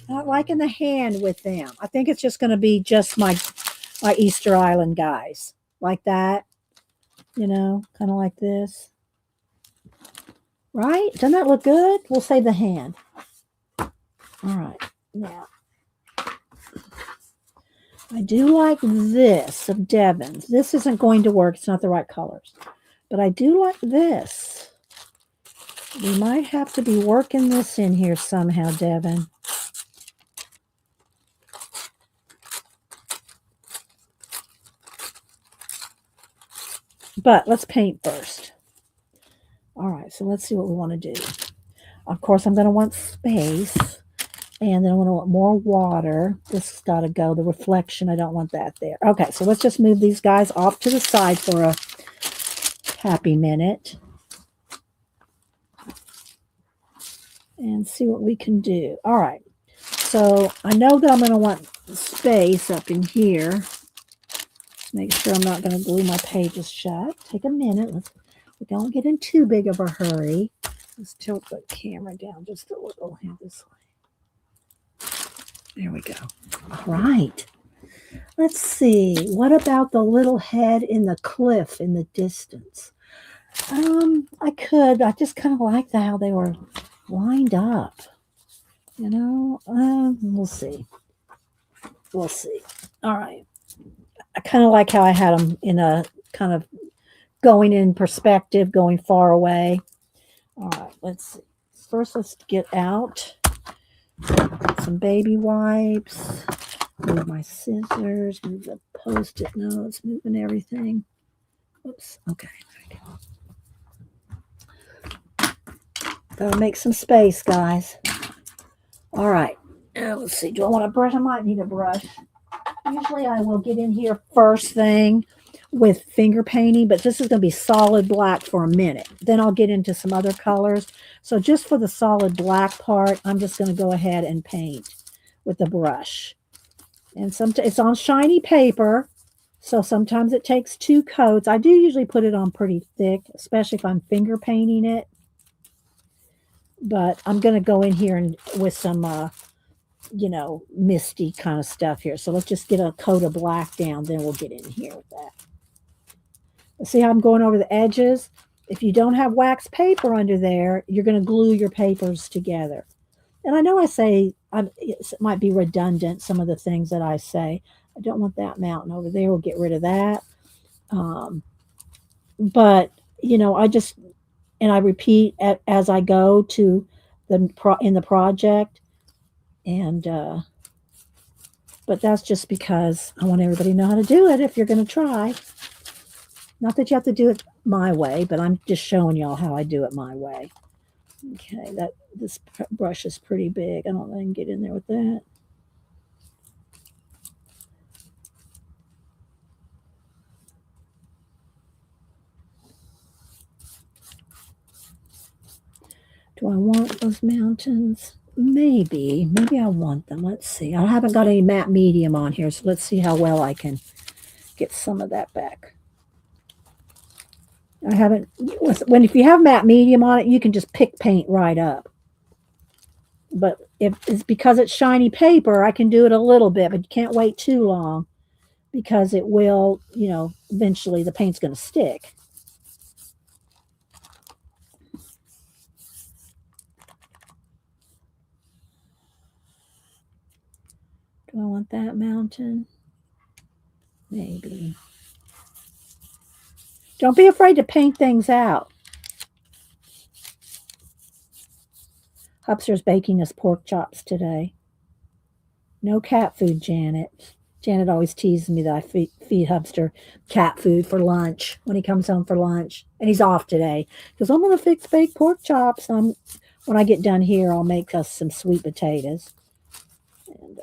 Speaker 1: Not liking the hand with them. I think it's just going to be just my Easter Island guys. Like that. You know, kind of like this. Right? Doesn't that look good? We'll save the hand. All right. Now, I do like this of Devin's. This isn't going to work. It's not the right colors. But I do like this. We might have to be working this in here somehow, Devin. But let's paint first. All right, so let's see what we want to do. Of course, I'm going to want space. And then I'm going to want more water. This has got to go. The reflection, I don't want that there. Okay, so let's just move these guys off to the side for a happy minute. And see what we can do. All right. So I know that I'm going to want space up in here. Make sure I'm not going to glue my pages shut. Take a minute. We don't get in too big of a hurry. Let's tilt the camera down just a little here this way. There we go. All right. Let's see. What about the little head in the cliff in the distance? I just kind of like how they were lined up. You know, we'll see. We'll see. All right. I kind of like how I had them in a kind of going in perspective, going far away. All right. Let's see. First, let's get out some baby wipes. Move my scissors. Move the Post-it notes. Moving everything. Oops. Okay. There we go. Gotta make some space, guys. All right. Let's see. Do I want a brush? I might need a brush. Usually I will get in here first thing with finger painting, but this is going to be solid black for a minute. Then I'll get into some other colors. So just for the solid black part, I'm just going to go ahead and paint with the brush. And it's on shiny paper, so sometimes it takes 2 coats. I do usually put it on pretty thick, especially if I'm finger painting it. But I'm going to go in here and with some you know, misty kind of stuff here. So let's just get a coat of black down, then we'll get in here with that. See how I'm going over the edges? If you don't have wax paper under there, you're going to glue your papers together. And I know I say, it might be redundant, some of the things that I say. I don't want that mountain over there. We'll get rid of that. But, you know, I repeat as I go to in the project. And, but that's just because I want everybody to know how to do it if you're going to try. Not that you have to do it my way, but I'm just showing y'all how I do it my way. Okay, this brush is pretty big. I don't know if I can get in there with that. Do I want those mountains? Maybe I want them. Let's see. I haven't got any matte medium on here, so let's see how well I can get some of that back. I haven't, if you have matte medium on it, you can just pick paint right up. But if it's because it's shiny paper, I can do it a little bit, but you can't wait too long because it will, you know, eventually the paint's going to stick. Do I want that mountain? Maybe. Don't be afraid to paint things out. Hubster's baking us pork chops today. No cat food, Janet. Janet always teases me that I feed Hubster cat food for lunch when he comes home for lunch. And he's off today. Because I'm going to fix baked pork chops. When I get done here, I'll make us some sweet potatoes. And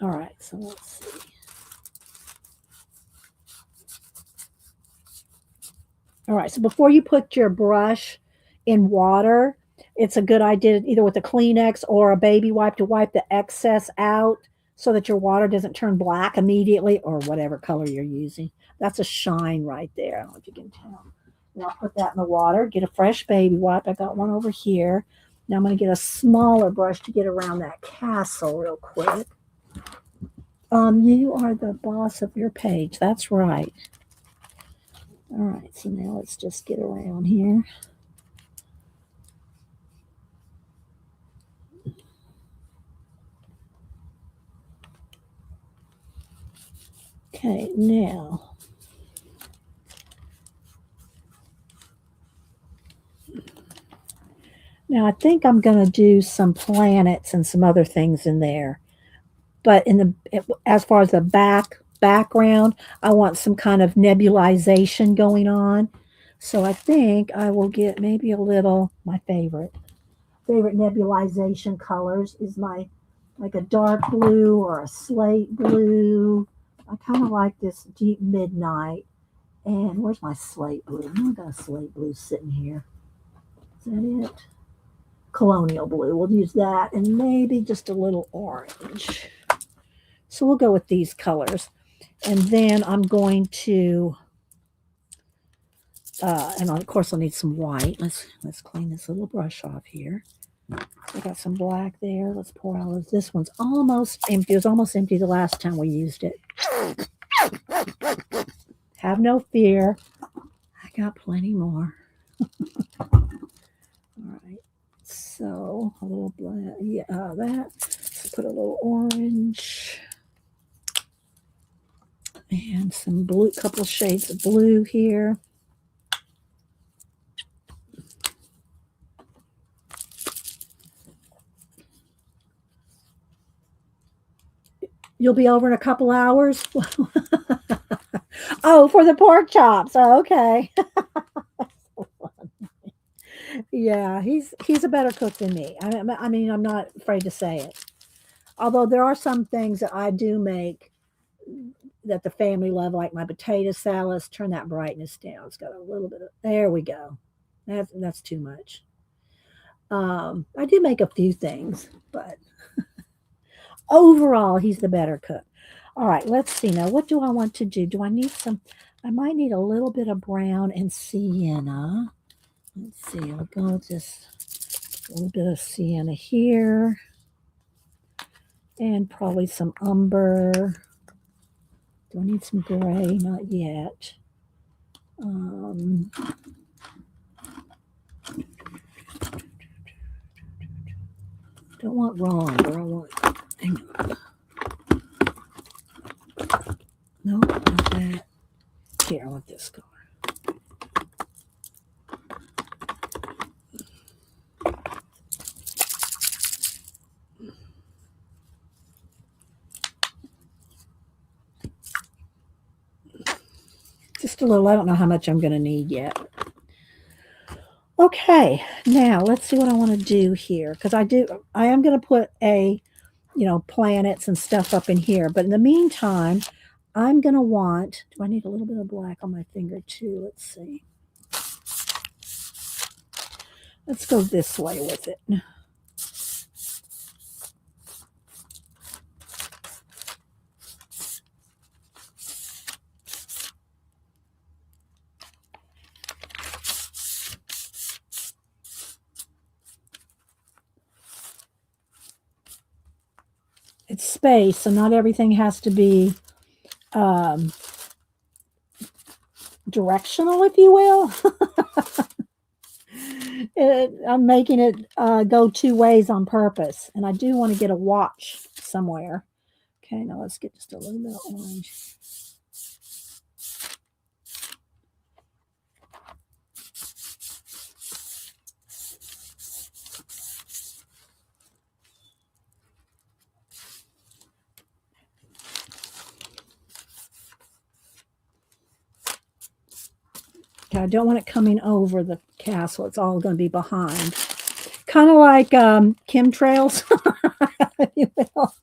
Speaker 1: all right, so let's see. All right, so before you put your brush in water, it's a good idea either with a Kleenex or a baby wipe to wipe the excess out so that your water doesn't turn black immediately or whatever color you're using. That's a shine right there. I don't know if you can tell. And I'll put that in the water, get a fresh baby wipe. I got one over here. Now I'm going to get a smaller brush to get around that castle real quick. You are the boss of your page. That's right. All right, so now let's just get around here. Okay, now I think I'm going to do some planets and some other things in there. But as far as the background, I want some kind of nebulization going on. So I think I will get maybe a little, my favorite nebulization colors is like a dark blue or a slate blue. I kind of like this deep midnight. And where's my slate blue? I got a slate blue sitting here. Is that it? Colonial blue. We'll use that and maybe just a little orange. So we'll go with these colors. And then I'm going to, and of course I'll need some white. Let's clean this little brush off here. I got some black there. Let's pour out of this one's almost empty. It was almost empty the last time we used it. Have no fear. I got plenty more. All right. So a little black. Yeah, that. Let's put a little orange. And some blue, couple shades of blue here. You'll be over in a couple hours? Oh, for the pork chops. Oh, okay. Yeah, he's a better cook than me. I mean, I'm not afraid to say it. Although there are some things that I do make that the family love, like my potato salad. Let's turn that brightness down. It's got a little bit of, there we go. That's too much. I do make a few things, but overall, he's the better cook. All right, let's see now. What do I want to do? Do I need some? I might need a little bit of brown and sienna. Let's see. I'll go just a little bit of sienna here, and probably some umber. Do I need some gray? Not yet. Don't want wrong, I want. Hang on. No, not that. Here, I want this color. Just a little. I don't know how much I'm going to need yet. Okay, now let's see what I want to do here, because I am going to put planets and stuff up in here. But in the meantime, I'm going to want, do I need a little bit of black on my finger too? Let's see. Let's go this way with it. It's space, so not everything has to be directional, if you will. I'm making it go two ways on purpose, and I do want to get a watch somewhere. Okay, now let's get just a little bit of orange. Okay, I don't want it coming over the castle. It's all going to be behind. Kind of like chemtrails, if you will.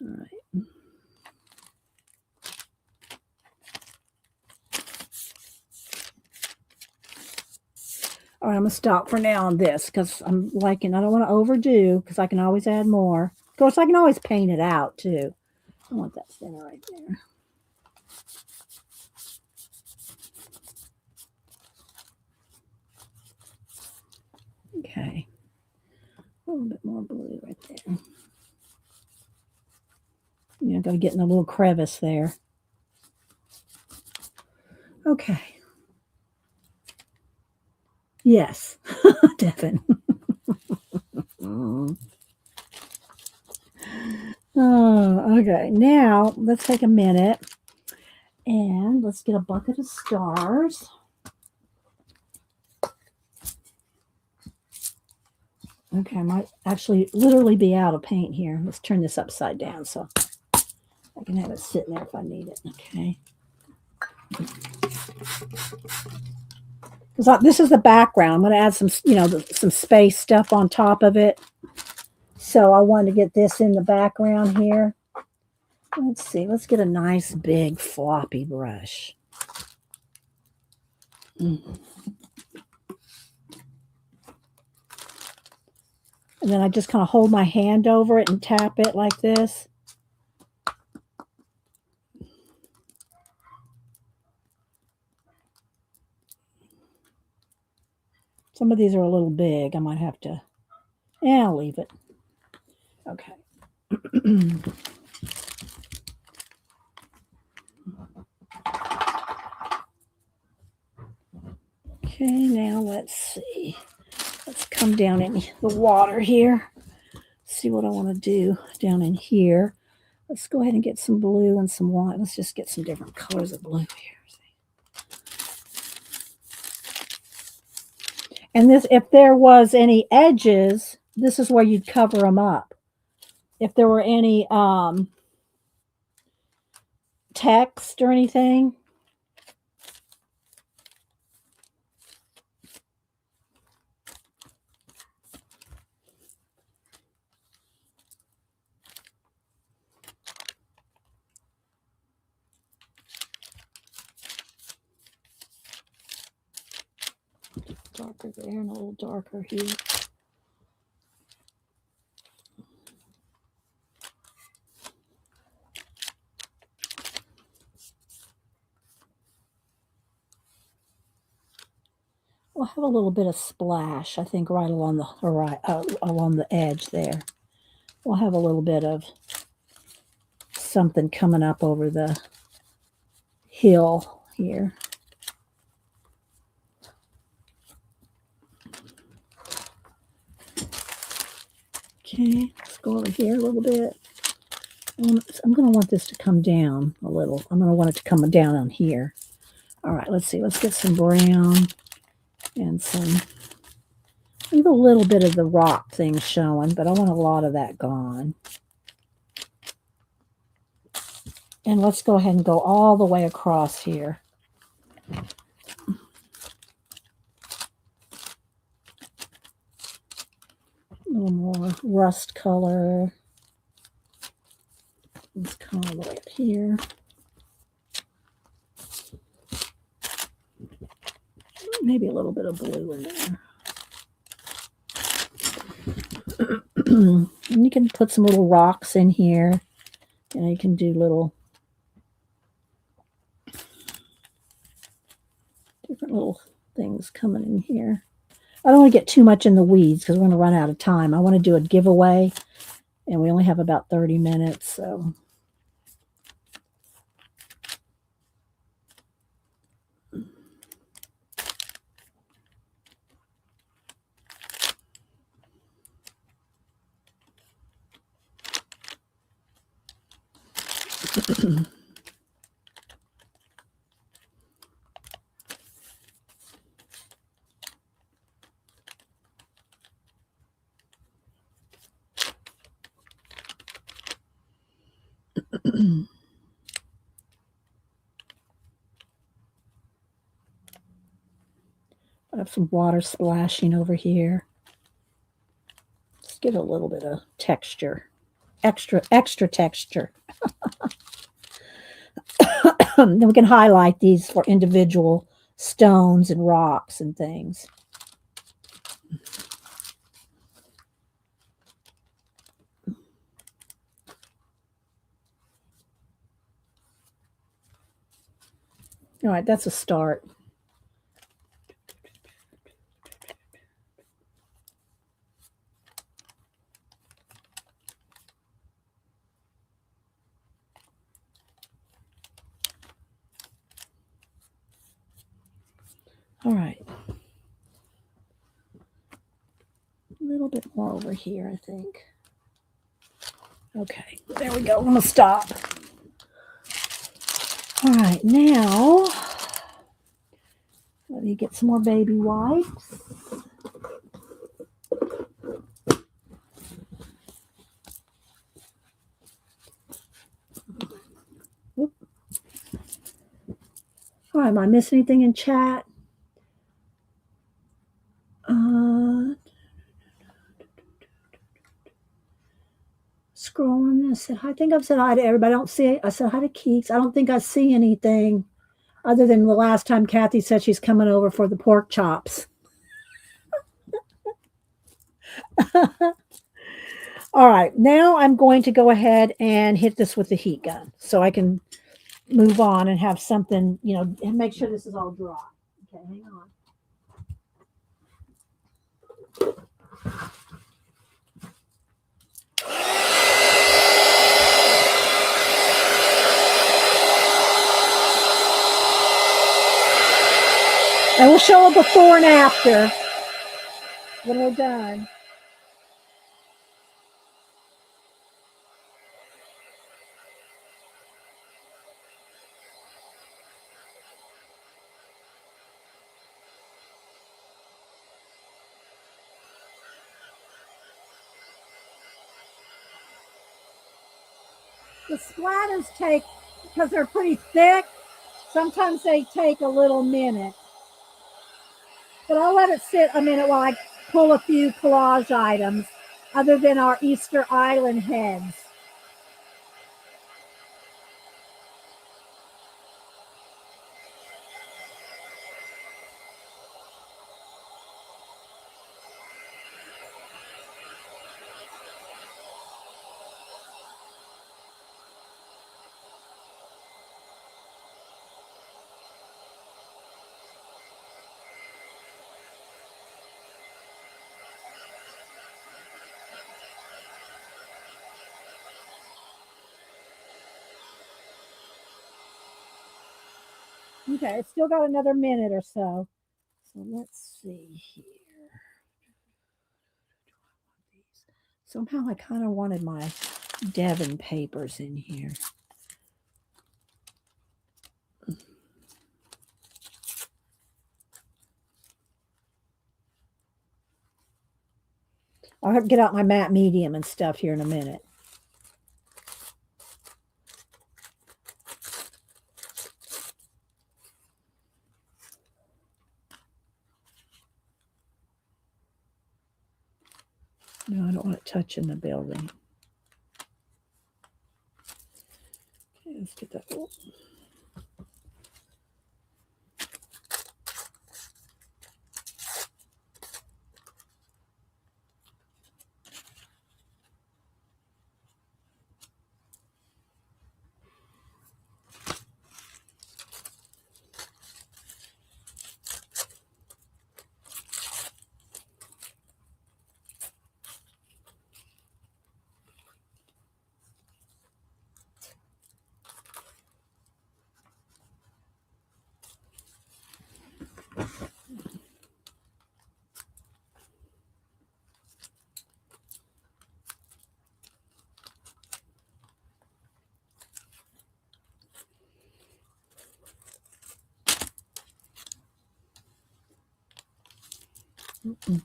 Speaker 1: All right. All right, I'm going to stop for now on this because I don't want to overdo, because I can always add more. course, I can always paint it out too. I want that center right there. Okay. A little bit more blue right there. Yeah, got to get in a little crevice there. Okay. Yes, Devin. Oh, okay. Now let's take a minute and let's get a bucket of stars. Okay, I might actually literally be out of paint here. Let's turn this upside down so I can have it sitting there if I need it. Okay. Because this is the background. I'm going to add some, some space stuff on top of it. So I wanted to get this in the background here. Let's see. Let's get a nice big floppy brush. And then I just kind of hold my hand over it and tap it like this. Some of these are a little big. I might have to, I'll leave it. Okay. Okay, now let's see. Let's come down in the water here. See what I want to do down in here. Let's go ahead and get some blue and some white. Let's just get some different colors of blue here. And this, if there was any edges, this is where you'd cover them up. If there were any text or anything. Darker there and a little darker here. We'll have a little bit of splash, I think, right along the edge there. We'll have a little bit of something coming up over the hill here. Okay, let's go over here a little bit. I'm going to want this to come down a little. I'm going to want it to come down on here. All right, let's see. Let's get some brown and some, leave a little bit of the rock thing showing, but I want a lot of that gone. And let's go ahead and go all the way across here. A little more rust color. Let's come all the way up here. Maybe a little bit of blue in there. And you can put some little rocks in here. And you can do little different little things coming in here. I don't want to get too much in the weeds because we're going to run out of time. I want to do a giveaway, and we only have about 30 minutes, so. I have some water splashing over here. Let's get a little bit of texture, extra texture. Then we can highlight these for individual stones and rocks and things. All right, that's a start. All right. A little bit more over here, I think. Okay, there we go. I'm going to stop. All right, now let me get some more baby wipes. Oop. All right, am I missing anything in chat? Scrolling. I think I've said hi to everybody. I said hi to Keeks. I don't think I see anything other than the last time Kathy said she's coming over for the pork chops. All right, now I'm going to go ahead and hit this with the heat gun so I can move on and have something, and make sure this is all dry. Okay, hang on. And we'll show a before and after when we're done. The splatters take, because they're pretty thick, sometimes they take a little minute. But I'll let it sit a minute while I pull a few collage items other than our Easter Island heads. Okay, it's still got another minute or so. So let's see here. Somehow I kind of wanted my Devon papers in here. I'll have to get out my matte medium and stuff here in a minute. No, I don't want it touching the building. Okay, let's get that. Oh. Mm-mm.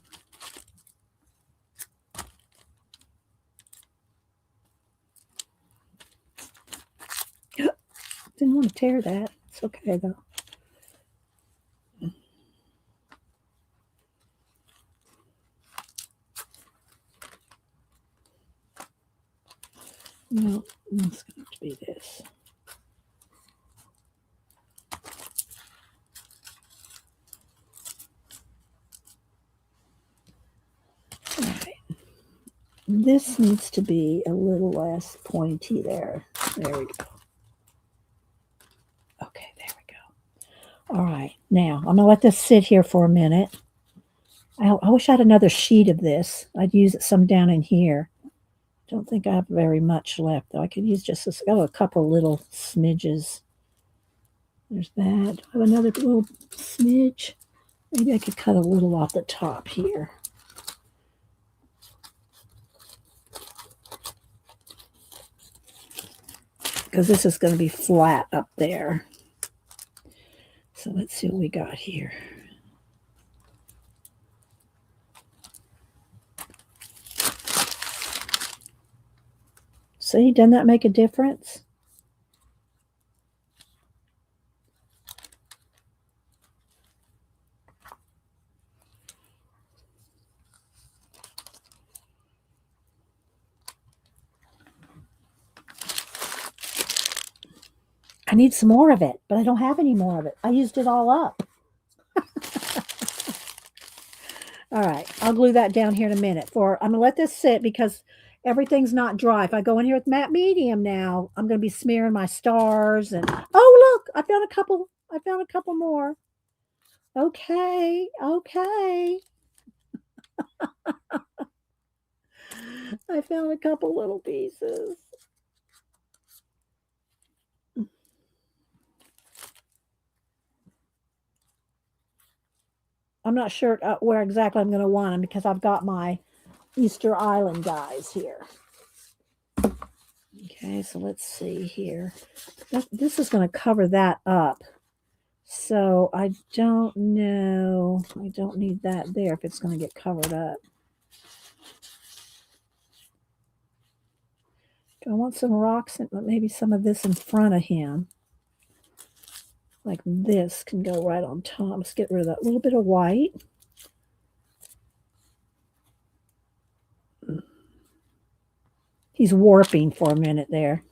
Speaker 1: Didn't want to tear that. It's okay though. No, it's going to be this. All right. This needs to be a little less pointy there. There we go. Okay, there we go. All right, now I'm going to let this sit here for a minute. I wish I had another sheet of this. I'd use some down in here. Don't think I have very much left, though. I could use just a couple little smidges. There's that. I have another little smidge. Maybe I could cut a little off the top here. Because this is going to be flat up there. So let's see what we got here. See, doesn't that make a difference? I need some more of it, but I don't have any more of it. I used it all up. All right, I'll glue that down here in a minute. I'm going to let this sit because everything's not dry. If I go in here with matte medium now, I'm going to be smearing my stars. And oh, look, I found a couple. I found a couple more. Okay. I found a couple little pieces. I'm not sure where exactly I'm going to want them because I've got my Easter Island guys here. Okay, so let's see here. This is going to cover that up. So I don't know. I don't need that there if it's going to get covered up. Do I want some rocks and maybe some of this in front of him? Like this can go right on top. Let's get rid of that little bit of white. He's warping for a minute there.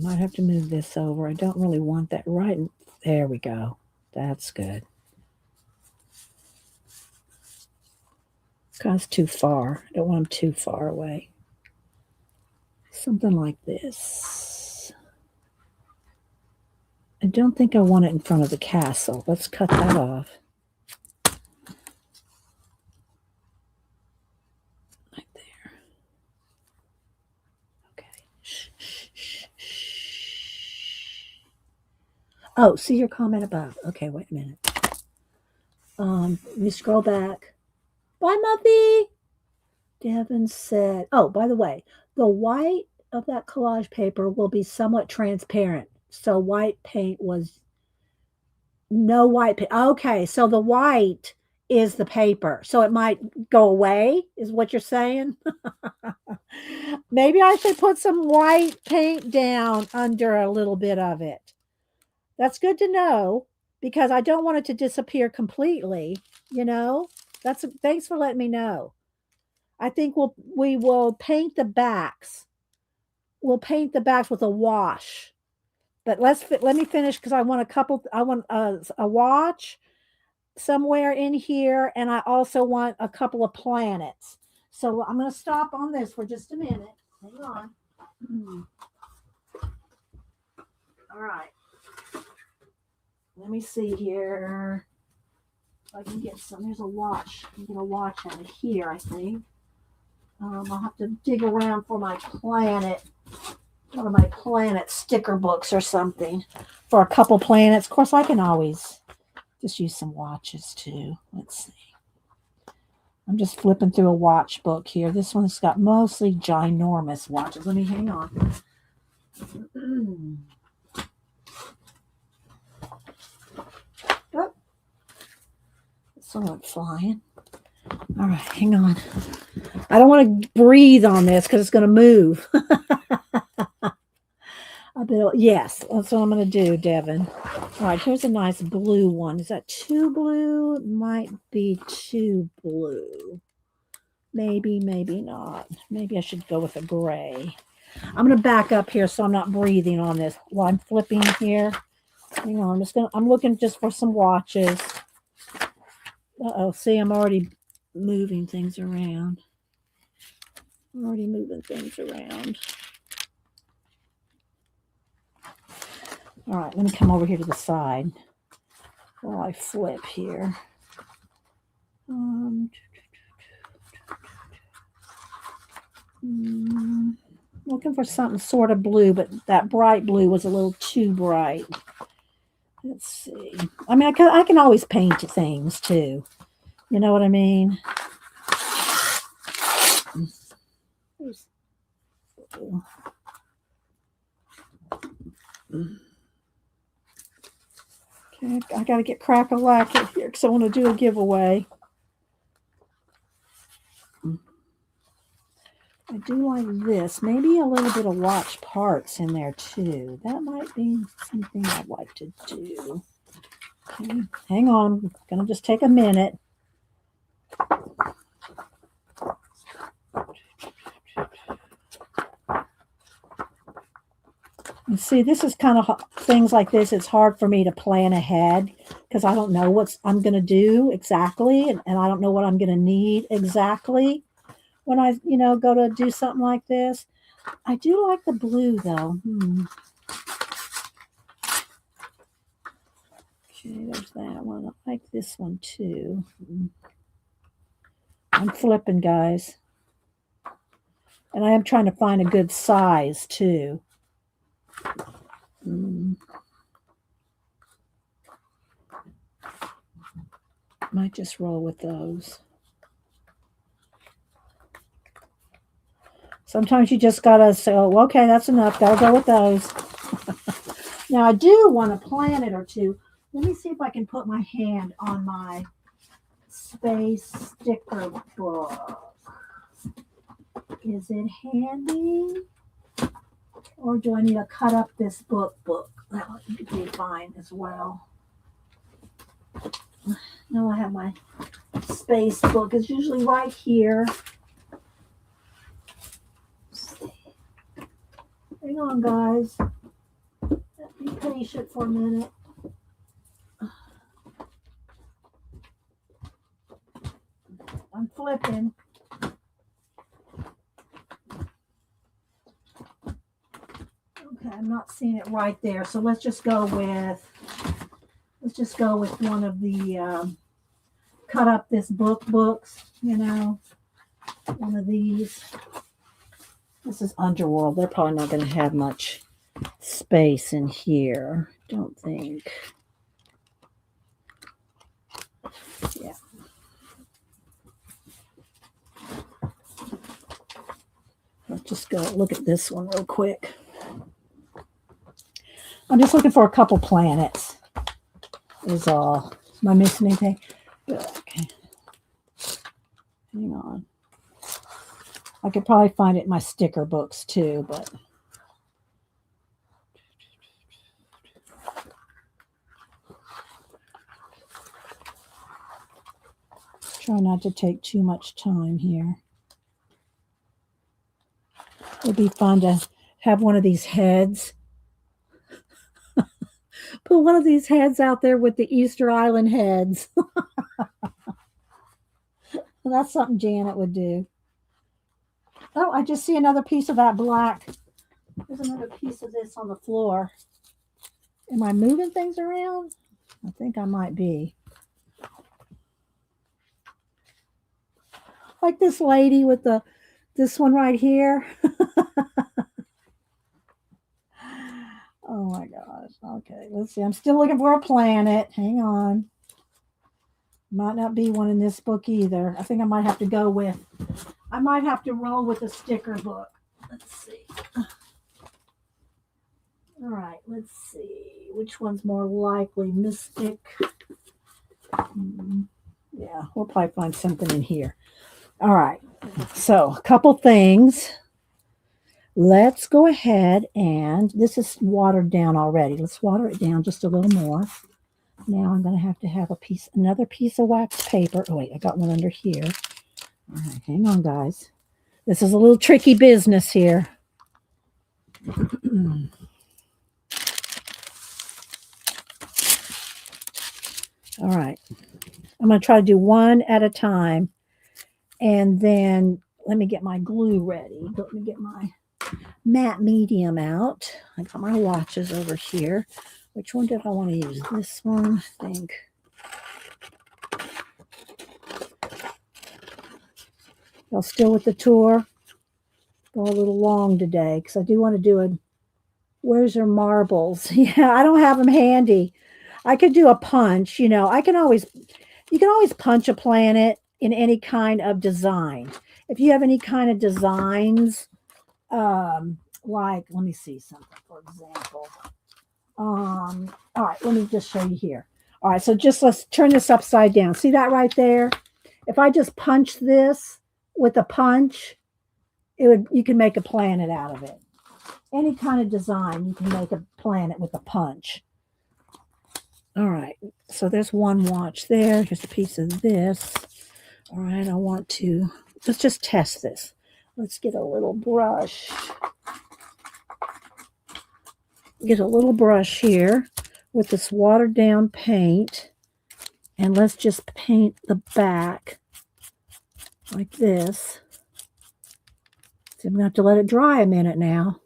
Speaker 1: Might have to move this over. I don't really want that right. There we go. That's good. It's too far. I don't want them too far away. Something like this. I don't think I want it in front of the castle. Let's cut that off. Right there. Okay. Shh. Oh, see your comment above. Okay, wait a minute. Let me scroll back. Bye, Muffy. Devin said, oh, by the way, the white of that collage paper will be somewhat transparent. So white paint was no white paint. Okay, so the white is the paper. So it might go away, is what you're saying? Maybe I should put some white paint down under a little bit of it. That's good to know because I don't want it to disappear completely, you know? Thanks for letting me know. I think we will paint the backs. We'll paint the backs with a wash. But let me finish because I want a watch somewhere in here, and I also want a couple of planets. So I'm going to stop on this for just a minute. Hang on. All right. Let me see here. If I can get some. There's a watch. I'm going to watch out of here, I think. I'll have to dig around for my planet. One of my planet sticker books or something for a couple planets. Of course, I can always just use some watches too. Let's see. I'm just flipping through a watch book here. This one's got mostly ginormous watches. Let me hang on. Oh, this one went flying. All right, hang on. I don't want to breathe on this because it's going to move. Yes, that's what I'm going to do, Devin. All right, here's a nice blue one. Is that too blue? It might be too blue. Maybe, maybe not. Maybe I should go with a gray. I'm going to back up here so I'm not breathing on this while I'm flipping here. Hang on, I'm looking just for some watches. Uh-oh, see, I'm already moving things around. I'm already moving things around. All right, let me come over here to the side while I flip here. Looking for something sort of blue, but that bright blue was a little too bright. Let's see. I mean, I can always paint things too. You know what I mean? Okay, I got to get crack-a-lack here because I want to do a giveaway. I do like this. Maybe a little bit of watch parts in there too. That might be something I'd like to do. Okay, hang on. I'm going to just take a minute. And see, this is kind of things like this. It's hard for me to plan ahead because I don't know what I'm going to do exactly. And I don't know what I'm going to need exactly when I, go to do something like this. I do like the blue though. Okay, there's that one. I like this one too. I'm flipping, guys. And I am trying to find a good size too. Might just roll with those. Sometimes you just gotta say, oh, okay, that's enough. Gotta go with those. Now I do want a planet or two. Let me see if I can put my hand on my space sticker book. Is it handy? Or do I need to cut up this book? That would be fine as well. Now I have my space book. It's usually right here. Hang on, guys. Be patient for a minute. I'm flipping. Okay, I'm not seeing it right there. So let's just go with one of the cut up this books, one of these. This is Underworld. They're probably not going to have much space in here. Don't think. Yeah. Let's just go look at this one real quick. I'm just looking for a couple planets. Is all. Am I missing anything? Okay. Hang on. I could probably find it in my sticker books too, but try not to take too much time here. It'd be fun to have one of these heads. Put one of these heads out there with the Easter Island heads. That's something Janet would do. Oh, I just see another piece of that black. There's another piece of this on the floor. Am I moving things around? I think I might be. Like this lady with this one right here. Oh my gosh. Okay, let's see. I'm still looking for a planet. Hang on. Might not be one in this book either. I think I might have to roll with a sticker book. Let's see. All right, let's see. Which one's more likely? Mystic. Yeah, we'll probably find something in here. All right. So a couple things. Let's go ahead and this is watered down already. Let's water it down just a little more. Now I'm going to have another piece of wax paper. Oh, wait, I got one under here. All right, hang on, guys. This is a little tricky business here. All right. I'm going to try to do one at a time. And then let me get my glue ready. Let me get my matte medium out. I got my watches over here. Which one did I want to use? This one, I think. Y'all still with the tour? Go a little long today because I do want to do a where's your marbles? Yeah, I don't have them handy. I could do a punch, you know. You can always punch a planet in any kind of design. If you have any kind of designs, like let me see something, for example. All right, let me just show you here. All right, so just let's turn this upside down. See that right there? If I just punch this with a punch, you can make a planet out of it. Any kind of design, you can make a planet with a punch. All right, so there's one watch there. Here's a piece of this. All right, let's just test this. Let's get a little brush. Get a little brush here with this watered down paint. And let's just paint the back like this. So I'm going to have to let it dry a minute now.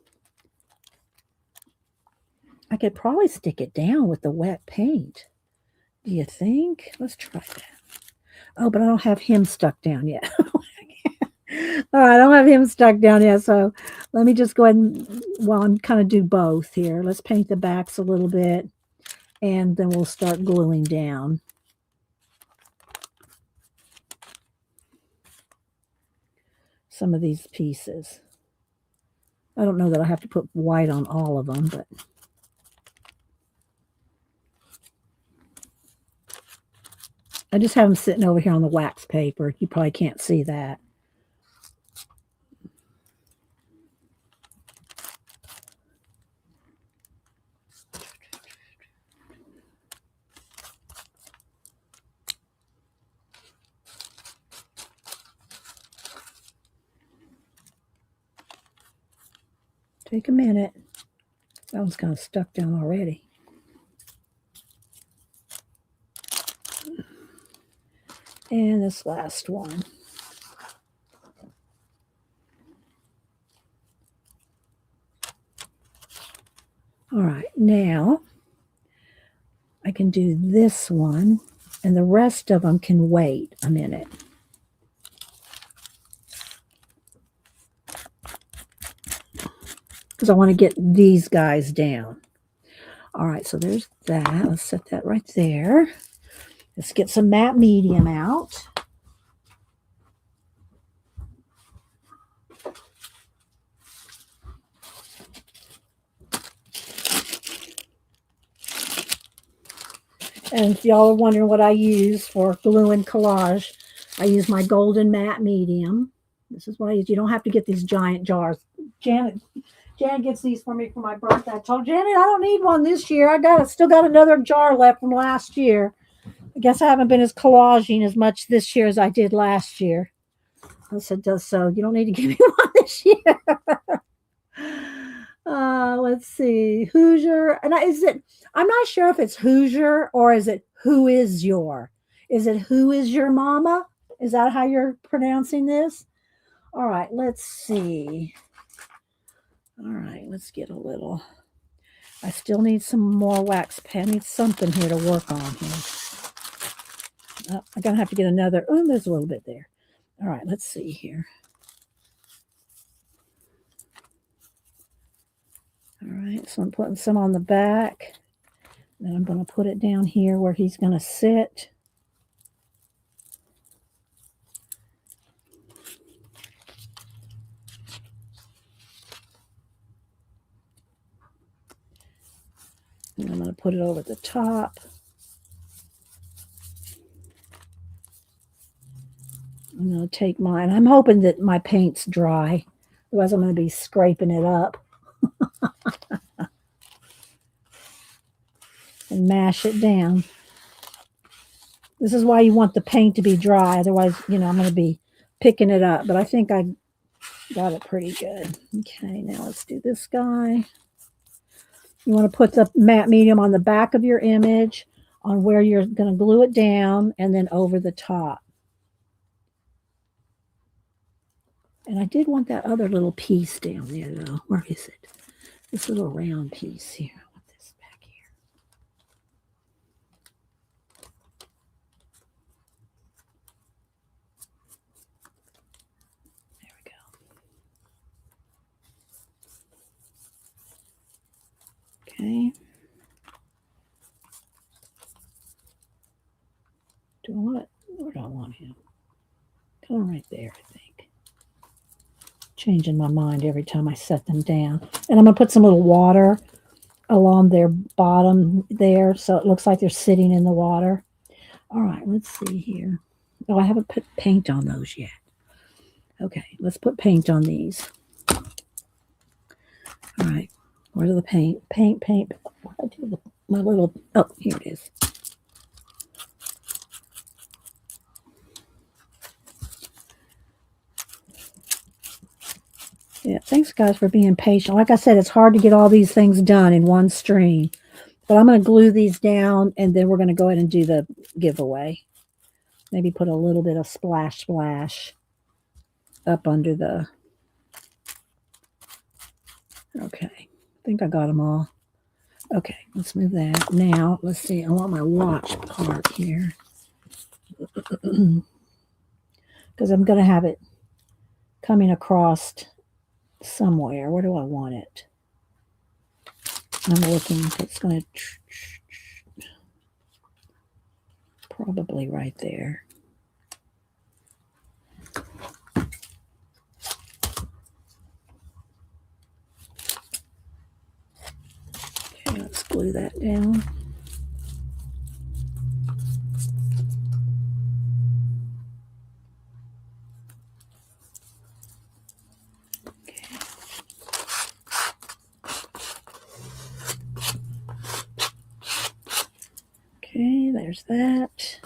Speaker 1: I could probably stick it down with the wet paint. Do you think? Let's try that. Oh, but I don't have him stuck down yet. All right, I don't have him stuck down yet. So let me just go ahead and, I'm kind of do both here. Let's paint the backs a little bit. And then we'll start gluing down. Some of these pieces. I don't know that I have to put white on all of them, but I just have them sitting over here on the wax paper. You probably can't see that. Take a minute. That one's kind of stuck down already. And this last one. All right, now I can do this one, and the rest of them can wait a minute. Because I want to get these guys down. All right, so there's that. Let's set that right there. Let's get some matte medium out. And if y'all are wondering what I use for glue and collage, I use my golden matte medium. This is what I use. You don't have to get these giant jars. Janet gets these for me for my birthday. I told Janet I don't need one this year. Still got another jar left from last year. I guess I haven't been as collaging as much this year as I did last year. I said, so you don't need to give me one this year. Let's see. Hoosier. And I'm not sure if it's Hoosier or is it who is your? Is it who is your mama? Is that how you're pronouncing this? All right, let's see. All right, let's get a little. I still need some more wax pen. I need something here to work on here. I'm going to have to get another. Oh, there's a little bit there. All right, let's see here. All right, so I'm putting some on the back. Then I'm going to put it down here where he's going to sit. And I'm going to put it over the top. I'm going to take mine. I'm hoping that my paint's dry. Otherwise, I'm going to be scraping it up. And mash it down. This is why you want the paint to be dry. Otherwise, I'm going to be picking it up. But I think I Got it pretty good. Okay, now let's do this guy. You want to put the matte medium on the back of your image on where you're going to glue it down and then over the top. And I did want that other little piece down there, though. Where is it? This little round piece here. I want this back here. There we go. Okay. Do I want it? Where do I want him? Come on right there, I think. Changing my mind every time I set them down. And I'm going to put some little water along their bottom there so it looks like they're sitting in the water. All right, let's see here. Oh, I haven't put paint on those yet. Okay, let's put paint on these. All right, where's the paint? Paint. What did I do? My little, oh, here it is. Yeah, thanks guys for being patient. Like I said, it's hard to get all these things done in one stream. But I'm going to glue these down, and then we're going to go ahead and do the giveaway. Maybe put a little bit of splash up under the... Okay, I think I got them all. Okay, let's move that. Now, let's see. I want my watch part here. Because I'm going to have it coming across somewhere. Where do I want it? I'm looking. It's going to... Probably right there. Okay, let's glue that down. Okay, there's that.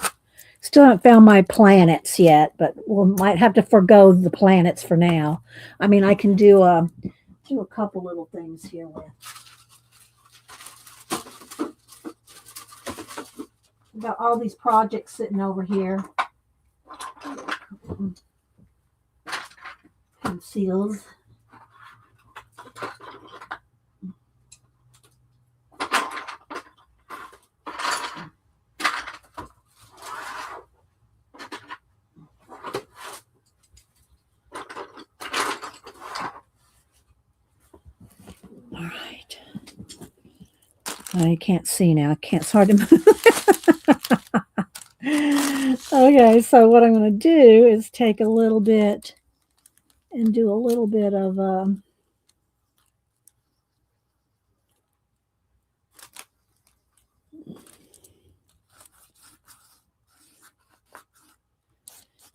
Speaker 1: Still haven't found my planets yet, but we might have to forgo the planets for now. I mean, I can do a couple little things here with. I've got all these projects sitting over here. Pencils. All right. I can't see now. It's hard to move. Okay, so what I'm going to do is take a little bit and do a little bit of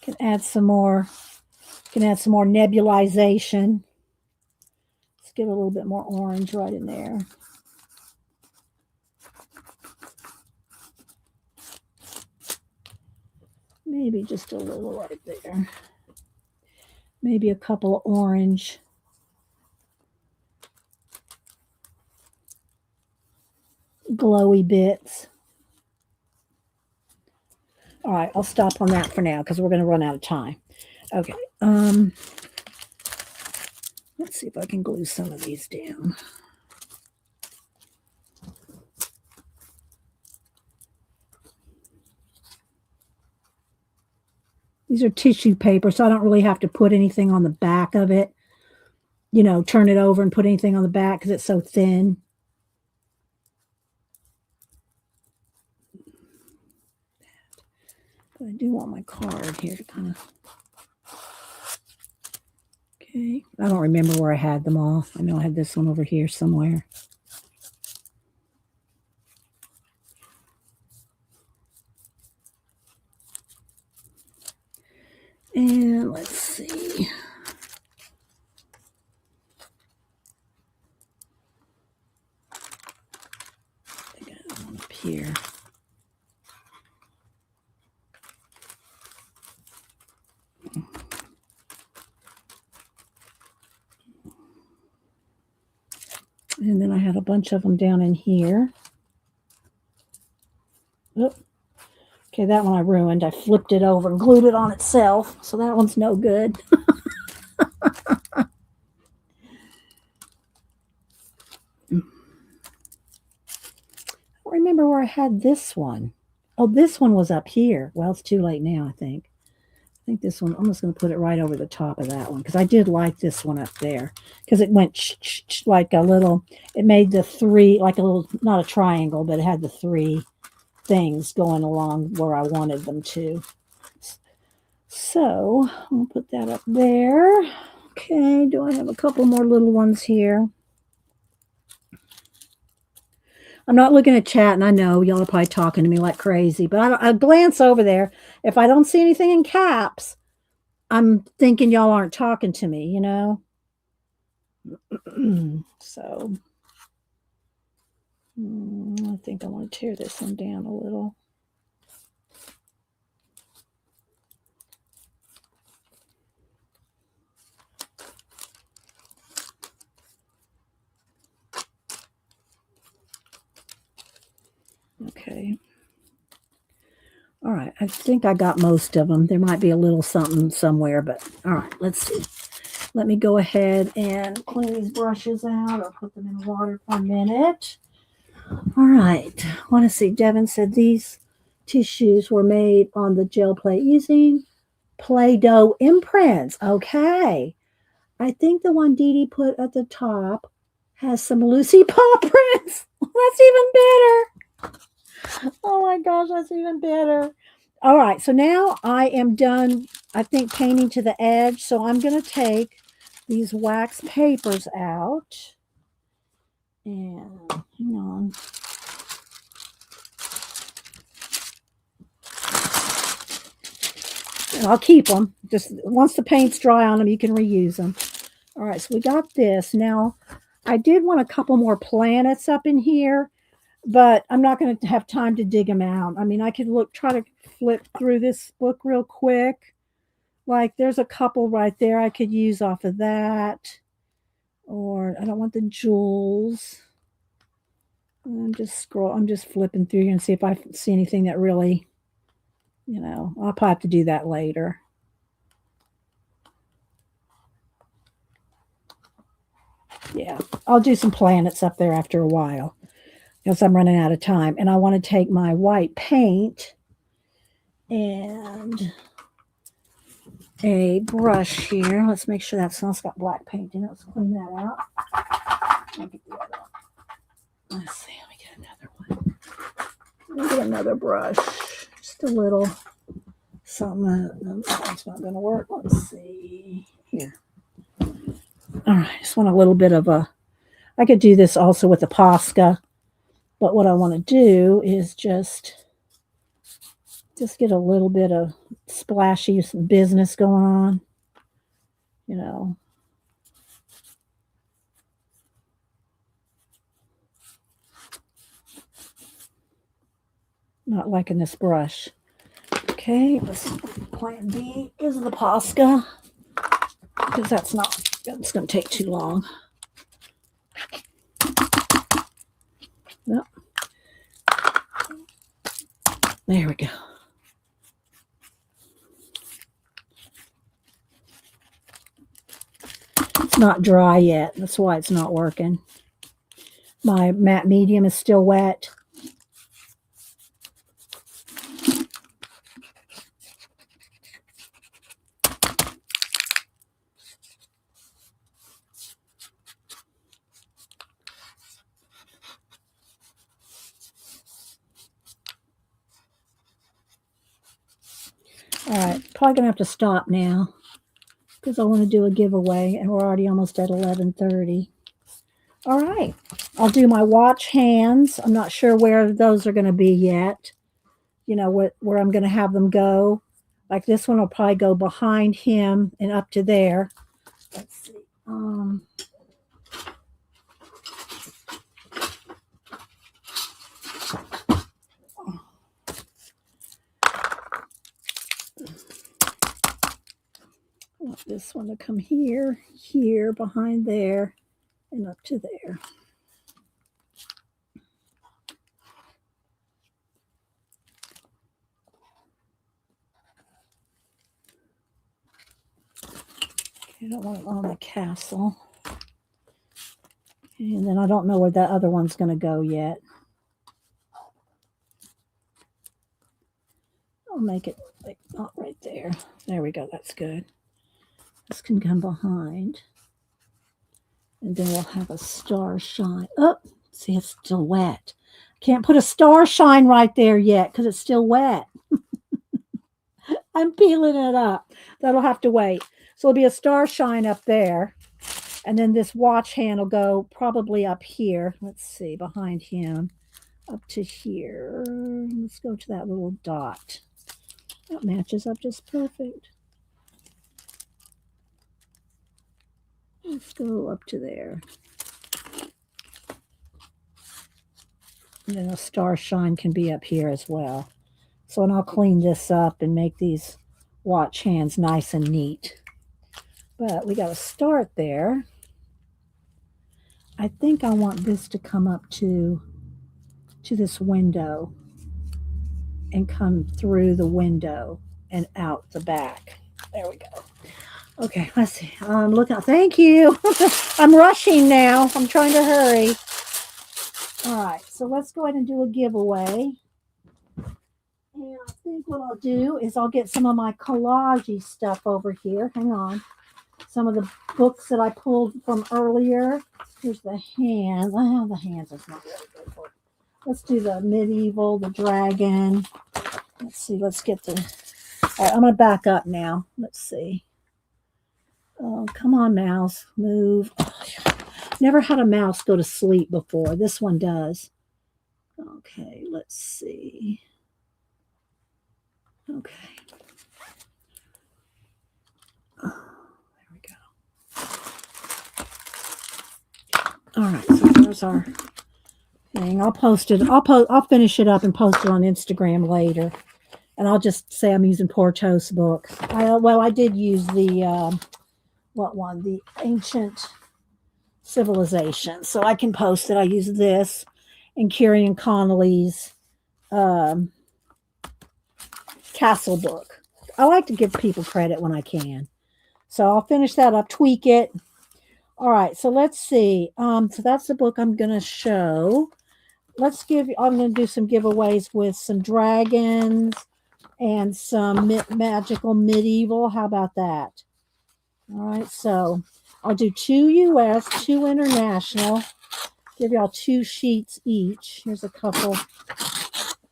Speaker 1: can add some more nebulization. Let's get a little bit more orange right in there. Maybe just a little right there. Maybe a couple of orange. Glowy bits. All right, I'll stop on that for now because we're going to run out of time. Okay. Let's see if I can glue some of these down. These are tissue paper, so I don't really have to put anything on the back of it. You know, turn it over and put anything on the back because it's so thin. But I do want my card here to kind of... Okay. I don't remember where I had them all. I know I had this one over here somewhere. And let's see. I got one up here. And then I had a bunch of them down in here. Oop. Okay, that one I ruined. I flipped it over and glued it on itself. So that one's no good. I don't remember where I had this one. Oh, this one was up here. Well, it's too late now, I think. I think this one, I'm just going to put it right over the top of that one because I did like this one up there because it went like a little, it made the three, like a little, not a triangle, but it had the three things going along where I wanted them to. So I'll put that up there. Okay, do I have a couple more little ones here? I'm not looking at chat, and I know y'all are probably talking to me like crazy, but I glance over there. If I don't see anything in caps, I'm thinking y'all aren't talking to me, you know? So I think I want to tear this one down a little. Okay. All right. I think I got most of them. There might be a little something somewhere, but all right. Let's see. Let me go ahead and clean these brushes out. I'll put them in water for a minute. All right. I want to see. Devin said these tissues were made on the gel plate using Play-Doh imprints. Okay. I think the one Dee Dee put at the top has some Lucy paw prints. That's even better. Oh my gosh, that's even better. All right, so now I am done, I think, painting to the edge. So I'm going to take these wax papers out. And hang on. And I'll keep them. Just once the paint's dry on them, you can reuse them. All right, so we got this. Now, I did want a couple more planets up in here, but I'm not going to have time to dig them out. I mean, I could try to flip through this book real quick. Like, there's a couple right there I could use off of that. Or I don't want the jewels. I'm just flipping through here and see if I see anything that really, you know, I'll probably have to do that later. Yeah, I'll do some planets up there after a while because I'm running out of time. And I want to take my white paint and a brush here. Let's make sure that's not got black paint in it. Let's clean that out. Let's see. Let me get another one. Let me get another brush. Just a little something. That's not going to work. Let's see here. All right. Just want a little bit of a. I could do this also with a Posca, but what I want to do is just get a little bit of splashy some business going on, you know. Not liking this brush. Okay, plan B is the Posca because that's going to take too long. Yep. There we go. It's not dry yet. That's why it's not working. My matte medium is still wet. All right, probably going to have to stop now because I want to do a giveaway, and we're already almost at 11:30. All right, I'll do my watch hands. I'm not sure where those are going to be yet, you know, where I'm going to have them go. Like this one will probably go behind him and up to there. Let's see. I want this one to come here, behind there, and up to there. I don't want it on the castle. And then I don't know where that other one's going to go yet. I'll make it like not right there. There we go. That's good. This can come behind. And then we'll have a star shine. Oh, see, it's still wet. Can't put a star shine right there yet because it's still wet. I'm peeling it up. That'll have to wait. So it'll be a star shine up there. And then this watch hand will go probably up here. Let's see, behind him. Up to here. Let's go to that little dot. That matches up just perfect. Let's go up to there. And then a star shine can be up here as well. So, and I'll clean this up and make these watch hands nice and neat. But we got to start there. I think I want this to come up to this window and come through the window and out the back. There we go. Okay, let's see. I'm looking. Thank you. I'm rushing now. I'm trying to hurry. All right, so let's go ahead and do a giveaway. And I think what I'll do is I'll get some of my collage stuff over here. Hang on. Some of the books that I pulled from earlier. Here's the hands. Oh, the hands is not really good for it. Let's do the medieval, the dragon. Let's see. Let's get the... All right, I'm going to back up now. Let's see. Oh, come on, mouse. Move. Oh, never had a mouse go to sleep before. This one does. Okay, let's see. Okay. Oh, there we go. All right, so there's our thing. I'll post it. I'll finish it up and post it on Instagram later. And I'll just say I'm using Portos books. I did use the what one? The Ancient Civilization. So I can post it. I use this and Kieran Connolly's Castle book. I like to give people credit when I can. So I'll finish that up, tweak it. All right, so let's see. So that's the book I'm going to show. I'm going to do some giveaways with some dragons and some magical medieval. How about that? All right, so I'll do 2 U.S., 2 international. Give y'all 2 sheets each. Here's a couple.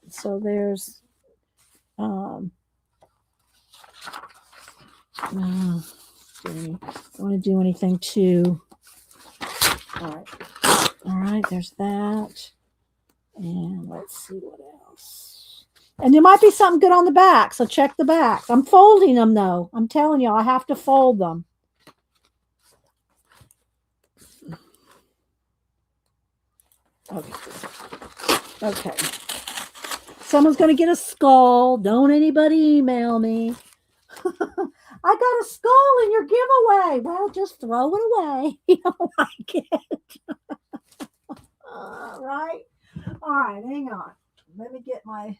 Speaker 1: So there's don't want to do anything too. All right, there's that. And let's see what else. And there might be something good on the back, so check the back. I'm folding them, though. I'm telling you, I have to fold them. Okay. Someone's going to get a skull. Don't anybody email me. I got a skull in your giveaway. Well, just throw it away. You don't like it. All right. Hang on. Let me get my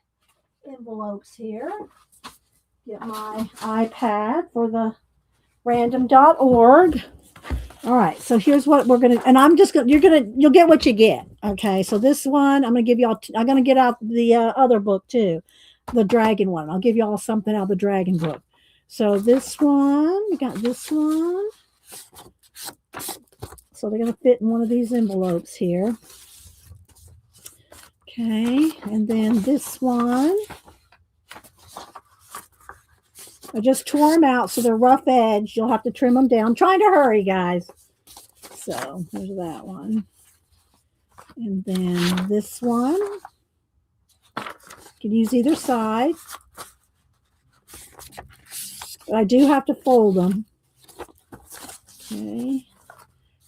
Speaker 1: envelopes here. Get my iPad for the random.org. All right. So here's what we're going to, and I'm just going to, you'll get what you get. Okay. So this one, I'm going to give y'all, I'm going to get out the other book too. The dragon one. I'll give y'all something out of the dragon book. So this one, we got this one. So they're going to fit in one of these envelopes here. Okay, and then this one. I just tore them out, so they're rough edge. You'll have to trim them down. I'm trying to hurry, guys. So there's that one. And then this one. You can use either side. But I do have to fold them. Okay.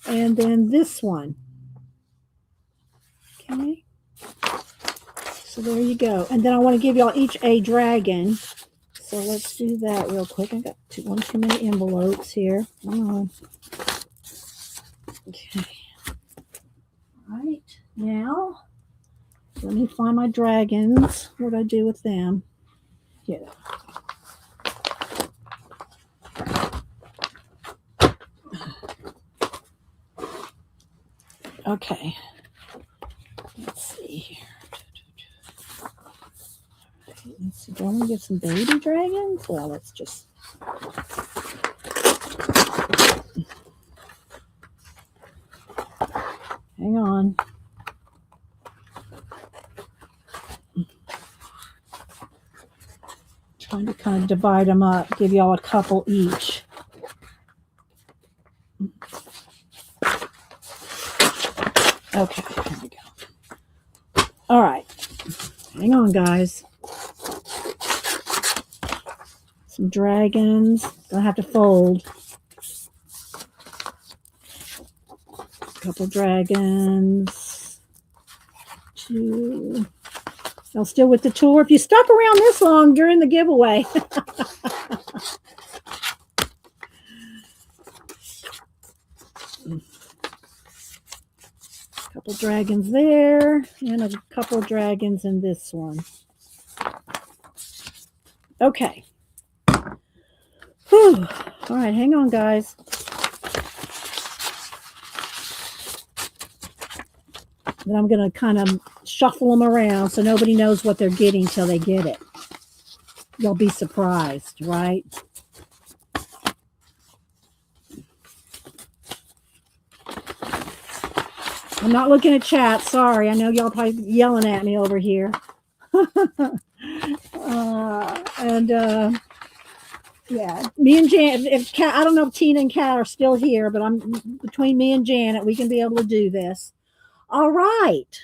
Speaker 1: And then this one. Okay. So there you go. And then I want to give y'all each a dragon. So let's do that real quick. I got one too many envelopes here. Hang on. Okay. All right. Now, let me find my dragons. What do I do with them? Yeah. Okay. Let's see here. Let's see. Don't we get some baby dragons? Well, let's just. Hang on. Trying to kind of divide them up, give y'all a couple each. Okay, here we go. All right. Hang on, guys. Some dragons. Gonna have to fold. A couple dragons. Two. Y'all still with the tour? If you stuck around this long during the giveaway. Couple dragons there, and a couple dragons in this one. Okay. Whew. All right, hang on, guys. Then I'm going to kind of shuffle them around so nobody knows what they're getting till they get it. You'll be surprised, right? I'm not looking at chat. Sorry. I know y'all probably yelling at me over here. Yeah, me and Jan, if Kat, I don't know if Tina and Kat are still here, but I'm between me and Janet, we can be able to do this. All right.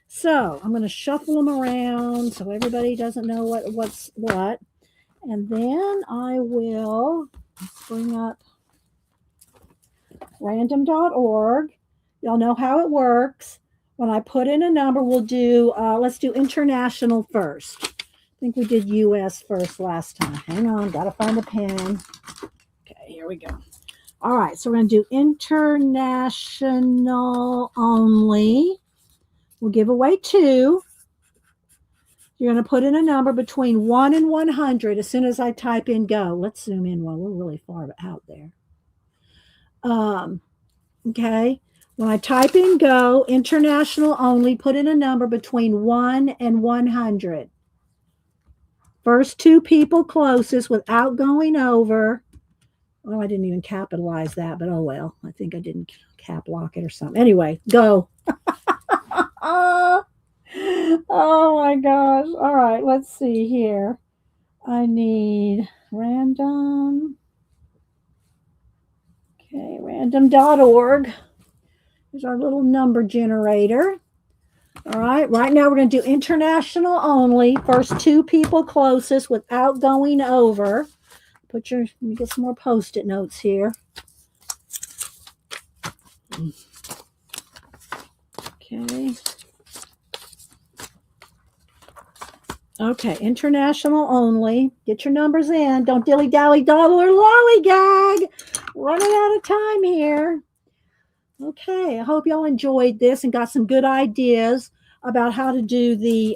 Speaker 1: So I'm going to shuffle them around so everybody doesn't know what's what. And then I will bring up random.org. Y'all know how it works. When I put in a number, we'll do, let's do international first. I think we did US first last time. Hang on, got to find a pen. Okay, here we go. All right, so we're going to do international only. We'll give away 2. You're going to put in a number between 1 and 100 as soon as I type in go. Let's zoom in while we're really far out there. Okay. When I type in go, international only, put in a number between 1 and 100. First 2 people closest without going over. Oh, I didn't even capitalize that, but oh well. I think I didn't cap lock it or something. Anyway, go. Oh my gosh. All right, let's see here. I need random. Okay, random.org. Here's our little number generator. All right, right now we're going to do international only. First 2 people closest without going over. Let me get some more Post-it notes here. Okay. Okay, international only. Get your numbers in. Don't dilly-dally, dawdle, or lollygag. Running out of time here. Okay, I hope y'all enjoyed this and got some good ideas about how to do the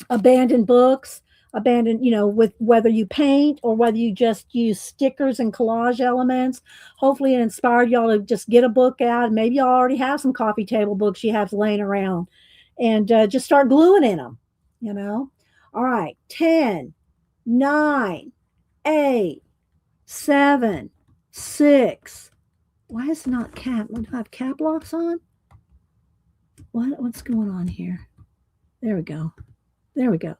Speaker 1: abandoned books, with whether you paint or whether you just use stickers and collage elements. Hopefully it inspired y'all to just get a book out. Maybe y'all already have some coffee table books you have laying around and just start gluing in them, All right, 10, 9, 8, 7, 6. Why is it not cap? We don't have cap locks on? What's going on here? There we go. There we go.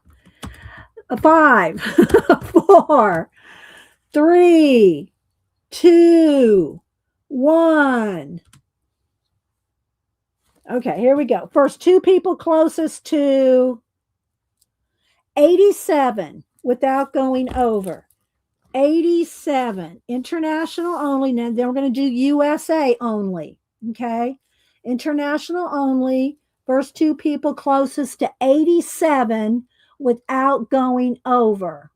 Speaker 1: 5, 4, 3, 2, 1. Okay, here we go. First 2 people closest to 87 without going over. 87, international only. Now then we're going to do USA only. Okay, international only. First 2 people closest to 87 without going over.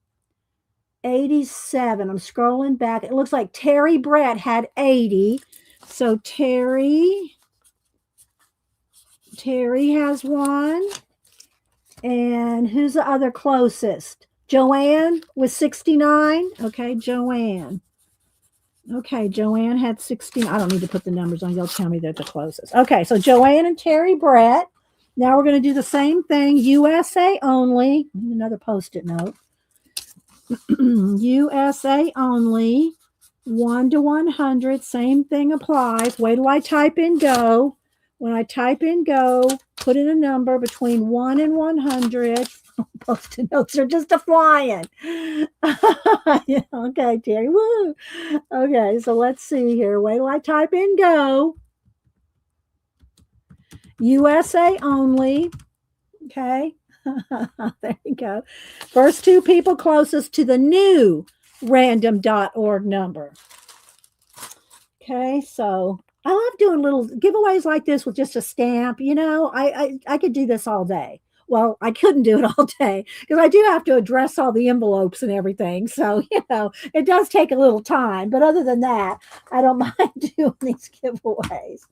Speaker 1: 87. I'm scrolling back. It looks like Terry Brett had 80. So Terry has 1. And who's the other closest? Joanne with 69. Okay, Joanne. Okay, Joanne had 16. I don't need to put the numbers on. You'll tell me they're the closest. Okay, so Joanne and Terry Brett. Now we're going to do the same thing. USA only. Another post-it note. USA only. 1 to 100. Same thing applies. Wait till I type in go. When I type in go, put in a number between 1 and 100. Post-it notes are just a flying. Yeah, okay, Terry. Woo. Okay, so let's see here. Wait till I type in go. USA only. Okay. There you go. First two people closest to the new random.org number. Okay, so I love doing little giveaways like this with just a stamp. You know, I could do this all day. Well, I couldn't do it all day because I do have to address all the envelopes and everything. So, you know, it does take a little time. But other than that, I don't mind doing these giveaways.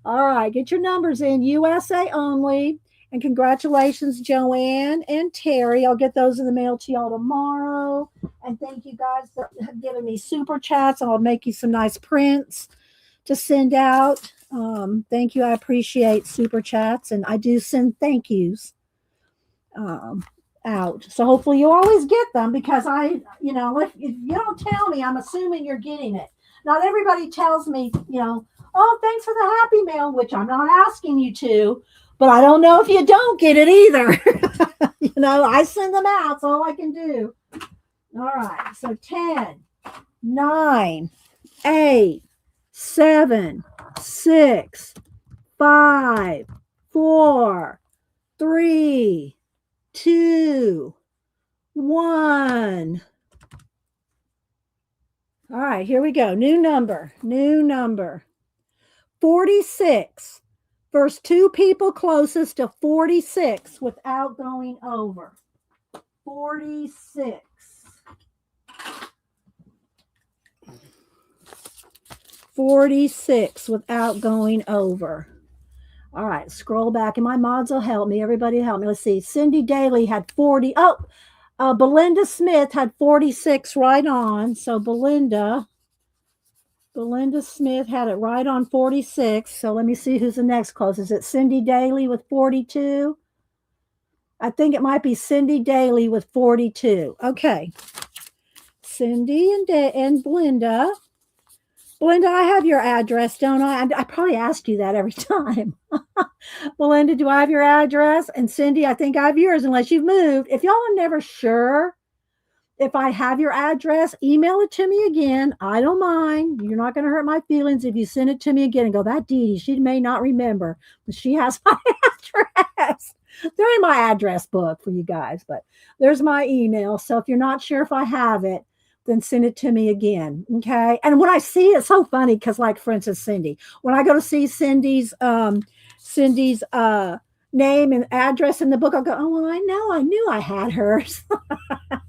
Speaker 1: All right, get your numbers in, USA only. And congratulations, Joanne and Terry. I'll get those in the mail to y'all tomorrow. And thank you guys for giving me super chats. I'll make you some nice prints to send out. Thank you. I appreciate super chats, and I do send thank yous out. So hopefully you always get them because if you don't tell me, I'm assuming you're getting it. Not everybody tells me, oh, thanks for the happy mail, which I'm not asking you to, but I don't know if you don't get it either. I send them out. That's all I can do. All right. So 10, 9, 8, 7, 6, 5, 4, 3, 2, 1. All right, here we go. New number. 46. First two people closest to 46 without going over. 46. 46 without going over. All right, scroll back, and my mods will help me. Everybody help me. Let's see. Cindy Daly had 40. Belinda Smith had 46 right on. So Belinda Smith had it right on 46. So let me see who's the next closest. Is it Cindy Daly with 42? I think it might be Cindy Daly with 42. Okay. Cindy and Belinda. Belinda, I have your address, don't I? I probably ask you that every time. Belinda, do I have your address? And Cindy, I think I have yours unless you've moved. If y'all are never sure if I have your address, email it to me again. I don't mind. You're not going to hurt my feelings if you send it to me again and go, that Dee Dee, she may not remember, but she has my address. They're in my address book for you guys, but there's my email. So if you're not sure if I have it, then send it to me again. Okay. And when I see it, it's so funny because, like, for instance, Cindy, when I go to see Cindy's name and address in the book, I'll go, oh, well, I knew I had hers,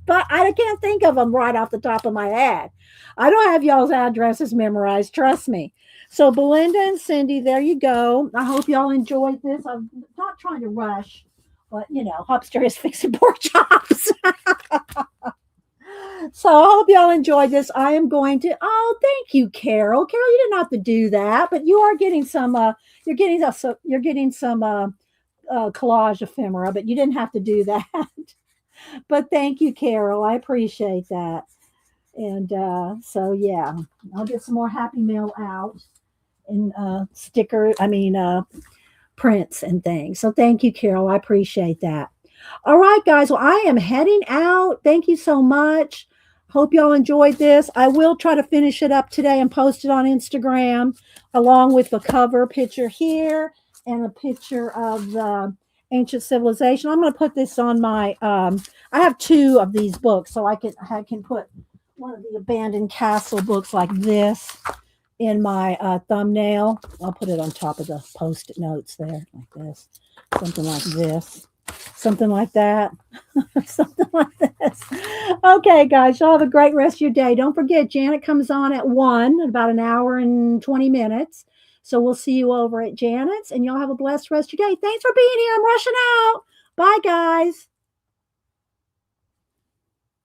Speaker 1: but I can't think of them right off the top of my head. I don't have y'all's addresses memorized. Trust me. So Belinda and Cindy, there you go. I hope y'all enjoyed this. I'm not trying to rush, but upstairs fixing pork chops. So I hope y'all enjoyed this. I am going to. Oh, thank you, Carol. Carol, you didn't have to do that, but you are getting some. You're getting some collage ephemera, but you didn't have to do that. But thank you, Carol. I appreciate that. And so yeah, I'll get some more happy mail out and prints and things. So thank you, Carol. I appreciate that. All right, guys. Well, I am heading out. Thank you so much. Hope y'all enjoyed this. I will try to finish it up today and post it on Instagram, along with the cover picture here and a picture of the ancient civilization. I'm going to put this on my, I have 2 of these books, so I can put one of the abandoned castle books like this in my thumbnail. I'll put it on top of the post-it notes there, like this, something like this. Something like that. Something like this. Okay, guys, y'all have a great rest of your day. Don't forget, Janet comes on at 1, about an hour and 20 minutes. So we'll see you over at Janet's, and y'all have a blessed rest of your day. Thanks for being here. I'm rushing out. Bye, guys.